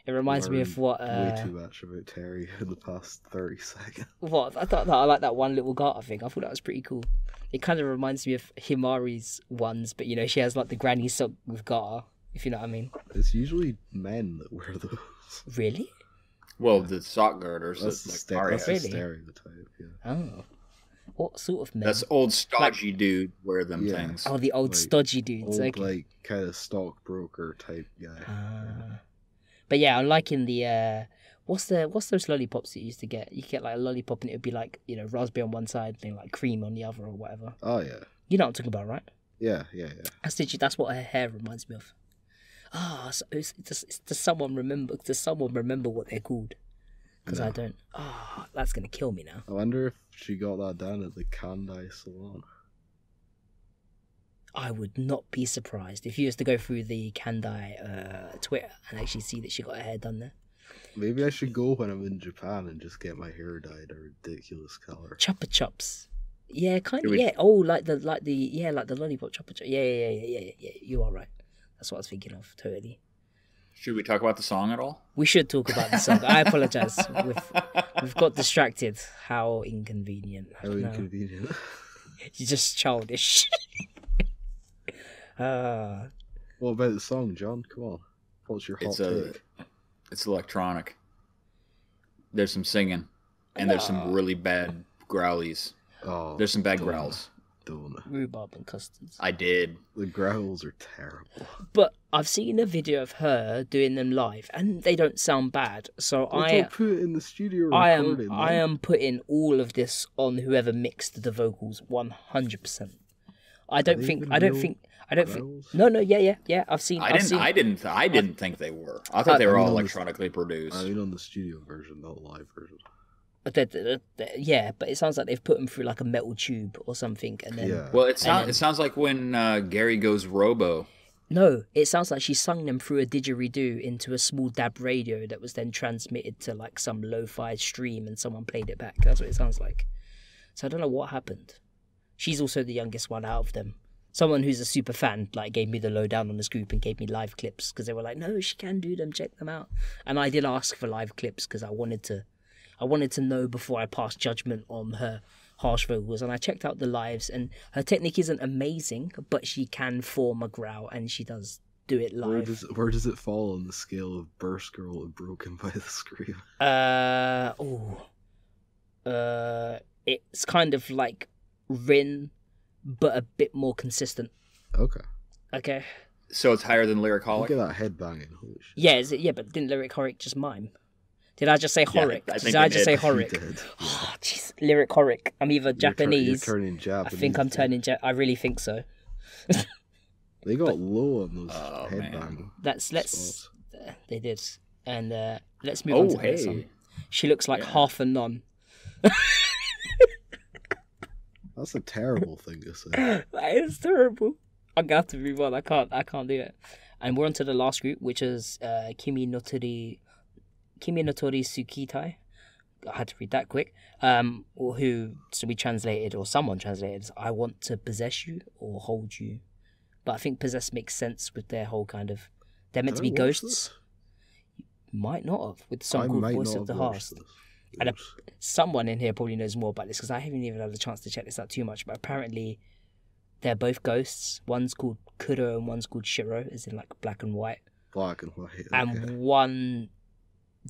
It reminds me of what... way too much about Terry in the past 30 seconds. What? I thought that I like that one little garter thing. I thought that was pretty cool. It kind of reminds me of Himari's ones, but she has like the granny sock with garter, if you know what I mean. It's usually men that wear those. Really? Well, the sock garters. That's the stereotype, yeah. Oh. What sort of men? That's old stodgy dudes wear them things. Oh, the old stodgy dudes. Old, okay. like, kind of stockbroker type guy. But yeah, I'm liking the what's those lollipops that you used to get? You get like a lollipop and it would be like, raspberry on one side and like cream on the other or whatever. Oh yeah. You know what I'm talking about, right? Yeah. That's what her hair reminds me of. So does someone remember what they're called? Because I don't. That's gonna kill me now. I wonder if she got that done at the Kandai salon. I would not be surprised if you was to go through the Kandai Twitter and actually see that she got her hair done there. Maybe I should go when I'm in Japan and just get my hair dyed a ridiculous color. Chopper chops. Yeah, kind of. Yeah. Oh, like the lollipop chopper chop. Yeah. You are right. That's what I was thinking of. Totally. Should we talk about the song at all? We should talk about the song. I apologize. We've got distracted. How inconvenient. How inconvenient. You're just childish. What about the song, John? Come on. What's your hot take? It's electronic. There's some singing, and there's some really bad growlies. Oh, there's some bad growls. Rhubarb and custards. I did. The growls are terrible. But I've seen a video of her doing them live, and they don't sound bad. So don't put it in the studio I am putting all of this on whoever mixed the vocals 100%. I don't think. No, yeah. I've seen. I didn't think they were. I thought they were all electronically produced. I mean, on the studio version, not the live version. Yeah, but it sounds like they've put them through like a metal tube or something, and then. Yeah. Well, it sounds like when Gary goes robo. No, it sounds like she sung them through a didgeridoo into a small DAB radio that was then transmitted to like some lo-fi stream, and someone played it back. That's what it sounds like. So I don't know what happened. She's also the youngest one out of them. Someone who's a super fan like gave me the lowdown on this group and gave me live clips because they were like, no, she can do them, check them out. And I did ask for live clips because I wanted to know before I passed judgment on her harsh vocals. And I checked out the lives, and her technique isn't amazing, but she can form a growl, and she does do it live. Where does it fall on the scale of Burst Girl and Broken by the Scream? It's kind of like Rin, but a bit more consistent. Okay. So it's higher than Lyric-Holic? Look at that headbanging. Holy shit. Yeah, but didn't Lyric-Holic just mime? Did I just say Horic? Yeah, did I just say Horic? Oh, jeez. Lyric-Holic. I'm either Japanese. You're turning Japanese. I think I'm turning I really think so. They got low on those headbanging. Let's. They did. And let's move on to this one. She looks like half a nun. That's a terrible thing to say. That is terrible. I'm gonna have to move on. I can't do it. And we're on to the last group, which is Kimi no Toritsukitai. I had to read that quick. Someone translated as I want to possess you or hold you. But I think possess makes sense with their whole kind of. They're meant to be ghosts. You might not have, with the song called Voice of the Heart. And someone in here probably knows more about this because I haven't even had a chance to check this out too much. But apparently, they're both ghosts. One's called Kuro and one's called Shiro, as in like black and white. Black and white. Okay. And one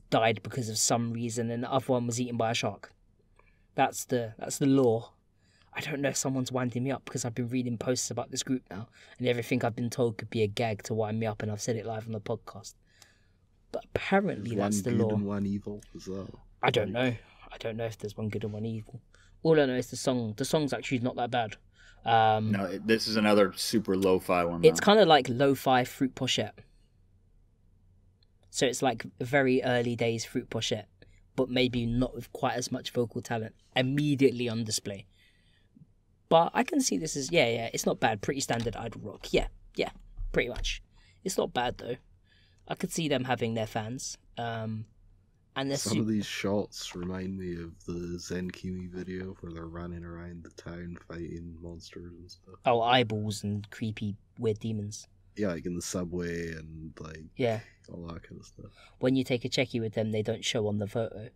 died because of some reason, and the other one was eaten by a shark. That's the lore. I don't know if someone's winding me up because I've been reading posts about this group now, and everything I've been told could be a gag to wind me up, and I've said it live on the podcast. But apparently that's the lore. One good and one evil as well. I don't know. I don't know if there's one good and one evil. All I know is the song. The song's actually not that bad. No, this is another super lo-fi one. Though. It's kind of like lo-fi Fruit Pochette. So it's like very early days Fruit Pochette, but maybe not with quite as much vocal talent immediately on display. But I can see this as, it's not bad. Pretty standard idol rock. Yeah, pretty much. It's not bad though. I could see them having their fans. And some of these shots remind me of the Zen Kimi video where they're running around the town fighting monsters and stuff. Oh, eyeballs and creepy weird demons. Yeah, like in the subway and like all that kind of stuff. When you take a checky with them, they don't show on the photo.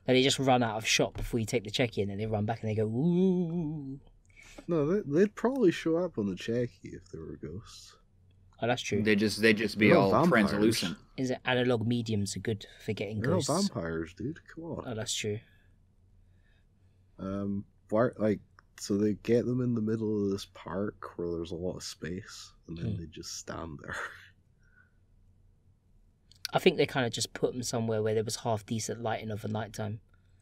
They just run out of shot before you take the checky, and then they run back and they go, ooh. No, they'd probably show up on the checky if they were ghosts. Oh, that's true. They just be all vampires. Translucent. Is it analog mediums are good for getting They're ghosts? They're not vampires, dude. Come on. Oh, that's true. So they get them in the middle of this park where there's a lot of space, and then they just stand there. I think they kind of just put them somewhere where there was half decent lighting of a nighttime.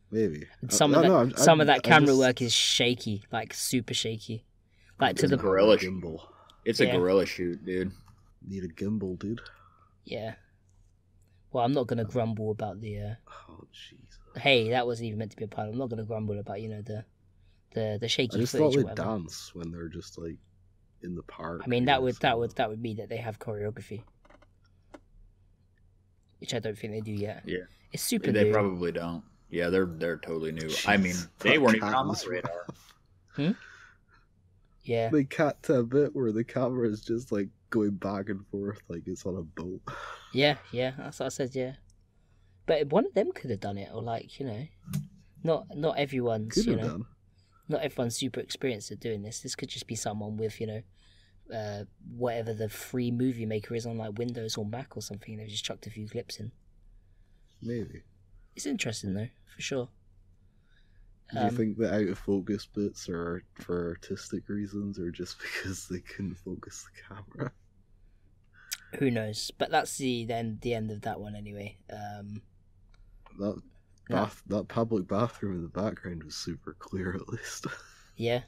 Maybe. Some of that camera work is shaky, like super shaky. Like to the gorilla gimbal. It's a gorilla shoot, dude. Need a gimbal, dude. Yeah. Well, I'm not gonna grumble about the. Oh Jesus. Hey, that wasn't even meant to be a pun. I'm not gonna grumble about the shaky. I just footage thought they'd dance when they're just like in the park. I mean that would mean that they have choreography, which I don't think they do yet. Yeah. It's super. They new. probably don't. Yeah, they're totally new. Jeez, I mean, they weren't even on my radar. Yeah. They cut to a bit where the camera is just like going back and forth like it's on a boat. Yeah, that's what I said, yeah. But one of them could have done it, or like, not everyone's, not everyone's super experienced at doing this. This could just be someone with, whatever the free movie maker is on like Windows or Mac or something. They've just chucked a few clips in. Maybe. It's interesting though, for sure. Do you think the out of focus bits are for artistic reasons or just because they couldn't focus the camera? Who knows? But that's the end of that one anyway. That public bathroom in the background was super clear at least. Yeah.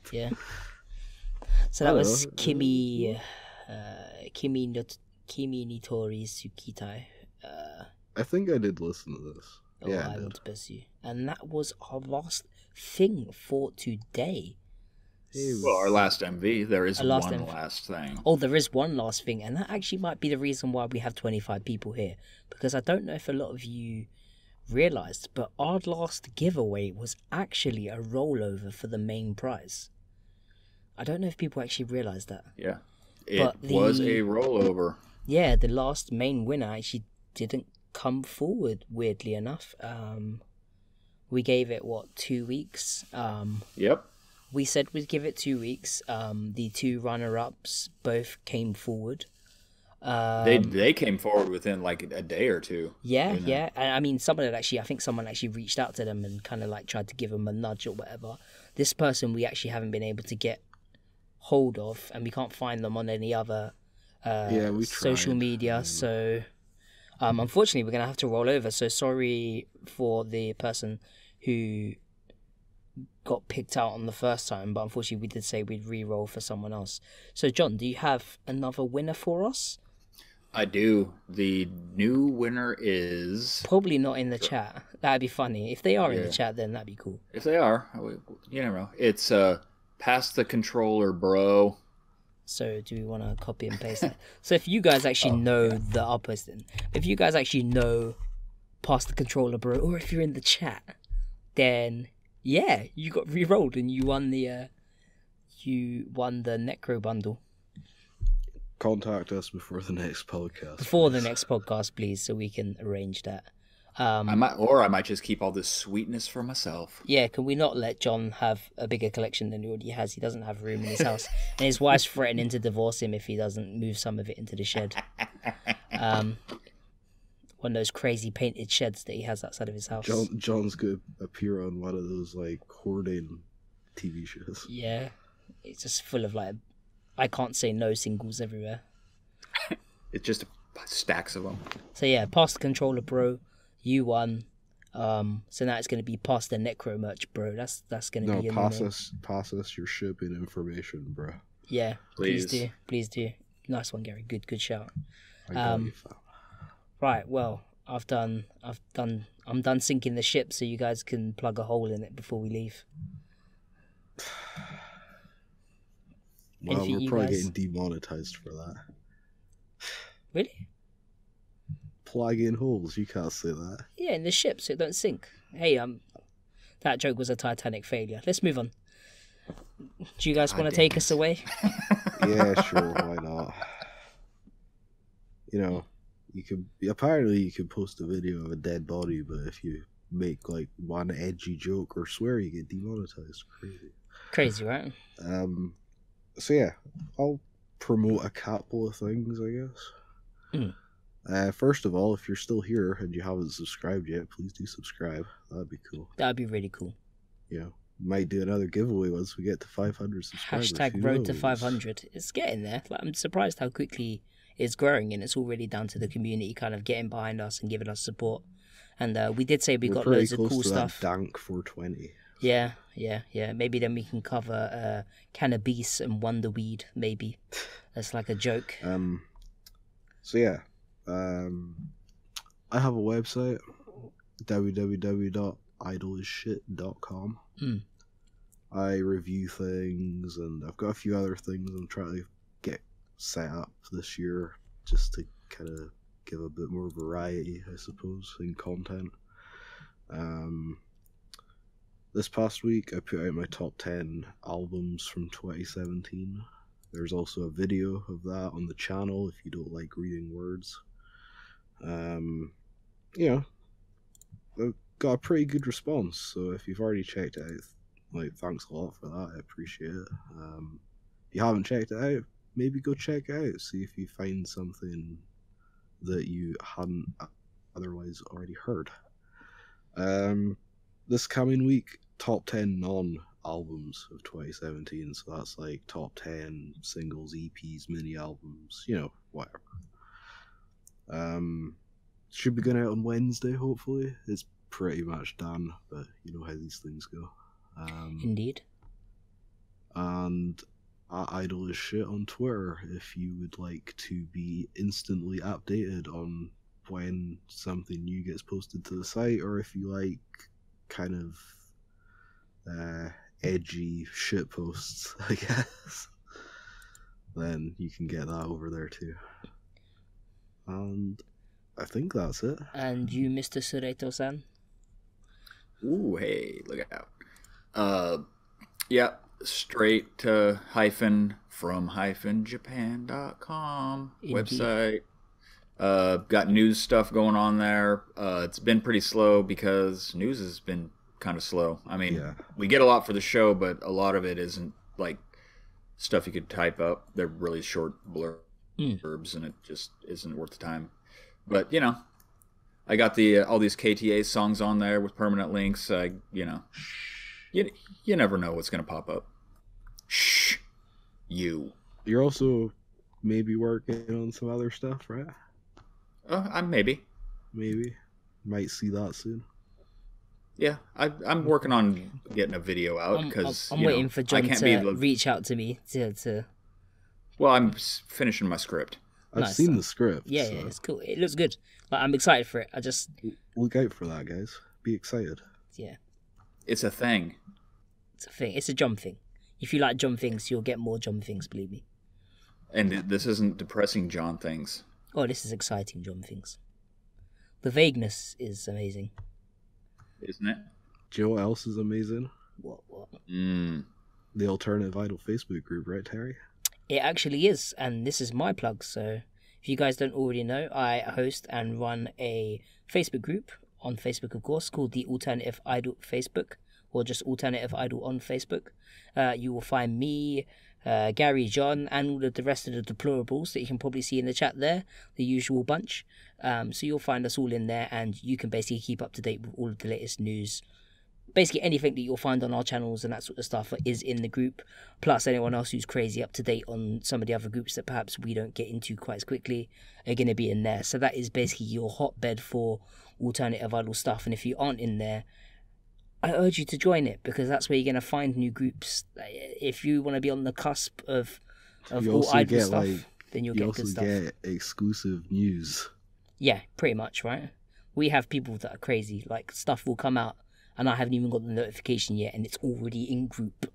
So that was Kimi ni Toritsukitai. I think I did listen to this. Yeah, I Want to BiSH. And that was our last thing for today. Well, our last MV. There is last thing. Oh, there is one last thing, and that actually might be the reason why we have 25 people here. Because I don't know if a lot of you realised, but our last giveaway was actually a rollover for the main prize. I don't know if people actually realised that. Yeah, it was a rollover. Yeah, the last main winner actually didn't come forward, weirdly enough. We gave it, 2 weeks? Yep. We said we'd give it 2 weeks. The two runner-ups both came forward. They came forward within like a day or two. Yeah, you know? Yeah. I mean, I think someone actually reached out to them and kind of like tried to give them a nudge or whatever. This person we actually haven't been able to get hold of, and we can't find them on any other social media. So, unfortunately, we're gonna have to roll over. So sorry for the person who got picked out on the first time, but unfortunately we did say we'd re-roll for someone else. So John, do you have another winner for us? I do. The new winner is probably not in the chat. That'd be funny. If they are in the chat, then that'd be cool. If they are, you never know. It's Pass the Controller, Bro. So do we want to copy and paste it? So if you guys actually know I'll post it. If you guys actually know Pass the Controller, Bro, or if you're in the chat, then yeah, you got re-rolled and you won the Necro bundle. Contact us before the next podcast. The next podcast, please, so we can arrange that. I might just keep all this sweetness for myself. Yeah, can we not let John have a bigger collection than he already has? He doesn't have room in his house, and his wife's threatening to divorce him if he doesn't move some of it into the shed. One of those crazy painted sheds that he has outside of his house. John's gonna appear on one of those like hoarding TV shows. Yeah, it's just full of like I can't say no singles everywhere. It's just stacks of them. So yeah, Pass the Controller, Bro. You won. So now it's going to be Pass the Necro merch, bro. That's going to be pass us your shipping information, bro. Yeah, please do. Nice one, Gary. Good shout. I got you, fam. Right, well, I'm done sinking the ship, so you guys can plug a hole in it before we leave. Well, we're probably getting demonetized for that. Really? Plug in holes, you can't say that. Yeah, in the ship, so it don't sink. Hey, that joke was a Titanic failure. Let's move on. Do you guys want to take us away? Yeah, sure, why not? You know, you could post a video of a dead body, but if you make like one edgy joke or swear, you get demonetized. Crazy, right? So yeah, I'll promote a couple of things, I guess. First of all, if you're still here and you haven't subscribed yet, please do subscribe. That'd be cool. That'd be really cool. Yeah, might do another giveaway once we get to 500 subscribers. Hashtag road to 500. It's getting there. Like, I'm surprised how quickly it's growing, and it's already down to the community kind of getting behind us and giving us support. And we did say we've got loads of cool stuff. Dank 420. Yeah. Maybe then we can cover cannabis and wonderweed. Maybe that's like a joke. So yeah, I have a website, www.idleisshit.com. I review things, and I've got a few other things I'm trying to get set up this year, just to kind of give a bit more variety, I suppose, in content. This past week, I put out my top 10 albums from 2017. There's also a video of that on the channel if you don't like reading words. You know, I've got a pretty good response, so if you've already checked it out, like, thanks a lot for that, I appreciate it. If you haven't checked it out, maybe go check it out. See if you find something that you hadn't otherwise already heard. This coming week, top 10 non-albums of 2017. So that's like top 10 singles, EPs, mini albums, whatever. Should be going out on Wednesday, hopefully. It's pretty much done, but you know how these things go. Indeed. And Idle is shit on Twitter if you would like to be instantly updated on when something new gets posted to the site, or if you like kind of edgy shit posts, I guess, then you can get that over there too. And I think that's it. And you, Mr. Sureto-san? Ooh, hey, look out. Yeah, straight to -from-japan.com website. Got news stuff going on there. It's been pretty slow because news has been kind of slow. I mean, we get a lot for the show, but a lot of it isn't like stuff you could type up. They're really short blurbs, and it just isn't worth the time. But I got the all these KTA songs on there with permanent links. You never know what's gonna pop up. Shh, You're also maybe working on some other stuff, right? I'm maybe might see that soon. Yeah, I'm working on getting a video out because I'm waiting for John to reach out to me to. Well, I'm finishing my script. I've seen the script. Yeah, it's cool. It looks good. Like, I'm excited for it. I just look out for that, guys. Be excited. Yeah, it's a thing. It's a thing. It's a John thing. If you like John things, you'll get more John things. Believe me. And this isn't depressing John things. Oh, this is exciting John things. The vagueness is amazing. Isn't it? Do you know what else is amazing? What? The Alternative Idol Facebook group, right, Terry? It actually is, and this is my plug. So, if you guys don't already know, I host and run a Facebook group on Facebook, of course, called the Alternative Idol Facebook, or just Alternative Idol on Facebook. You will find me, Gary, John, and all of the rest of the deplorables that you can probably see in the chat there, the usual bunch. So you'll find us all in there, and you can basically keep up to date with all of the latest news. Basically anything that you'll find on our channels and that sort of stuff is in the group, plus anyone else who's crazy up to date on some of the other groups that perhaps we don't get into quite as quickly are going to be in there. So that is basically your hotbed for Alternative Idol stuff, and if you aren't in there, I urge you to join it, because that's where you're going to find new groups. If you want to be on the cusp of all idol stuff, then you'll get good stuff. You also get exclusive news. Yeah, pretty much, right? We have people that are crazy. Like, stuff will come out, and I haven't even got the notification yet, and it's already in group,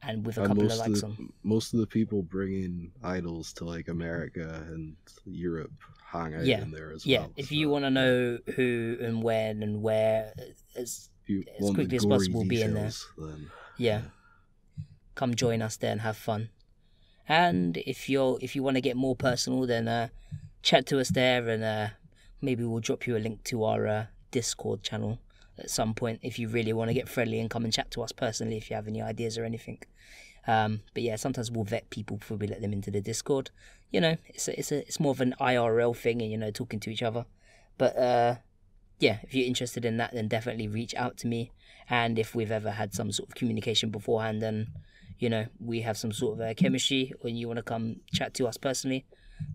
and with a couple of likes on. Most of the people bringing idols to like America and Europe hang out in there as well. Yeah, if you want to know who and when and where, as quickly as possible, be in there. Then, yeah, come join us there and have fun. And if you want to get more personal, then chat to us there, and maybe we'll drop you a link to our Discord channel at some point if you really want to get friendly and come and chat to us personally if you have any ideas or anything. But yeah, sometimes we'll vet people before we let them into the Discord. It's more of an IRL thing, and talking to each other. But yeah, if you're interested in that, then definitely reach out to me. And if we've ever had some sort of communication beforehand, then we have some sort of chemistry, when you want to come chat to us personally,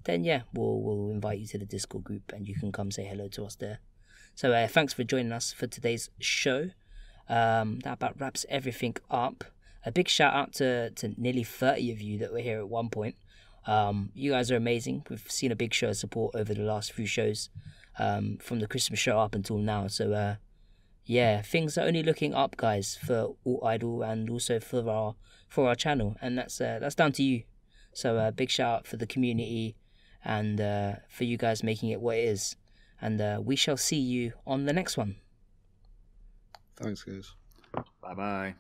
then yeah, we'll invite you to the Discord group, and you can come say hello to us there. So thanks for joining us for today's show. That about wraps everything up. A big shout out to nearly 30 of you that were here at one point. You guys are amazing. We've seen a big show of support over the last few shows, from the Christmas show up until now. So yeah, things are only looking up, guys, for Alt Idol and also for our channel, and that's down to you. So big shout out for the community and for you guys making it what it is. And we shall see you on the next one. Thanks, guys. Bye-bye.